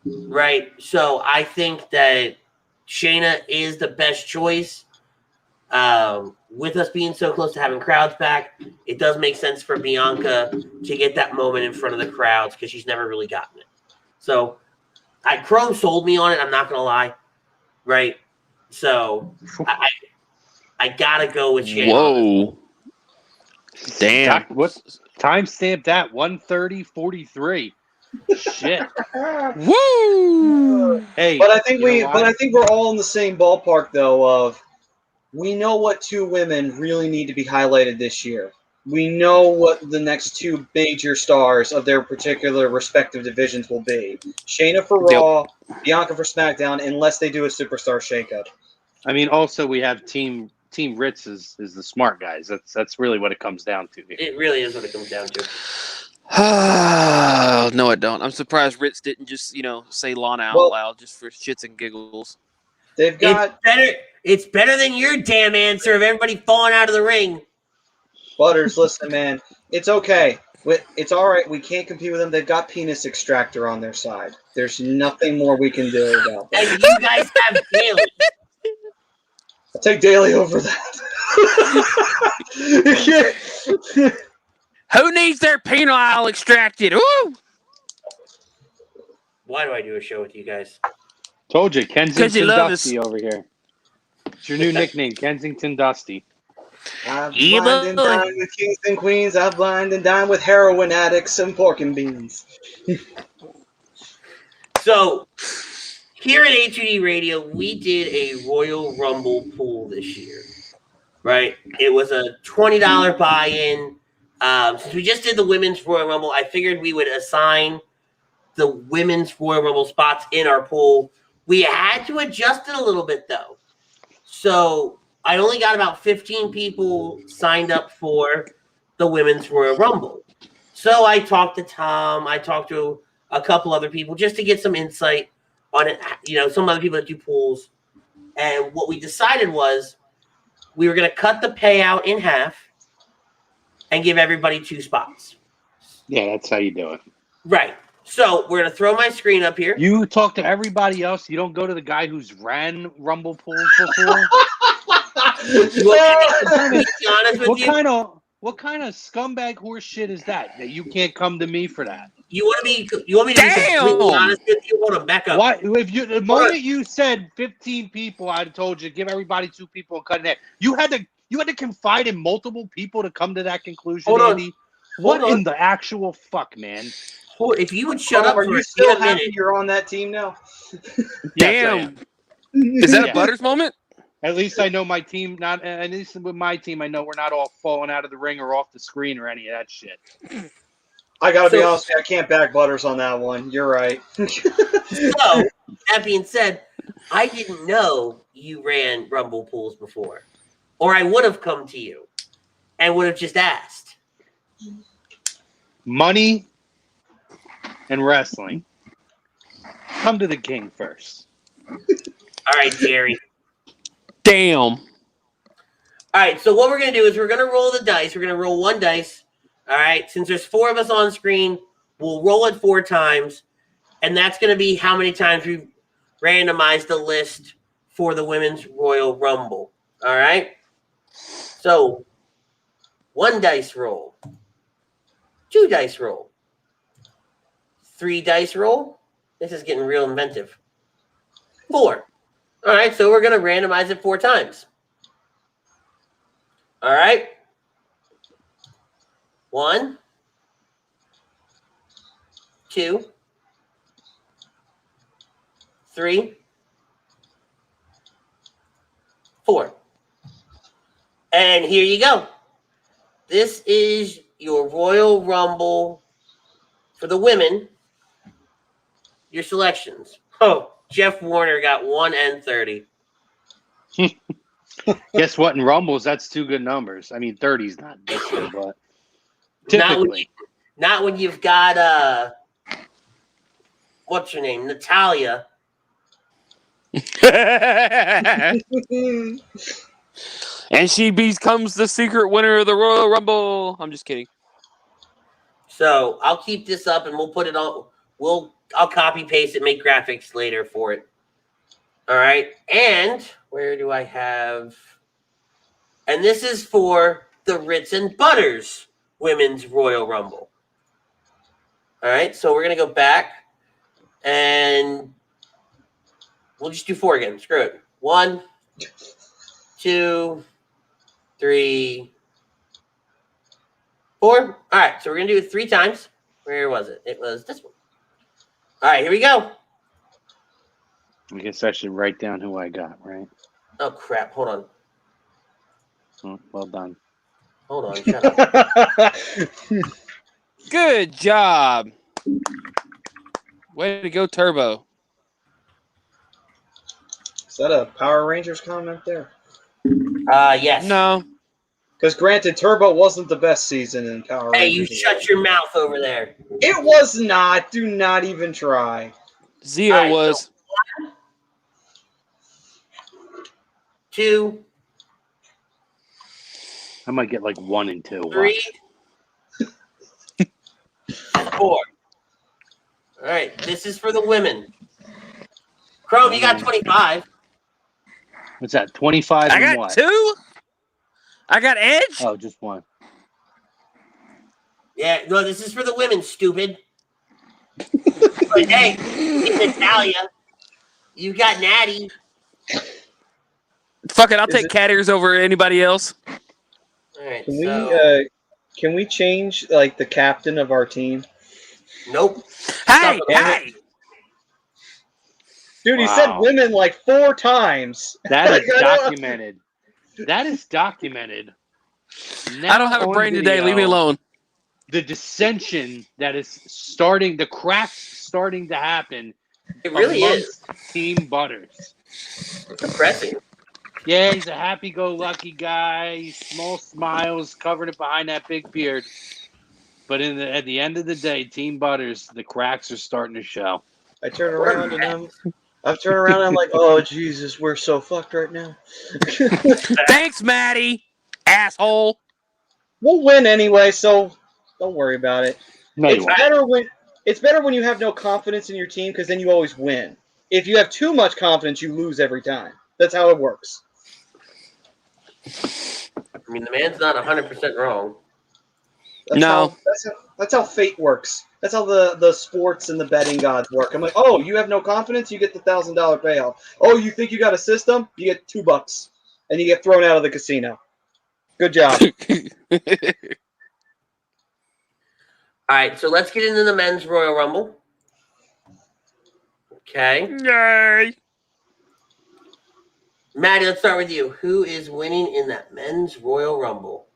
Right? So I think that Shayna is the best choice. With us being so close to having crowds back, it does make sense for Bianca to get that moment in front of the crowds because she's never really gotten it. So Chrome sold me on it, I'm not going to lie. Right? So I got to go with Shayna. Whoa. Damn. What timestamp that? 1:30:43. Shit. Woo! Hey, But I think we're all in the same ballpark though of we know what two women really need to be highlighted this year. We know what the next two major stars of their particular respective divisions will be. Shayna for Raw, Bianca for SmackDown, unless they do a superstar shakeup. I mean, also we have Team Ritz is the smart guys. That's really what it comes down to here. It really is what it comes down to. No, I don't. I'm surprised Ritz didn't just, say Lana out loud just for shits and giggles. They've got It's better than your damn answer of everybody falling out of the ring. Butters, listen, man. It's okay. It's all right. We can't compete with them. They've got Penis Extractor on their side. There's nothing more we can do about that. And you guys have Daily. I'll take Daily over that. Who needs their penile extracted? Woo! Why do I do a show with you guys? Told you, Kensington love Dusty over here. It's your new nickname, Kensington Dusty. I've blind and dined with kings and queens. I've blind and dined with heroin addicts and pork and beans. So, here at A2D Radio, we did a Royal Rumble pool this year, right? It was a $20 buy-in. Since we just did the Women's Royal Rumble, I figured we would assign the Women's Royal Rumble spots in our pool. We had to adjust it a little bit, though. So, I only got about 15 people signed up for the Women's Royal Rumble. So I talked to Tom. I talked to a couple other people just to get some insight on it. Some other people that do pools. And what we decided was we were going to cut the payout in half and give everybody 2 spots. Yeah, that's how you do it. Right. So we're going to throw my screen up here. You talk to everybody else. You don't go to the guy who's ran Rumble pools before. What kind of scumbag horse shit is that you can't come to me for that? You want me to be completely honest with you? Hold on, back up. Why? The moment you said 15 people, I'd have told you give everybody 2 people and cut it. You had to confide in multiple people to come to that conclusion, Andy. What in the actual fuck, man? If you would shut up, are you still happy you're on that team now? Damn. Is that a Butters moment? At least I know my team. At least with my team, I know we're not all falling out of the ring or off the screen or any of that shit. I gotta be honest, I can't back Butters on that one. You're right. So, that being said, I didn't know you ran Rumble pools before, or I would have come to you and would have just asked. Money and wrestling. Come to the king first. All right, Jerry. Damn. All right, so what we're going to do is we're going to roll the dice. We're going to roll 1 dice. All right, since there's 4 of us on screen, we'll roll it 4 times, and that's going to be how many times we've randomized the list for the Women's Royal Rumble. All right? So, 1 dice roll. 2 dice roll. 3 dice roll. This is getting real inventive. 4. All right, so we're going to randomize it 4 times. All right. 1, 2, 3, 4. And here you go. This is your Royal Rumble for the women. Your selections. Oh, Jeff Warner got 1 and 30. Guess what? In Rumbles, that's 2 good numbers. I mean, 30's not this good, but typically. Not when you've got what's her name? Natalia. And she becomes the secret winner of the Royal Rumble. I'm just kidding. So I'll keep this up and we'll put it on. I'll copy paste it, make graphics later for it. All right. And where do I have? And this is for the Ritz and Butters Women's Royal Rumble. All right. So we're going to go back and we'll just do 4 again. Screw it. 1, 2, 3, 4. All right. So we're going to do it 3 times. Where was it? It was this one. All right. Here we go. I guess I should write down who I got, right? Oh, crap. Hold on. Oh, well done. Hold on. Shut up. Good job. Way to go, Turbo. Is that a Power Rangers comment there? Yes. No. Because granted, Turbo wasn't the best season in Power Hey, Rangers. you shut your mouth over there. It was not. Do not even try. Zio All right, was. So 1, 2, I might get like 1 and 2. 3, 4. All right. This is for the women. Chrome, you got 25. What's that? 25 I and got what? 2? I got Edge? Oh, just 1. Yeah, no, this is for the women, stupid. But hey, it's Natalia. You got Natty. Fuck it, I'll take cat ears over anybody else. All right, Can we change like the captain of our team? Nope. Hey, Damn hey! Dude, he Wow. said women like 4 times. That is documented. That is documented. I don't have a brain today. Leave me alone. The dissension that is starting, the cracks starting to happen. It really is. amongst Team Butters. It's depressing. Yeah, he's a happy-go-lucky guy. He's small smiles, covered it behind that big beard. But at the end of the day, Team Butters, the cracks are starting to show. I turn around and I'm like, oh Jesus, we're so fucked right now. Thanks, Maddie, asshole. We'll win anyway, so don't worry about it. No, you won't. It's better when you have no confidence in your team because then you always win. If you have too much confidence, you lose every time. That's how it works. I mean, the man's not 100% wrong. That's how fate works. That's how the sports and the betting gods work. I'm like, oh, you have no confidence, you get the $1,000 payout. Oh, you think you got a system? You get $2, and you get thrown out of the casino. Good job. All right, so let's get into the men's Royal Rumble. Okay. Yay. Maddie, let's start with you. Who is winning in that men's Royal Rumble?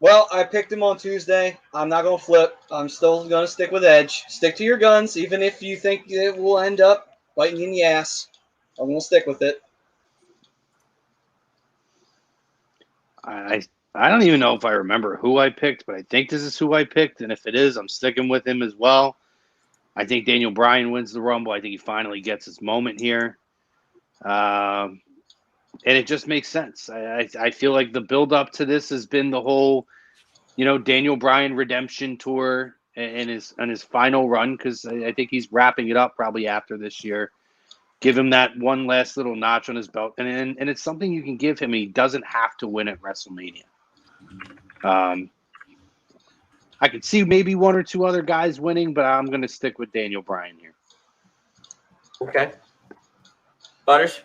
Well, I picked him on Tuesday. I'm not going to flip. I'm still going to stick with Edge. Stick to your guns, even if you think it will end up biting you in the ass. I'm going to stick with it. I don't even know if I remember who I picked, but I think this is who I picked. And if it is, I'm sticking with him as well. I think Daniel Bryan wins the Rumble. I think he finally gets his moment here. And it just makes sense. I feel like the build-up to this has been the whole, Daniel Bryan redemption tour and his final run, because I think he's wrapping it up probably after this year. Give him that one last little notch on his belt. And it's something you can give him. He doesn't have to win at WrestleMania. I could see maybe 1 or 2 other guys winning, but I'm going to stick with Daniel Bryan here. Okay. Butters?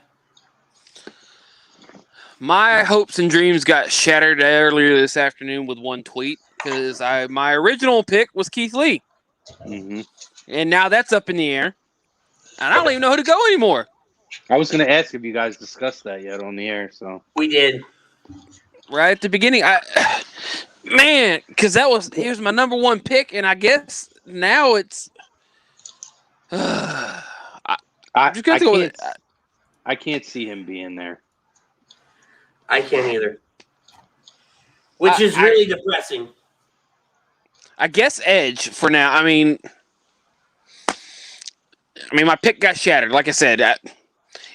My hopes and dreams got shattered earlier this afternoon with one tweet because my original pick was Keith Lee. Mm-hmm. And now that's up in the air. And I don't even know who to go anymore. I was going to ask if you guys discussed that yet on the air. So We did. Right at the beginning, because he was my number one pick, and I guess now it's. I'm just gonna go with it. I can't see him being there. I can't either. Which is really depressing. I guess Edge for now. I mean, my pick got shattered. Like I said,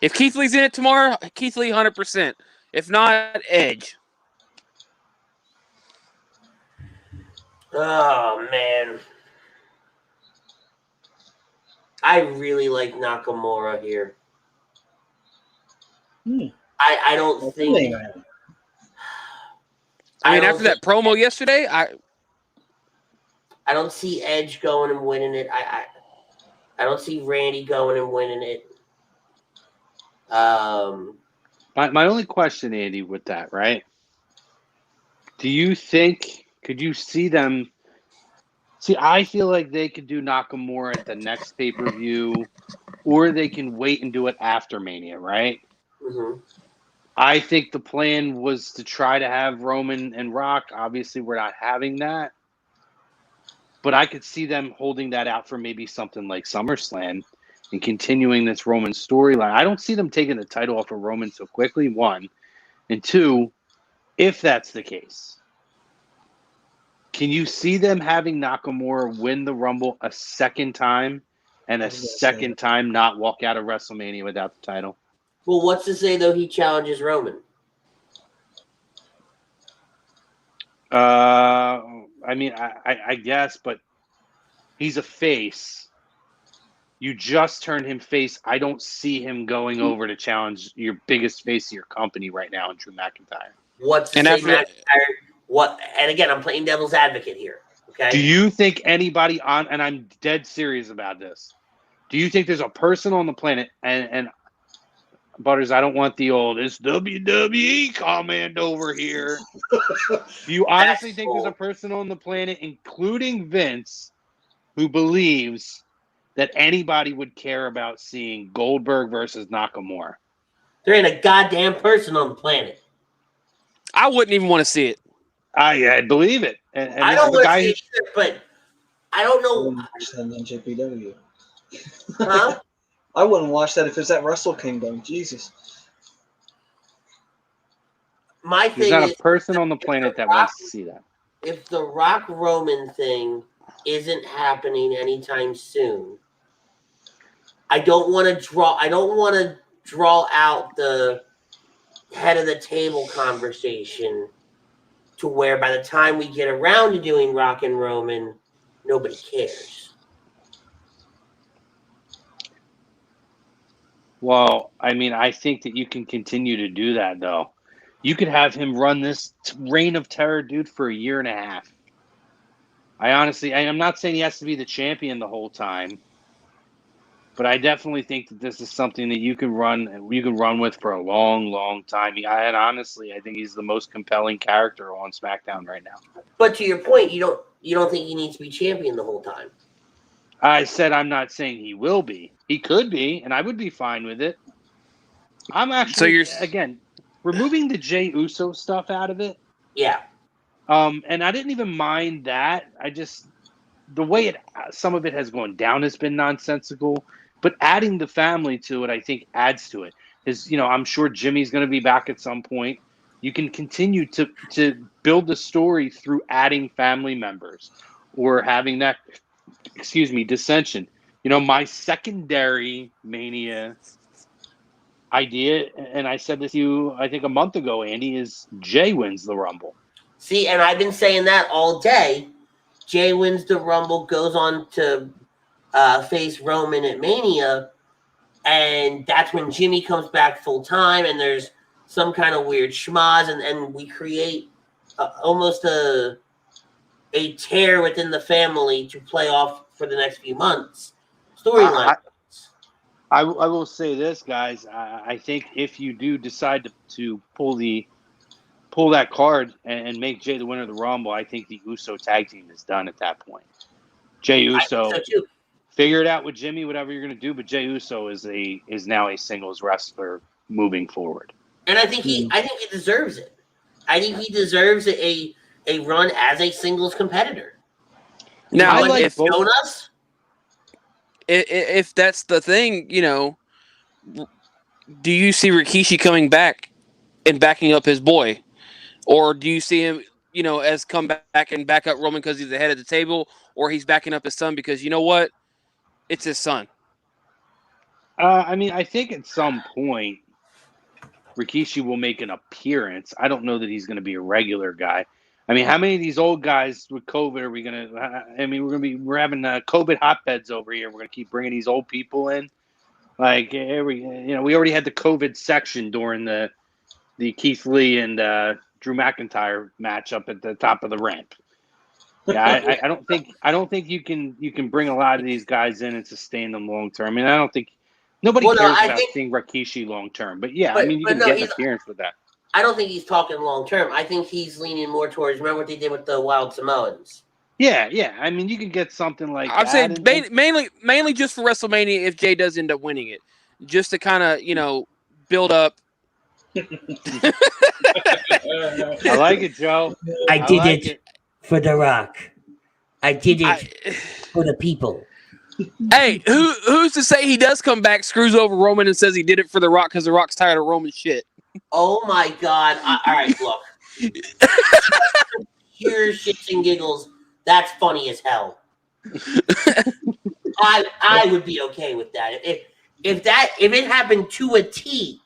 if Keith Lee's in it tomorrow, Keith Lee 100%. If not, Edge. Oh, man. I really like Nakamura here. I don't think... After that promo yesterday, I don't see Edge going and winning it. I don't see Randy going and winning it. My only question, Andy, with that, right? Do you think, could you see them? See, I feel like they could do Nakamura at the next pay-per-view, or they can wait and do it after Mania, right? Mm-hmm. I think the plan was to try to have Roman and Rock. Obviously, we're not having that. But I could see them holding that out for maybe something like SummerSlam and continuing this Roman storyline. I don't see them taking the title off of Roman so quickly, one. And two, if that's the case, can you see them having Nakamura win the Rumble a second time and a second time not walk out of WrestleMania without the title? Well, what's to say, though, he challenges Roman? I guess, but he's a face. You just turned him face. I don't see him going over to challenge your biggest face of your company right now, Drew McIntyre. What's to say McIntyre? What? And again, I'm playing devil's advocate here. Okay. Do you think anybody on? And I'm dead serious about this. Do you think there's a person on the planet? And Butters, I don't want the old "it's WWE comment over here." Do you honestly think there's a person on the planet, including Vince, who believes that anybody would care about seeing Goldberg versus Nakamura? There ain't a goddamn person on the planet. I wouldn't even want to see it. I believe it. And I don't want to see it either, but I don't know. I wouldn't watch that on JPW. Huh? I wouldn't watch that if it's at Wrestle Kingdom. Jesus. My There's thing not is, a person on the planet that wants to see that. If the Rock Roman thing isn't happening anytime soon, I don't want to draw out the head of the table conversation to where by the time we get around to doing Rock and Roman, nobody cares. Well, I think that you can continue to do that, though. You could have him run this reign of terror, dude, for a year and a half. I'm not saying he has to be the champion the whole time, but I definitely think that this is something that you can run with for a long, long time. And honestly, I think he's the most compelling character on SmackDown right now. But to your point, you don't think he needs to be champion the whole time. I said I'm not saying he will be. He could be, and I would be fine with it. I'm actually, again, removing the Jey Uso stuff out of it. Yeah. And I didn't even mind that. The way some of it has gone down has been nonsensical. But adding the family to it, I think, adds to it. I'm sure Jimmy's going to be back at some point. You can continue to build the story through adding family members or having that, dissension. My secondary Mania idea, and I said this to you, I think a month ago, Andy, is Jay wins the Rumble. See, and I've been saying that all day. Jay wins the Rumble, goes on to face Roman at Mania, and that's when Jimmy comes back full time, and there's some kind of weird schmoz, and we create almost a tear within the family to play off for the next few months. Storyline. I will say this, guys. I think if you do decide to pull that card and make Jay the winner of the Rumble, I think the Uso tag team is done at that point. Jey Uso, Figure it out with Jimmy, whatever you're going to do. But Jey Uso is now a singles wrestler moving forward. And I think he deserves it. I think he deserves a run as a singles competitor. Now, what if he's shown us, if that's the thing, do you see Rikishi coming back and backing up his boy, or do you see him, as come back and back up Roman because he's the head of the table, or he's backing up his son because you know what, it's his son. I think at some point Rikishi will make an appearance. I don't know that he's going to be a regular guy. I mean, how many of these old guys with COVID are we going to? I mean, we're having COVID hotbeds over here. We're going to keep bringing these old people in. Like we already had the COVID section during the Keith Lee and Drew McIntyre match up at the top of the ramp. Yeah, I don't think you can bring a lot of these guys in and sustain them long term. I mean, I don't think nobody cares about seeing Rikishi long term. But yeah, you can get an appearance with that. I don't think he's talking long term. I think he's leaning more towards. Remember what they did with the Wild Samoans? Yeah. I mean, you can get something like I'm that. saying mainly just for WrestleMania if Jay does end up winning it, just to kind of build up. I like it, Joe. I did it for The Rock. I did it for the people. Hey, who's to say he does come back, screws over Roman, and says he did it for The Rock because The Rock's tired of Roman shit? Oh my God! All right, look. Pure shits and giggles. That's funny as hell. I would be okay with that if it happened to a T,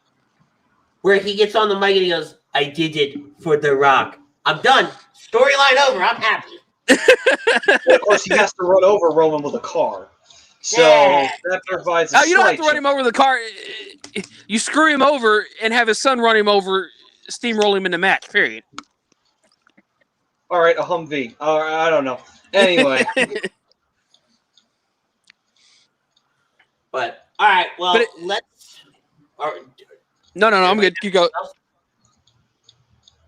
where he gets on the mic and he goes, "I did it for The Rock. I'm done. Storyline over. I'm happy." Of course, he has to run over Roman with a car. So that provides you don't have to run him over with the car. You screw him over and have his son run him over, steamroll him in the match, period. All right, a Humvee. I don't know. Anyway. But, all right, well, let's... No, I'm good. You go.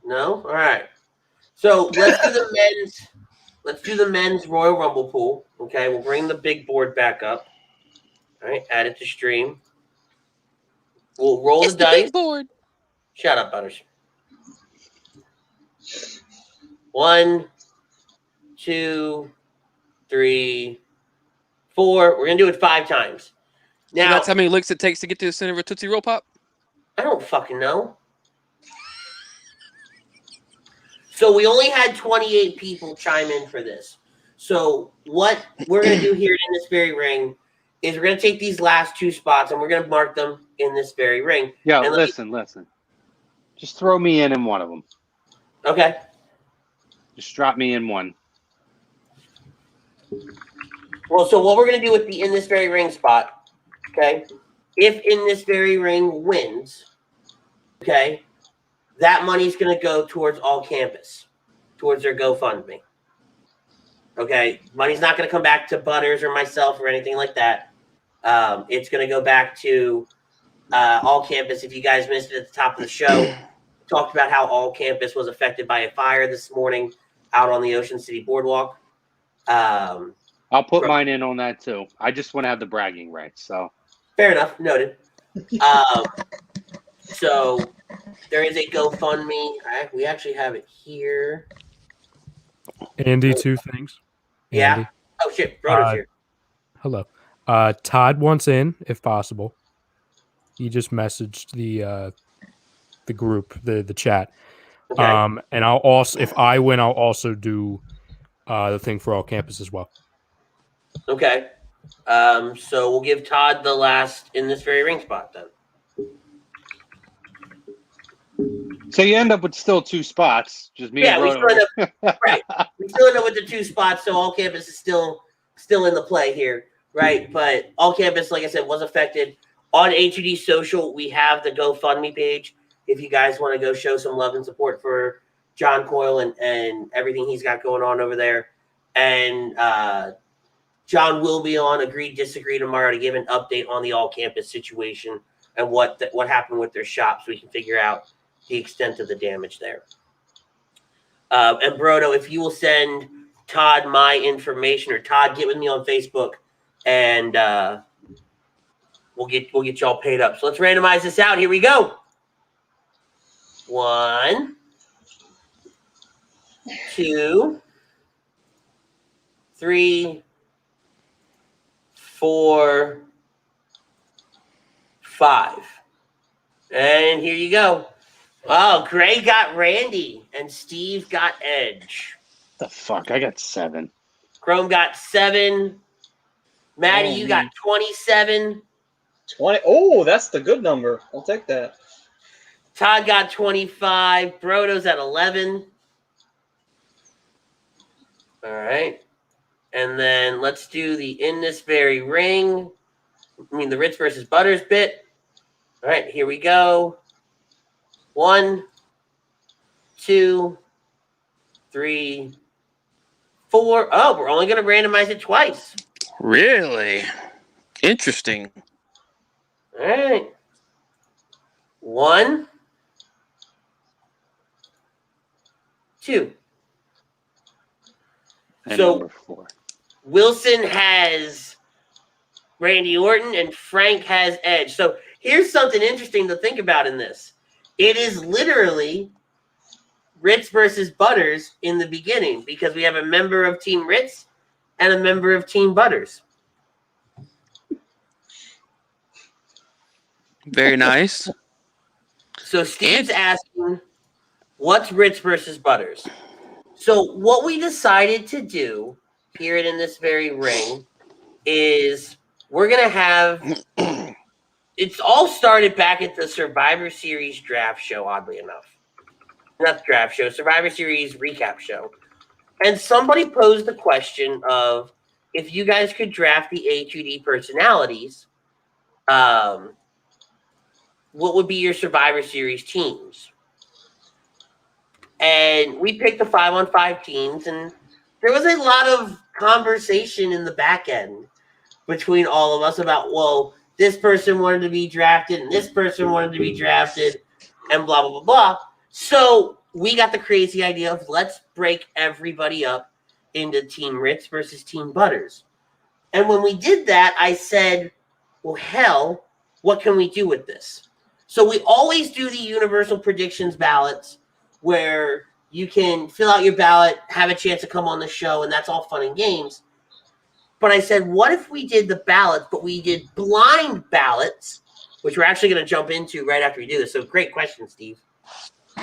No? All right. So, let's do the men's Royal Rumble pool. Okay, we'll bring the big board back up. All right, add it to stream. We'll roll the dice. Big board. Shut up, Butters. 1, 2, 3, 4. We're gonna do it 5 times. Now, so that's how many licks it takes to get to the center of a Tootsie Roll Pop? I don't fucking know. So we only had 28 people chime in for this. So what we're going to do here in this very ring is we're going to take these last 2 spots and we're going to mark them in this very ring. Yeah, listen. Just throw me in one of them. Okay. Just drop me in one. Well, so what we're going to do with the in this very ring spot, okay, if in this very ring wins, okay, that money's going to go towards All Campus, towards their GoFundMe. Okay, money's not going to come back to Butters or myself or anything like that. It's going to go back to All Campus. If you guys missed it at the top of the show, talked about how All Campus was affected by a fire this morning out on the Ocean City Boardwalk. I'll put mine in on that too. I just want to have the bragging rights. So fair enough, noted. So there is a GoFundMe. We actually have it here. Andy, 2 things. Yeah. Andy. Oh shit, Broder's here. Hello. Todd wants in, if possible. He just messaged the group, the chat. Okay. And I'll also, if I win, I'll also do the thing for All Campus as well. Okay. So we'll give Todd the last in this very ring spot then. So you end up with still 2 spots. Just me. Yeah, and we still end up right. We still end up with the 2 spots, so All Campus is still in the play here, right? But All Campus, like I said, was affected. On A2D Social, we have the GoFundMe page. If you guys want to go show some love and support for John Coyle and everything he's got going on over there. And John will be on Agreed Disagree tomorrow to give an update on the All Campus situation and what happened with their shop so we can figure out the extent of the damage there. And Brodo, if you will send Todd my information, or Todd, get with me on Facebook and we'll get y'all paid up. So let's randomize this out. Here we go. 1, 2, 3, 4, 5. And here you go. Oh, Gray got Randy and Steve got Edge. The fuck? I got 7. Chrome got 7. Maddie, you got 27. 20. Oh, that's the good number. I'll take that. Todd got 25. Brodo's at 11. All right. And then let's do the In This Very Ring. The Ritz versus Butters bit. All right, here we go. 1, 2, 3, 4. Oh, we're only going to randomize it twice. Really? Interesting. All right. 1, 2. And So number 4. Wilson has Randy Orton and Frank has Edge. So here's something interesting to think about in this. It is literally Ritz versus Butters in the beginning because we have a member of Team Ritz and a member of Team Butters. Very nice. So Steve's asking, what's Ritz versus Butters? So what we decided to do here in This Very Ring is we're going to have... It's all started back at the Survivor Series draft show, oddly enough. Not draft show, Survivor Series recap show. And somebody posed the question of, if you guys could draft the A2D personalities, what would be your Survivor Series teams? And we picked the 5-on-5 teams, and there was a lot of conversation in the back end between all of us about, well, this person wanted to be drafted and this person wanted to be drafted and blah, blah, blah, blah. So we got the crazy idea of let's break everybody up into Team Ritz versus Team Butters. And when we did that, I said, well, hell, what can we do with this? So we always do the universal predictions ballots where you can fill out your ballot, have a chance to come on the show, and that's all fun and games. But I said, what if we did the ballots, but we did blind ballots, which we're actually going to jump into right after we do this. So great question, Steve.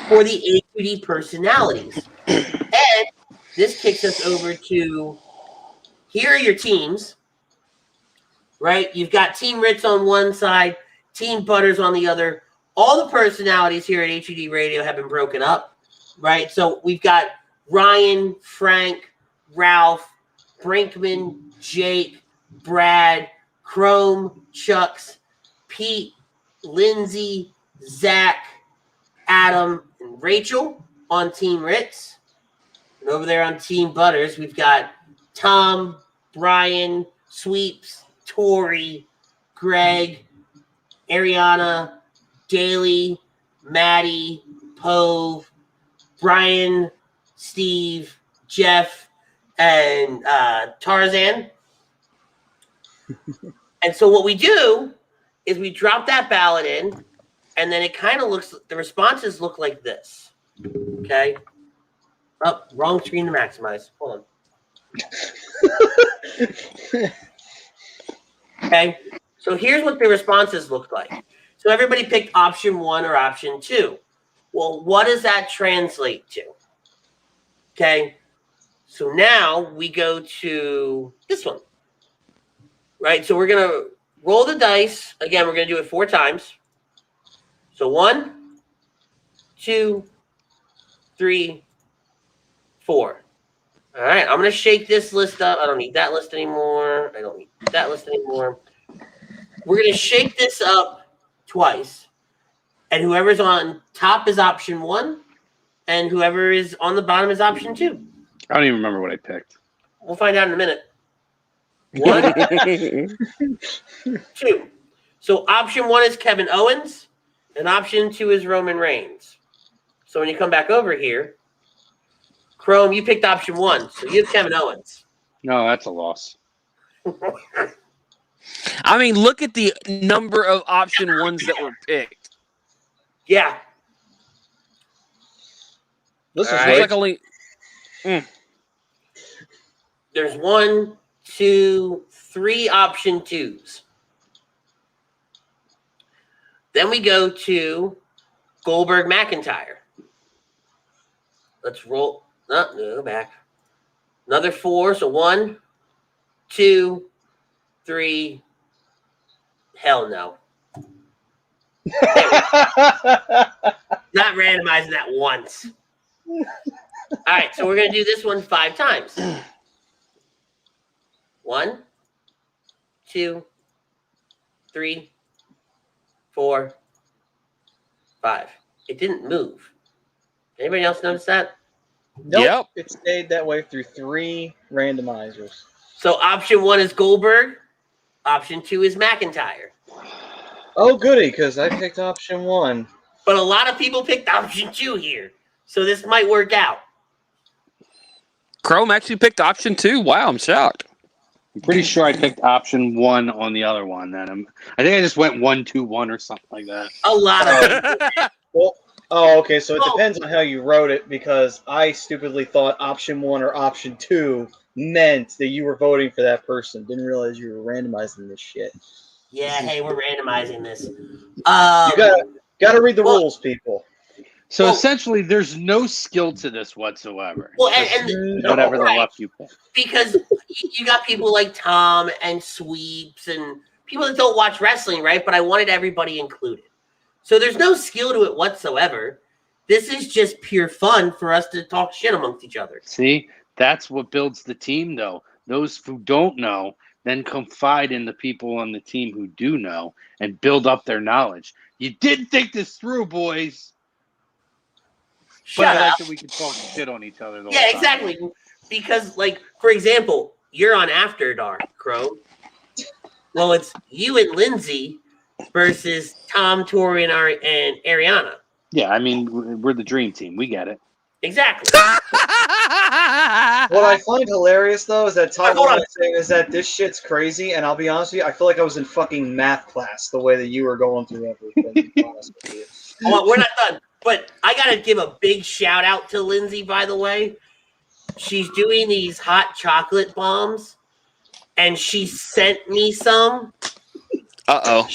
For the A2D personalities. And this kicks us over to, here are your teams, right? You've got Team Ritz on one side, Team Butters on the other. All the personalities here at A2D Radio have been broken up, right? So we've got Ryan, Frank, Ralph, Brinkman, Jake, Brad, Chrome, Chucks, Pete, Lindsay, Zach, Adam, and Rachel on Team Ritz. And over there on Team Butters, we've got Tom, Brian, Sweeps, Tori, Greg, Ariana, Daly, Maddie, Pove, Brian, Steve, Jeff, and Tarzan. And so what we do is we drop that ballot in, and then it kind of looks, the responses look like this. Okay. Oh, wrong screen to maximize. Hold on. Okay. So here's what the responses look like. So everybody picked option 1 or option 2. Well, what does that translate to? Okay. So now we go to this one, right? So we're going to roll the dice. Again, we're going to do it 4 times. So 1, 2, 3, 4. All right, I'm going to shake this list up. I don't need that list anymore. I don't need that list anymore. We're going to shake this up twice. And whoever's on top is option 1. And whoever is on the bottom is option 2. I don't even remember what I picked. We'll find out in a minute. 1, 2. So option 1 is Kevin Owens, and option 2 is Roman Reigns. So when you come back over here, Chrome, you picked option 1, so you have Kevin Owens. No, that's a loss. I mean, look at the number of option ones that were picked. Yeah. This is All Looks right. like only. There's 1, 2, 3 option 2s. Then we go to Goldberg McIntyre. Let's roll. No, go back. Another 4. So 1, 2, 3. Hell no. Not randomizing that once. All right, so we're going to do this one 5 times. 1, 2, 3, 4, 5. It didn't move. Anybody else notice that? Nope. Yep. It stayed that way through 3 randomizers. So option 1 is Goldberg. Option 2 is McIntyre. Oh, goody, because I picked option 1. But a lot of people picked option 2 here. So this might work out. Chrome actually picked option 2. Wow, I'm shocked. I'm pretty sure I picked option 1 on the other one. Then I think I just went 1, 2, 1 or something like that. A lot of people. Well, okay, so it depends on how you wrote it, because I stupidly thought option 1 or option 2 meant that you were voting for that person. Didn't realize you were randomizing this shit. Yeah, hey, we're randomizing this. You gotta read the rules, people. So essentially, there's no skill to this whatsoever. Well, and whatever the right. luck you pick. Because you got people like Tom and Sweeps and people that don't watch wrestling, right? But I wanted everybody included. So there's no skill to it whatsoever. This is just pure fun for us to talk shit amongst each other. See, that's what builds the team, though. Those who don't know then confide in the people on the team who do know and build up their knowledge. You did think this through, boys. Shut but I like up. that we can talk shit on each other. Yeah, exactly. Because, like, for example, you're on After Dark, Crow. Well, it's you and Lindsay versus Tom, Tori, and Ariana. Yeah, I mean, we're the dream team. We get it. Exactly. What I find hilarious, though, is that Tom was saying is that this shit's crazy, and I'll be honest with you, I feel like I was in fucking math class the way that you were going through everything. Well, we're not done. But I got to give a big shout out to Lindsay, by the way. She's doing these hot chocolate bombs, and she sent me some. Uh-oh.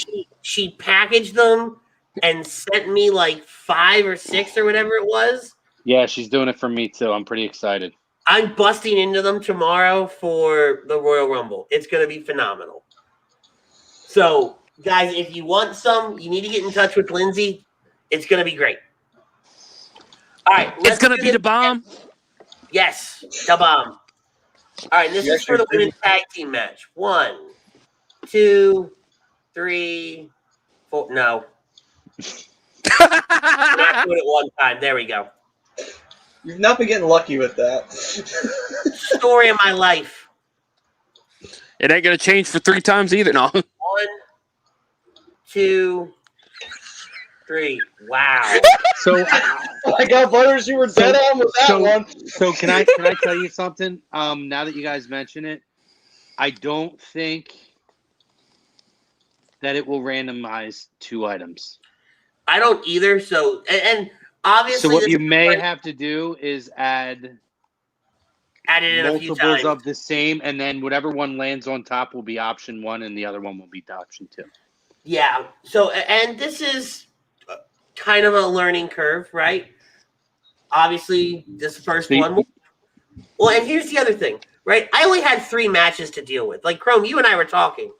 She packaged them and sent me like 5 or 6 or whatever it was. Yeah, she's doing it for me, too. I'm pretty excited. I'm busting into them tomorrow for the Royal Rumble. It's going to be phenomenal. So, guys, if you want some, you need to get in touch with Lindsay. It's going to be great. All right. It's going to be the bomb? Yes, the bomb. All right, this is for the women's tag team match. 1, 2, 3, 4. No. Not do it at one time. There we go. You've not been getting lucky with that. Story of my life. It ain't going to change for 3 times either. No. 1, 2, 3. Wow. So, like how Butters, you were dead on with that one. So can I tell you something? Now that you guys mention it, I don't think that it will randomize 2 items. I don't either. So and obviously, so what you may have to do is add it in a few multiples times of the same, and then whatever one lands on top will be option 1, and the other one will be option 2. Yeah. So and this is kind of a learning curve, right? Obviously, this first one. Well, and here's the other thing, right? I only had 3 matches to deal with. Like, Chrome, you and I were talking,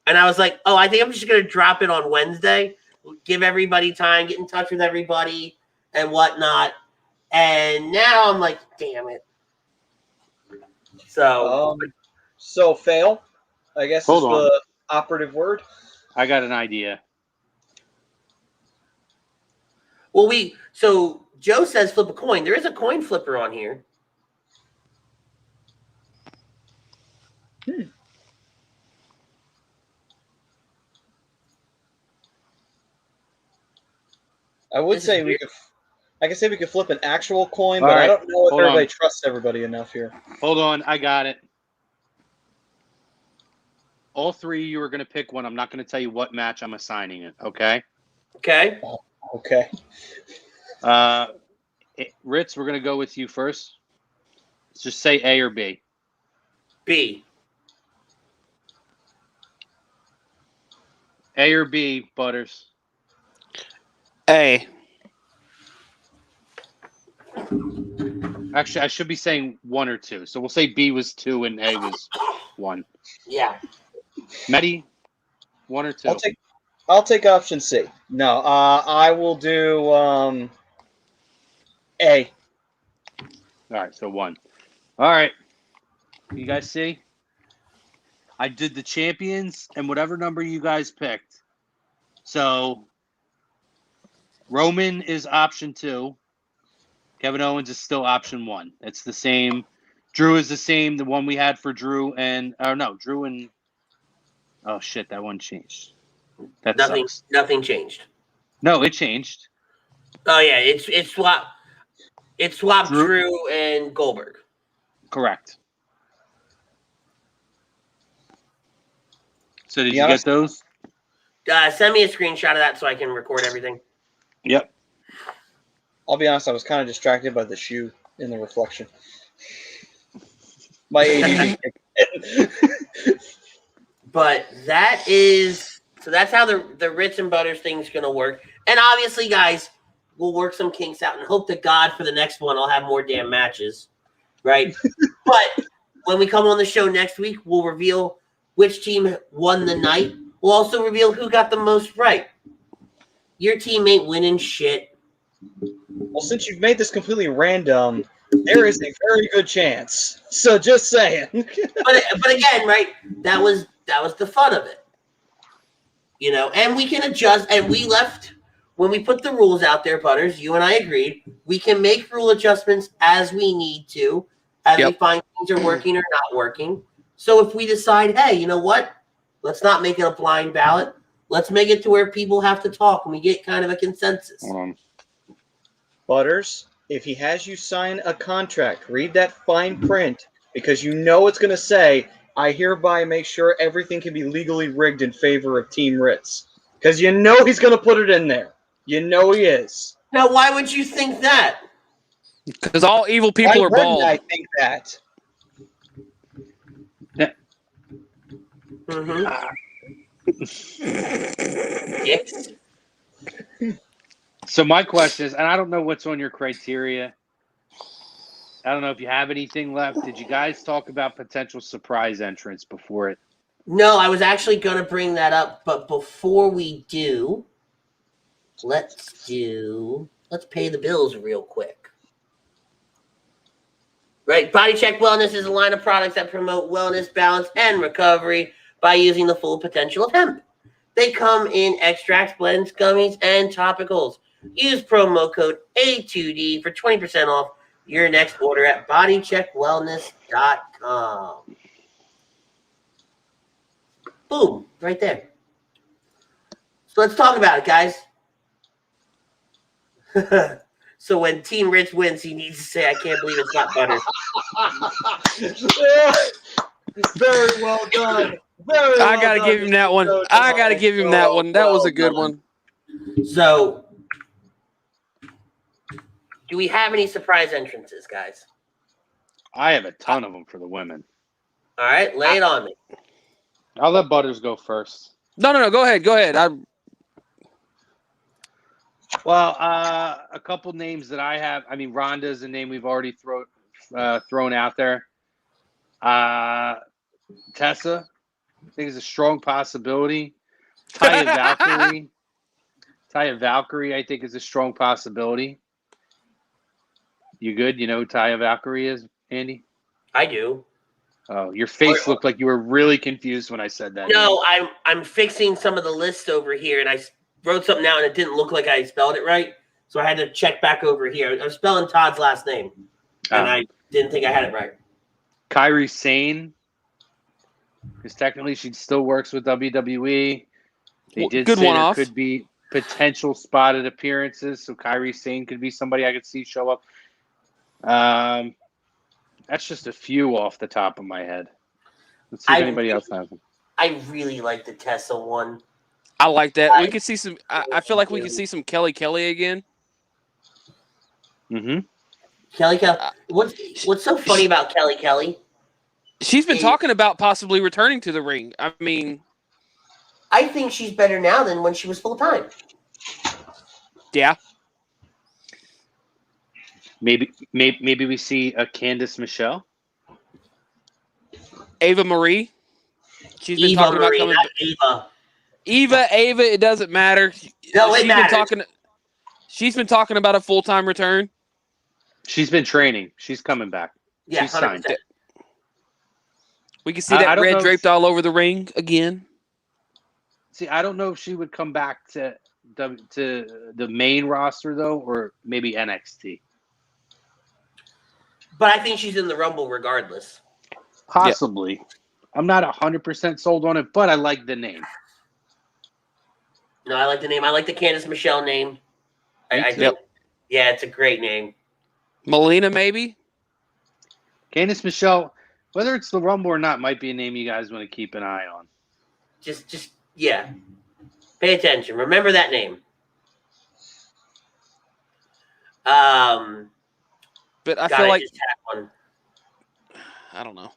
and I was like, oh, I think I'm just going to drop it on Wednesday, give everybody time, get in touch with everybody and whatnot. And now I'm like, damn it. So, fail, I guess, is the operative word. I got an idea. Well, so Joe says flip a coin. There is a coin flipper on here. I would say we could. I can say we could flip an actual coin, but I don't know if everybody trusts everybody enough here. Hold on, I got it. all three of you are going to pick one. I'm not going to tell you what match I'm assigning it. Okay. Okay. Okay. Ritz, we're going to go with you first. Let's just say A or B. B. A or B, Butters. A. Actually, I should be saying 1 or 2. So we'll say B was 2 and A was 1. Yeah. Maddie, 1 or 2? I'll take option C. No, I will do A. All right, so 1. All right. You guys see? I did the champions and whatever number you guys picked. So Roman is option 2. Kevin Owens is still option 1. It's the same. Drew is the same. The one we had for Drew and Drew and oh shit, that one changed. That sucks. Nothing changed. No, it changed. Oh yeah, it swapped. It swapped Drew and Goldberg. Correct. So did you get those? Send me a screenshot of that so I can record everything. Yep. I'll be honest, I was kind of distracted by the shoe in the reflection. My ADD. But that's how the Ritz and Butters thing's going to work. And obviously, guys, we'll work some kinks out and hope to God for the next one I'll have more damn matches, right? But when we come on the show next week, we'll reveal which team won the night. We'll also reveal who got the most right. Your team ain't winning shit. Well, since you've made this completely random, there is a very good chance. So just saying. but again, right? That was the fun of it. You know, and we can adjust. And we left when we put the rules out there, Butters. You and I agreed we can make rule adjustments as we need to, as we find things are working or not working. So if we decide, hey, you know what? Let's not make it a blind ballot. Let's make it to where people have to talk and we get kind of a consensus. Butters, if he has you sign a contract, read that fine print because you know it's going to say, I hereby make sure everything can be legally rigged in favor of Team Ritz. Because you know he's going to put it in there. You know he is. Now, why would you think that? Because all evil people are bald. I think that. Yes. So my question is, and I don't know what's on your criteria. I don't know if you have anything left. Did you guys talk about potential surprise entrance before it? No, I was actually going to bring that up, but before we do, let's pay the bills real quick. Right, Body Check Wellness is a line of products that promote wellness, balance, and recovery by using the full potential of hemp. They come in extracts, blends, gummies, and topicals. Use promo code A2D for 20% off your next order at bodycheckwellness.com. Boom, right there. So let's talk about it, guys. So when Team Ritz wins, he needs to say, I can't believe it's not butter. Very well done. I got to give him that one. I got to give him that one. That was a good one. So, do we have any surprise entrances, guys? I have a ton of them for the women. All right, lay it on me. I'll let Butters go first. No. Go ahead. Well, a couple names that I have. I mean, Rhonda is a name we've already thrown out there. Tessa, I think, is a strong possibility. Taya Valkyrie, I think, is a strong possibility. You good? You know who Taya Valkyrie is, Andy? I do. Oh, your face looked like you were really confused when I said that. No, I'm fixing some of the lists over here, and I wrote something out, and it didn't look like I spelled it right, so I had to check back over here. I was spelling Todd's last name, and I didn't think I had it right. Kairi Sane, because technically she still works with WWE. They did good say there one-off. could be potential spotted appearances, so Kairi Sane could be somebody I could see show up. That's just a few off the top of my head. Let's see if anybody else has them. I really like the Tessa one. I like that. We could see some. I feel like we could see some Kelly again. Mm-hmm. Kelly. What's so funny about Kelly? She's been talking about possibly returning to the ring. I mean, I think she's better now than when she was full time. Yeah. Maybe we see a Candice Michelle. Ava Marie. She's been Eva talking Marie, about coming. not Ava. Ava. It doesn't matter. No, it matters. She's been talking about a full-time return. She's been training. She's coming back. Yeah, She's signed. 100%. We can see that red draped all over the ring again. See, I don't know if she would come back to the main roster though, or maybe NXT. But I think she's in the Rumble regardless. Possibly. Yeah. I'm not 100% sold on it, but I like the name. No, I like the name. I like the Candice Michelle name. I think, yeah, it's a great name. Melina, maybe? Candice Michelle, whether it's the Rumble or not, might be a name you guys want to keep an eye on. Just yeah. Pay attention. Remember that name. But I feel like I don't know.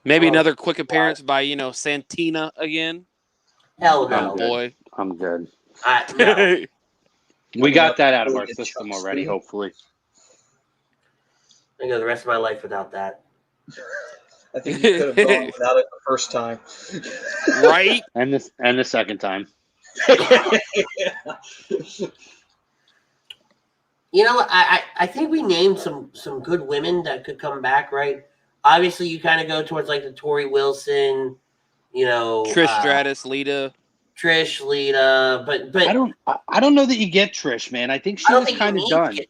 Maybe another quick appearance by Santina again. Hell no, boy. I'm good. No. We got that out of our system already. Hopefully, I go the rest of my life without that. I think you could have gone without it the first time, right? And the second time. You know, I think we named some good women that could come back, right? Obviously, you kind of go towards like the Tori Wilson, Trish Stratus, Lita, but I don't know that you get Trish, man. I think she was kind of done. I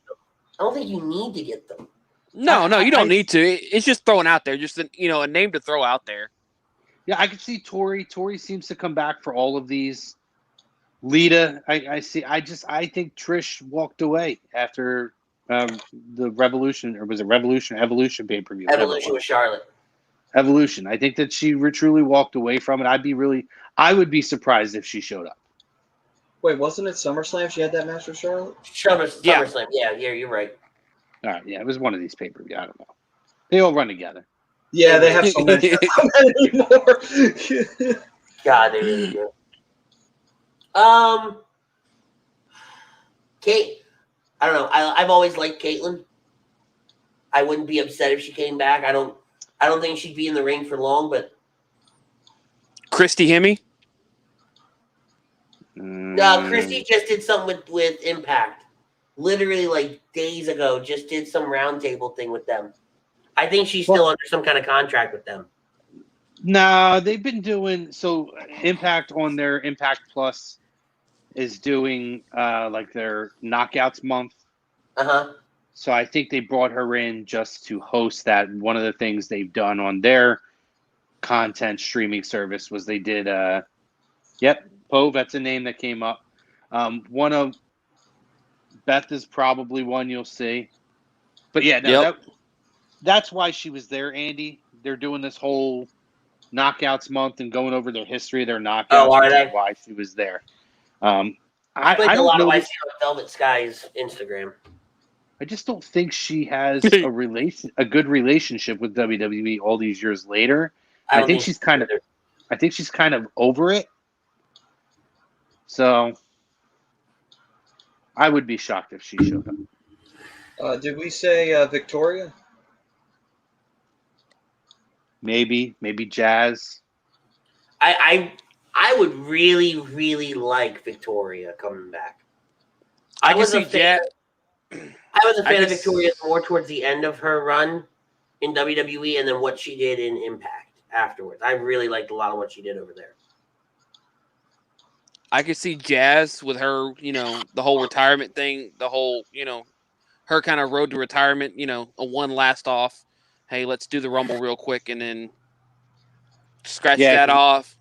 don't think you need to get them. No, you don't need to. It's just thrown out there, just a name to throw out there. Yeah, I could see Tori. Tori seems to come back for all of these. Lita, I see. I think Trish walked away after the Revolution, or was it Evolution pay-per-view? Evolution with Charlotte. Evolution. I think that she truly walked away from it. I would be surprised if she showed up. Wait, wasn't it SummerSlam she had that match with Charlotte? SummerSlam. Yeah, you're right. All right, yeah, it was one of these pay-per-view. I don't know. They all run together. Yeah, they have so many anymore. God, they really do. Kate, I don't know. I've always liked Caitlyn. I wouldn't be upset if she came back. I don't think she'd be in the ring for long, but Christy Hemme? No, Christy just did something with Impact. Literally like days ago, just did some roundtable thing with them. I think she's still under some kind of contract with them. No, they've been doing so. Impact on their Impact Plus is doing like their Knockouts month. So I think they brought her in just to host that. One of the things they've done on their content streaming service was they did. Pove. That's a name that came up. One of Beth is probably one you'll see. But yeah, no, that's why she was there, Andy. They're doing this whole Knockouts month and going over their history of their knockouts. Oh, are they? Why she was there. I don't a lot of my Velvet Sky's Instagram. I just don't think she has a good relationship with WWE all these years later. I think she's kind of over it. So I would be shocked if she showed up. Did we say Victoria? Maybe Jazz. I would really, really like Victoria coming back. I was a fan. I was a fan of Victoria more towards the end of her run in WWE, and then what she did in Impact afterwards. I really liked a lot of what she did over there. I could see Jazz with her, the whole retirement thing, the whole, her kind of road to retirement, a one last off. Hey, let's do the Rumble real quick and then scratch that off.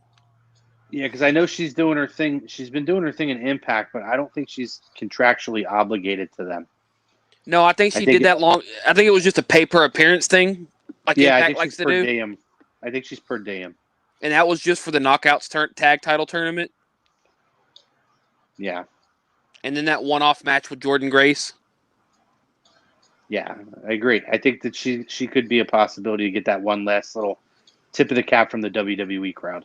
Yeah, because I know she's doing her thing. She's been doing her thing in Impact, but I don't think she's contractually obligated to them. No, I think she did that long. I think it was just a pay per appearance thing, like Impact likes to do. Diem. I think she's per diem. And that was just for the Knockouts tag title tournament. Yeah. And then that one-off match with Jordynne Grace. Yeah, I agree. I think that she could be a possibility to get that one last little tip of the cap from the WWE crowd.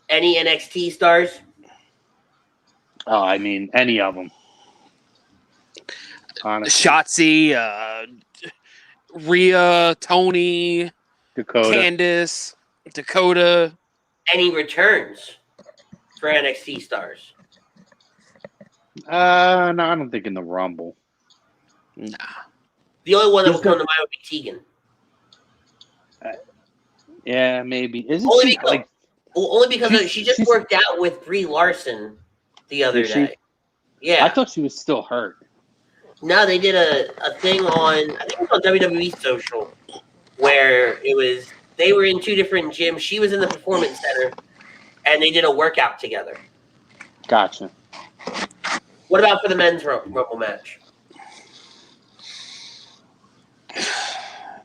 Any NXT stars? Oh, I mean, any of them. Honestly. Shotzi, Rhea, Tony, Dakota. Candice, Dakota. Any returns for NXT stars? No, I don't think in the Rumble. Nah. The only one that would come to mind would be Tegan. Yeah, maybe. Isn't Only she because, like? only because she just worked out with Brie Larson the other day. Yeah. I thought she was still hurt. No, they did a thing on, I think it was on WWE Social, where they were in two different gyms. She was in the Performance Center, and they did a workout together. Gotcha. What about for the men's Rumble match?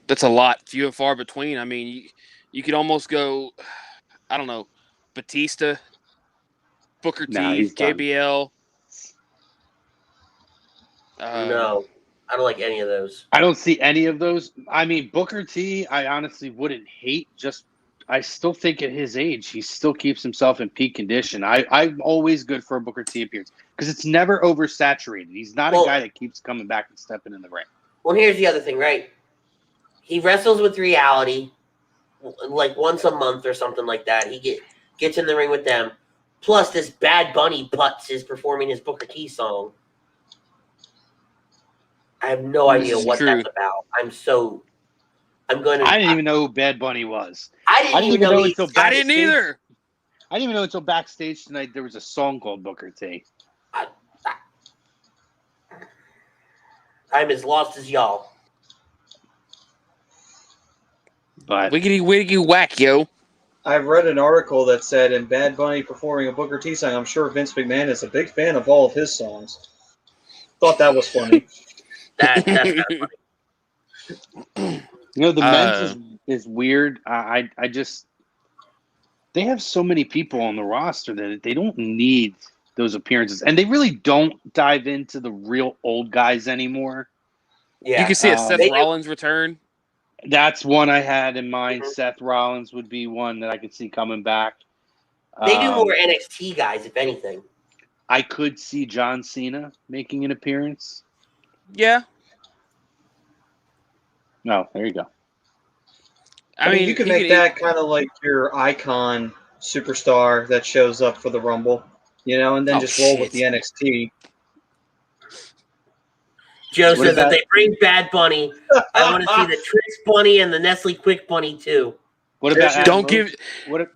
That's a lot, few and far between. I mean, you could almost go, I don't know, Batista, Booker T, JBL. No, I don't like any of those. I don't see any of those. I mean, Booker T, I honestly wouldn't hate. I still think at his age, he still keeps himself in peak condition. I'm always good for a Booker T appearance because it's never oversaturated. He's not a guy that keeps coming back and stepping in the ring. Well, here's the other thing, right? He wrestles with Reality like once a month or something like that. He gets in the ring with them. Plus, this Bad Bunny Butts is performing his Booker T song. I have no idea what that's about. I didn't even know who Bad Bunny was. I didn't even know until I didn't either. I didn't even know until backstage tonight there was a song called Booker T. I'm as lost as y'all. But wiggity whack, yo. I read an article that said in Bad Bunny performing a Booker T song, I'm sure Vince McMahon is a big fan of all of his songs. Thought that was funny. That's kind of funny. You know, the men's is weird. I just they have so many people on the roster that they don't need those appearances, and they really don't dive into the real old guys anymore. Yeah, you can see a Seth Rollins return. That's one I had in mind. Mm-hmm. Seth Rollins would be one that I could see coming back. They do more NXT guys, if anything. I could see John Cena making an appearance. Yeah. No, there you go. I mean, you can make that kind of like your icon superstar that shows up for the Rumble, and then just roll with the NXT. Joe says if they bring Bad Bunny, I want to see the Trix Bunny and the Nestle Quick Bunny too. What about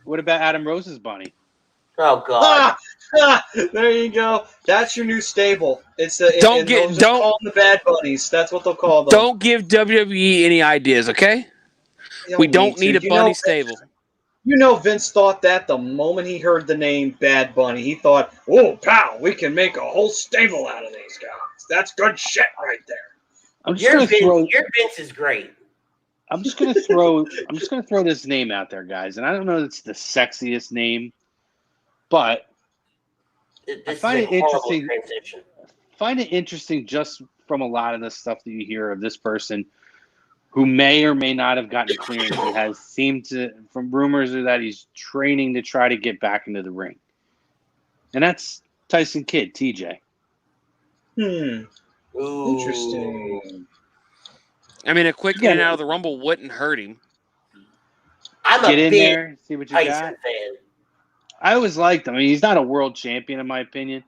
What about Adam Rose's bunny? Oh God! There you go. That's your new stable. Call them the Bad Bunnies. That's what they'll call them. Don't give WWE any ideas, okay? We don't need a bunny stable. Vince thought that the moment he heard the name Bad Bunny, he thought, "Oh, pal, we can make a whole stable out of these guys. That's good shit right there." Your Vince is great. I'm just gonna throw this name out there, guys, and I don't know if it's the sexiest name, but I find it interesting. Find it interesting just from a lot of the stuff that you hear of this person who may or may not have gotten clearance. He has seemed to, from rumors, that he's training to try to get back into the ring, and that's Tyson Kidd, TJ. Interesting. I mean, a quick in and out of the Rumble wouldn't hurt him. I'm Get a in big there, see what you Tyson got. fan. I always liked him. I mean, he's not a world champion in my opinion,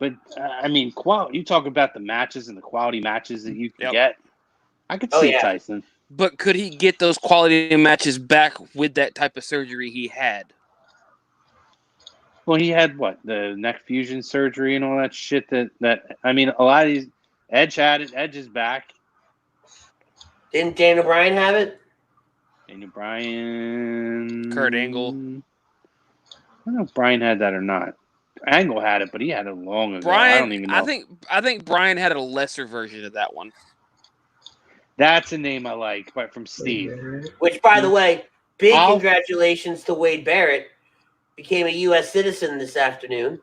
but I mean, you talk about the matches and the quality matches that you can get. I could see Tyson. But could he get those quality matches back with that type of surgery he had? Well, he had the neck fusion surgery and all that shit. That I mean, a lot of these. Edge had it. Edge is back. Didn't Daniel Bryan have it? Daniel Bryan. Kurt Angle. I don't know if Bryan had that or not. Angle had it, but he had it long ago. Bryan, I don't even know. I think Bryan had a lesser version of that one. That's a name I like, but from Steve. Which, by the way, Big congratulations to Wade Barrett. Became a U.S. citizen this afternoon.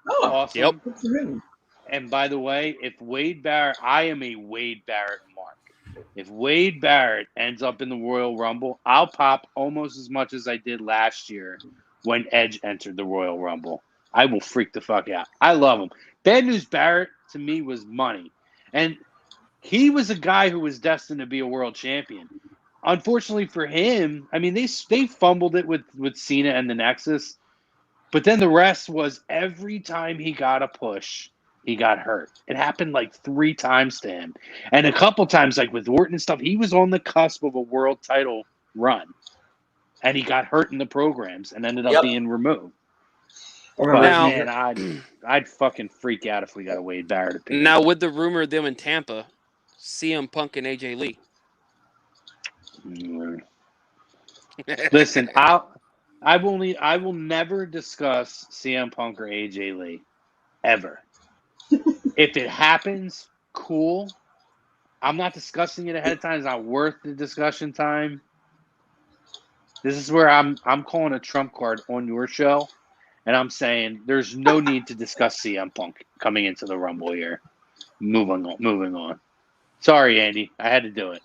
Oh, Awesome. Yep. good for him. And by the way, if Wade Barrett, I am a Wade Barrett mark. If Wade Barrett ends up in the Royal Rumble, I'll pop almost as much as I did last year when Edge entered the Royal Rumble. I will freak the fuck out. I love him. Bad News Barrett, to me, was money. And he was a guy who was destined to be a world champion. Unfortunately for him, I mean, they fumbled it with Cena and the Nexus. But then the rest was every time he got a push, he got hurt. It happened like 3 times to him. And a couple times, like with Orton and stuff, he was on the cusp of a world title run. And he got hurt in the programs and ended up being removed. But Now- man, I'd fucking freak out if we got a Wade Barrett opinion. Now, with the rumor of them in Tampa, CM Punk and AJ Lee. Listen, I will never discuss CM Punk or AJ Lee ever. If it happens, cool. I'm not discussing it ahead of time. It's not worth the discussion time. This is where I'm calling a trump card on your show, and I'm saying there's no need to discuss CM Punk coming into the Rumble here. Moving on. Sorry, Andy. I had to do it.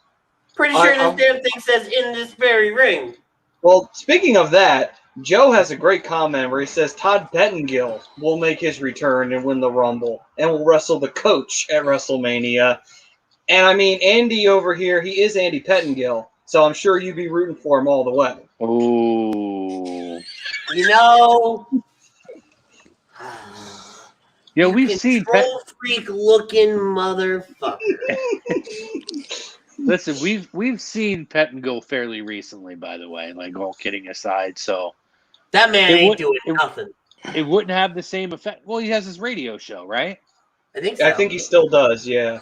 Pretty sure this damn thing says in this very ring. Well, speaking of that, Joe has a great comment where he says Todd Pettengill will make his return and win the Rumble and will wrestle the coach at WrestleMania. And I mean, Andy over here, he is Andy Pettengill, so I'm sure you'd be rooting for him all the way. Oh. You know, Yeah, we've seen control freak looking motherfucker. Listen, we've seen Pettengill fairly recently, by the way, like all kidding aside. So That man ain't doing nothing. It wouldn't have the same effect. Well, he has his radio show, right? I think so. I think he still does, yeah.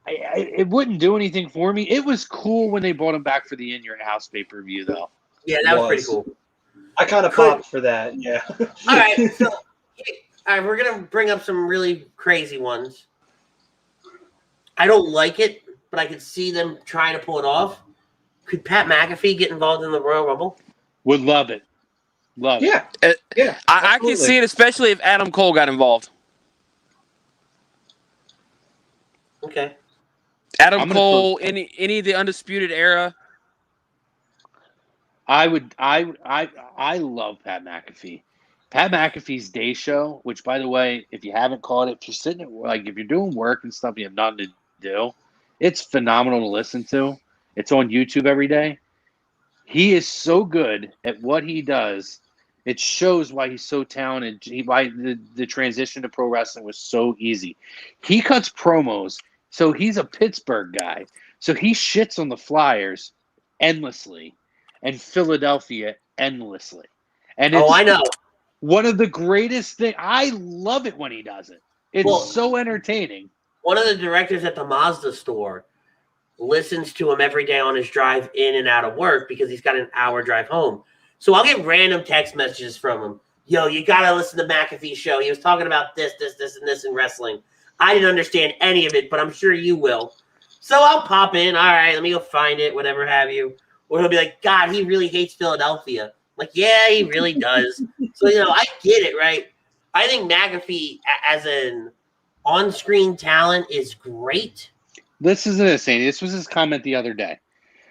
It wouldn't do anything for me. It was cool when they brought him back for the In Your House pay-per-view, though. Yeah, that was pretty cool. I kind of popped for that, yeah. All right, so we're gonna bring up some really crazy ones. I don't like it, but I could see them trying to pull it off. Could Pat McAfee get involved in the Royal Rumble? Would love it. Love it. Yeah. I can see it, especially if Adam Cole got involved. Okay. Adam Cole, any of the Undisputed Era. I love Pat McAfee. Pat McAfee's Day Show, which, by the way, if you haven't caught it, if you're sitting at if you're doing work and stuff, you have nothing to do, it's phenomenal to listen to. It's on YouTube every day. He is so good at what he does. It shows why he's so talented. Why the transition to pro wrestling was so easy. He cuts promos. So he's a Pittsburgh guy. So he shits on the Flyers endlessly and Philadelphia endlessly. And it's I know. One of the greatest things. I love it when he does it. It's so entertaining. One of the directors at the Mazda store listens to him every day on his drive in and out of work because he's got an hour drive home. So I'll get random text messages from him. Yo, you got to listen to McAfee's show. He was talking about this, and this in wrestling. I didn't understand any of it, but I'm sure you will. So I'll pop in. All right, let me go find it, whatever have you. Or he'll be like, God, he really hates Philadelphia. I'm like, yeah, he really does. So, I get it, right? I think McAfee as an on-screen talent is great. Listen to this, Andy. This was his comment the other day.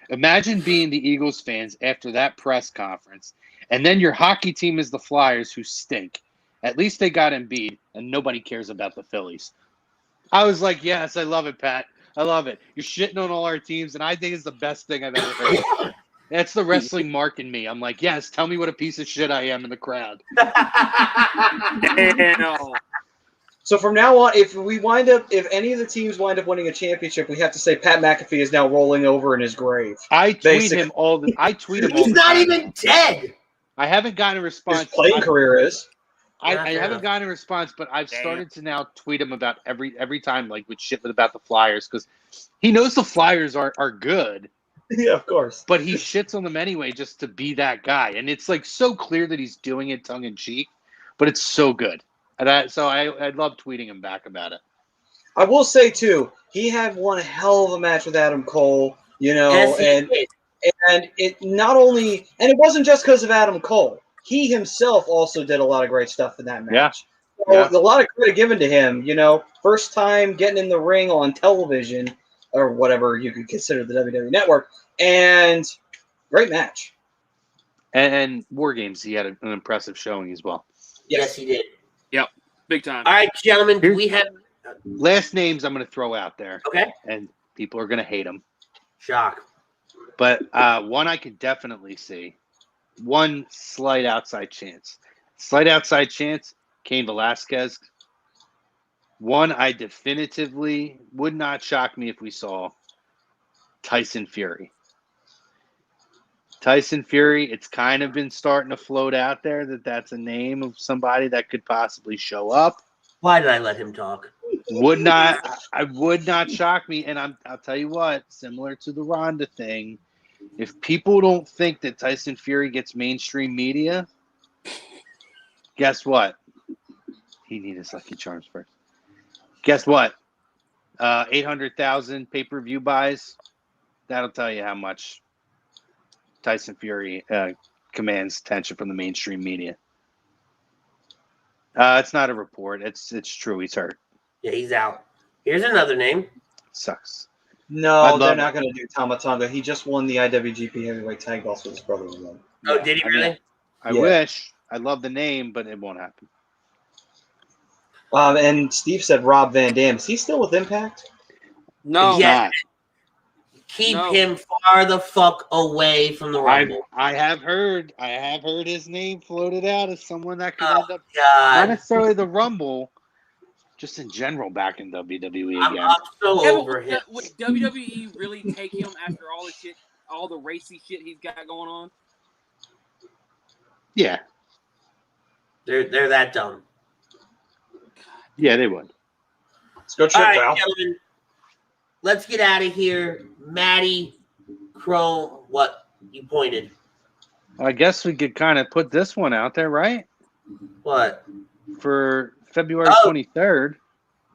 Imagine being the Eagles fans after that press conference, and then your hockey team is the Flyers, who stink. At least they got Embiid, and nobody cares about the Phillies. I was like, yes, I love it, Pat. I love it. You're shitting on all our teams, and I think it's the best thing I've ever heard. That's the wrestling mark in me. I'm like, yes, tell me what a piece of shit I am in the crowd. So from now on, if any of the teams wind up winning a championship, we have to say Pat McAfee is now rolling over in his grave. I tweet him all the He's not even dead. I haven't gotten a response. His playing career is. I haven't gotten a response, but I've started to now tweet him about every time, like with shit about the Flyers, because he knows the Flyers are good. Yeah, of course. But he shits on them anyway just to be that guy. And it's like so clear that he's doing it tongue in cheek, but it's so good. And I love tweeting him back about it. I will say too, he had one hell of a match with Adam Cole, Yes, he did. And it not only, and it wasn't just because of Adam Cole. He himself also did a lot of great stuff in that match. So a lot of credit given to him. You know, first time getting in the ring on television or whatever you could consider the WWE Network, and great match. And War Games, he had an impressive showing as well. Yes, he did. Yep, big time. All right, gentlemen, do we have last names I'm going to throw out there. Okay. And people are going to hate them. Shock. But one I could definitely see. One slight outside chance. Slight outside chance, Cain Velasquez. One I definitively would not shock me if we saw Tyson Fury. Tyson Fury, it's kind of been starting to float out there that that's a name of somebody that could possibly show up. Why did I let him talk? I would not shock me. And I'll tell you what, similar to the Ronda thing, if people don't think that Tyson Fury gets mainstream media, guess what? He needs his Lucky Charms first. Guess what? 800,000 pay-per-view buys. That'll tell you how much Tyson Fury commands attention from the mainstream media. It's not a report. It's true. He's hurt. Yeah, he's out. Here's another name. Sucks. No, they're not going to do Tama Tonga. He just won the IWGP Heavyweight Tag Belts with his brother-in-law. Oh, did he really? I wish. I love the name, but it won't happen. And Steve said Rob Van Dam. Is he still with Impact? No. Yeah. Keep him far the fuck away from the Rumble. I have heard his name floated out as someone that could end up God. not necessarily the Rumble, just in general back in WWE again. I'm so over him. Would WWE really take him after all the shit, all the racy shit he's got going on? Yeah. They're that dumb. Yeah, they would. Let's go check All right, out. gentlemen. Let's get out of here. Maddie, Chrome, what? You pointed. I guess we could kind of put this one out there, right? What? For February 23rd.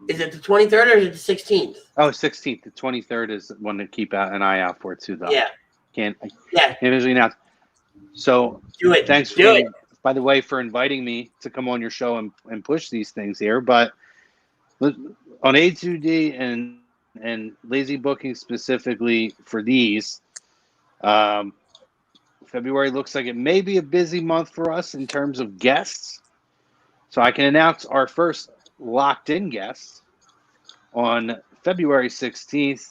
Is it the 23rd or is it the 16th? Oh, 16th. The 23rd is one to keep an eye out for, too, though. Yeah. Can't visually announce. So, do it. Thanks, by the way, for inviting me to come on your show and push these things here. But on A2D and Lazy Booking specifically for these, February looks like it may be a busy month for us in terms of guests. So I can announce our first locked-in guest on February 16th.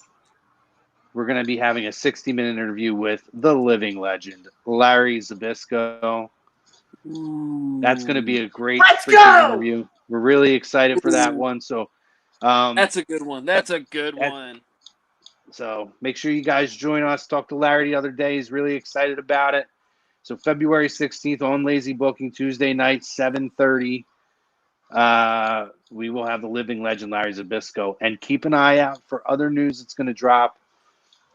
We're going to be having a 60-minute interview with the living legend, Larry Zbyszko. That's going to be a great interview. We're really excited for that one. So that's a good one. That's a good one. So make sure you guys join us. Talked to Larry the other day. He's really excited about it. So February 16th on Lazy Booking, Tuesday night, 7:30. We will have the living legend, Larry Zbyszko. And keep an eye out for other news that's going to drop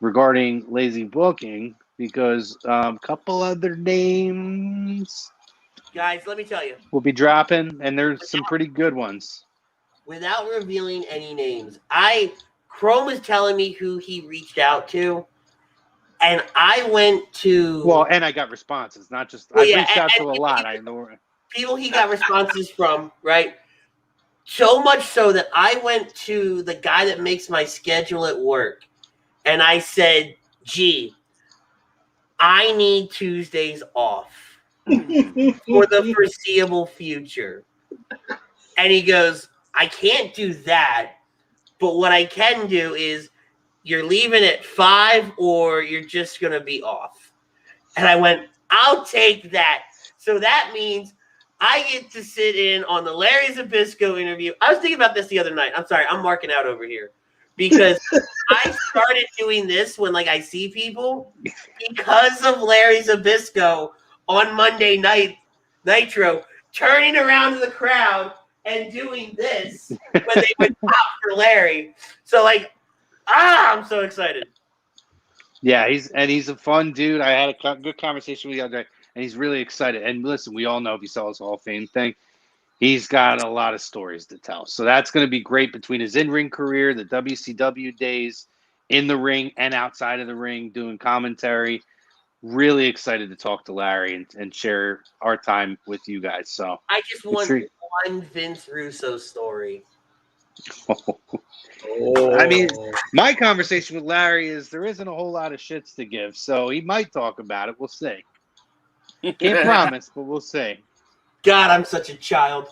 regarding Lazy Booking, because a couple other names, guys, let me tell you, will be dropping, and there's some pretty good ones. Without revealing any names, Chrome is telling me who he reached out to, and I went to. Well, and I got responses, not just. I reached out to a lot. I know people he got responses from, right? So much so that I went to the guy that makes my schedule at work, and I said, "Gee, I need Tuesdays off for the foreseeable future." And he goes, "I can't do that, but what I can do is you're leaving at 5 or you're just going to be off." And I went, "I'll take that." So that means I get to sit in on the Larry Zbyszko interview. I was thinking about this the other night. I'm sorry, I'm marking out over here. Because I started doing this when I see people because of Larry Zbyszko on Monday night Nitro, turning around to the crowd and doing this when they would pop for Larry. So I'm so excited. Yeah, he's a fun dude. I had a good conversation with the other day, and he's really excited. And listen, we all know if you saw his Hall of Fame thing, he's got a lot of stories to tell. So that's going to be great between his in-ring career, the WCW days, in the ring and outside of the ring doing commentary. Really excited to talk to Larry and share our time with you guys. So I just want one Vince Russo story. I mean, my conversation with Larry is there isn't a whole lot of shits to give, so he might talk about it. We'll see. Can't promise, but we'll see. God, I'm such a child.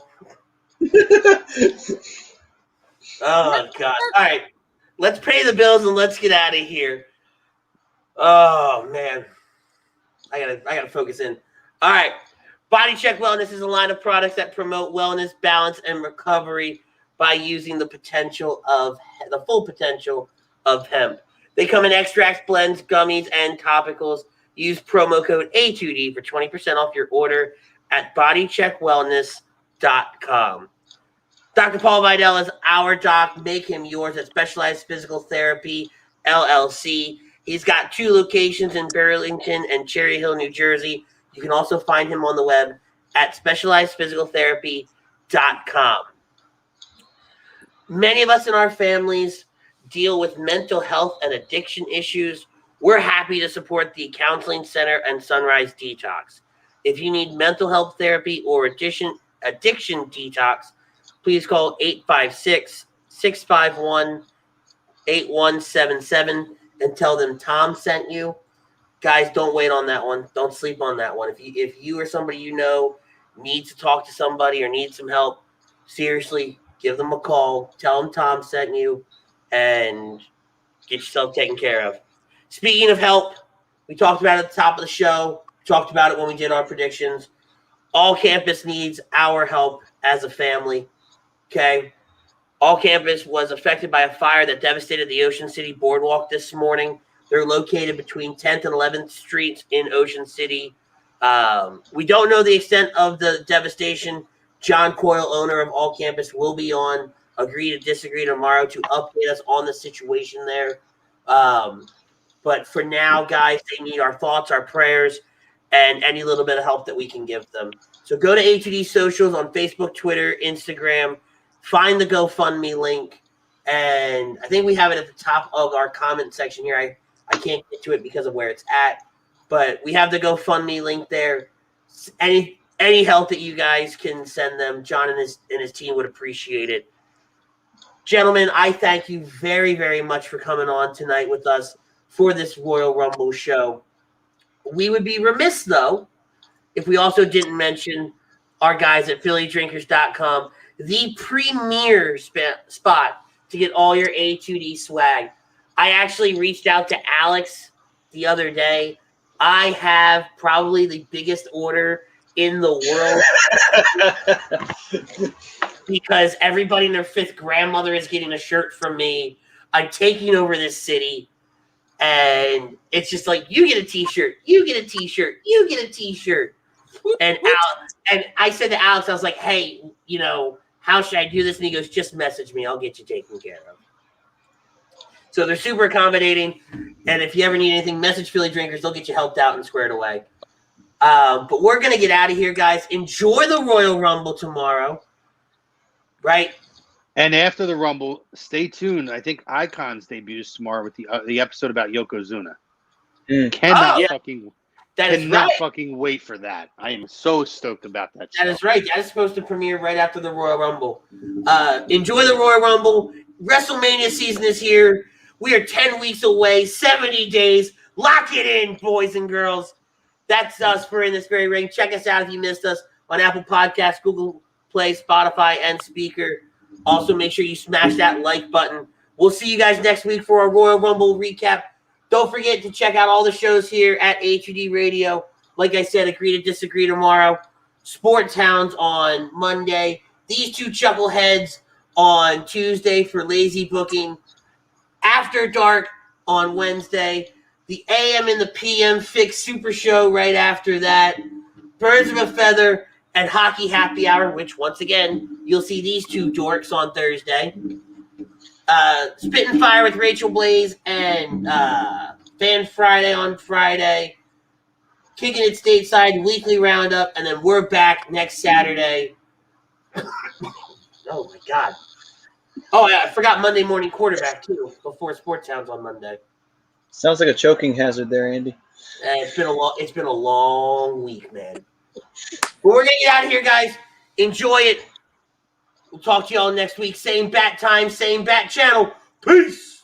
Oh, God. All right. Let's pay the bills and let's get out of here. Oh, man. I gotta focus in. All right. Body Check Wellness is a line of products that promote wellness, balance, and recovery by using the full potential of hemp. They come in extracts, blends, gummies, and topicals. Use promo code A2D for 20% off your order at bodycheckwellness.com. Dr. Paul Vidal is our doc. Make him yours at Specialized Physical Therapy, LLC. He's got 2 locations in Burlington and Cherry Hill, New Jersey. You can also find him on the web at specializedphysicaltherapy.com. Many of us in our families deal with mental health and addiction issues. We're happy to support the Counseling Center and Sunrise Detox. If you need mental health therapy or addiction detox, please call 856-651-8177 and tell them Tom sent you. Guys, don't wait on that one. Don't sleep on that one. If you or somebody you know needs to talk to somebody or needs some help, seriously, give them a call. Tell them Tom sent you and get yourself taken care of. Speaking of help, we talked about it at the top of the show. We talked about it when we did our predictions. All Campus needs our help as a family. Okay? All Campus was affected by a fire that devastated the Ocean City Boardwalk this morning. They're located between 10th and 11th Streets in Ocean City. We don't know the extent of the devastation. John Coyle, owner of All Campus, will be on Agree to Disagree tomorrow to update us on the situation there. But for now, guys, they need our thoughts, our prayers, and any little bit of help that we can give them. So go to A2D Socials on Facebook, Twitter, Instagram. Find the GoFundMe link. And I think we have it at the top of our comment section here. I can't get to it because of where it's at. But we have the GoFundMe link there. Any help that you guys can send them, John and his team would appreciate it. Gentlemen, I thank you very, very much for coming on tonight with us for this Royal Rumble show. We would be remiss, though, if we also didn't mention our guys at PhillyDrinkers.com, the premier spot to get all your A2D swag. I actually reached out to Alex the other day. I have probably the biggest order in the world because everybody and their 5th grandmother is getting a shirt from me. I'm taking over this city. And it's just like, you get a t-shirt, you get a t-shirt, you get a t-shirt. And I said to Alex, I was like, hey, how should I do this? And he goes, just message me. I'll get you taken care of. So they're super accommodating. And if you ever need anything, message Philly Drinkers. They'll get you helped out and squared away. But we're going to get out of here, guys. Enjoy the Royal Rumble tomorrow. Right? And after the Rumble, stay tuned. I think Icons debuts tomorrow with the episode about Yokozuna. Cannot fucking wait for that. I am so stoked about that show. That is right. That is supposed to premiere right after the Royal Rumble. Enjoy the Royal Rumble. WrestleMania season is here. We are 10 weeks away, 70 days. Lock it in, boys and girls. That's us for In This Very Ring. Check us out if you missed us on Apple Podcasts, Google Play, Spotify, and Speaker. Also, make sure you smash that like button. We'll see you guys next week for our Royal Rumble recap. Don't forget to check out all the shows here at A2D Radio. Like I said, Agree to Disagree tomorrow. Sports Hounds on Monday. These two chuckleheads on Tuesday for lazy booking. After Dark on Wednesday. The AM and the PM Fix Super Show right after that. Birds of a Feather and Hockey Happy Hour, which, once again, you'll see these two dorks on Thursday. Spit and Fire with Rachel Blaze and Fan Friday on Friday. Kicking It Stateside Weekly Roundup, and then we're back next Saturday. Oh, my God. Oh, yeah, I forgot Monday morning quarterback too. Before Sports Towns on Monday. Sounds like a choking hazard there, Andy. It's been a long week, man. But we're gonna get out of here, guys. Enjoy it. We'll talk to y'all next week. Same bat time, same bat channel. Peace.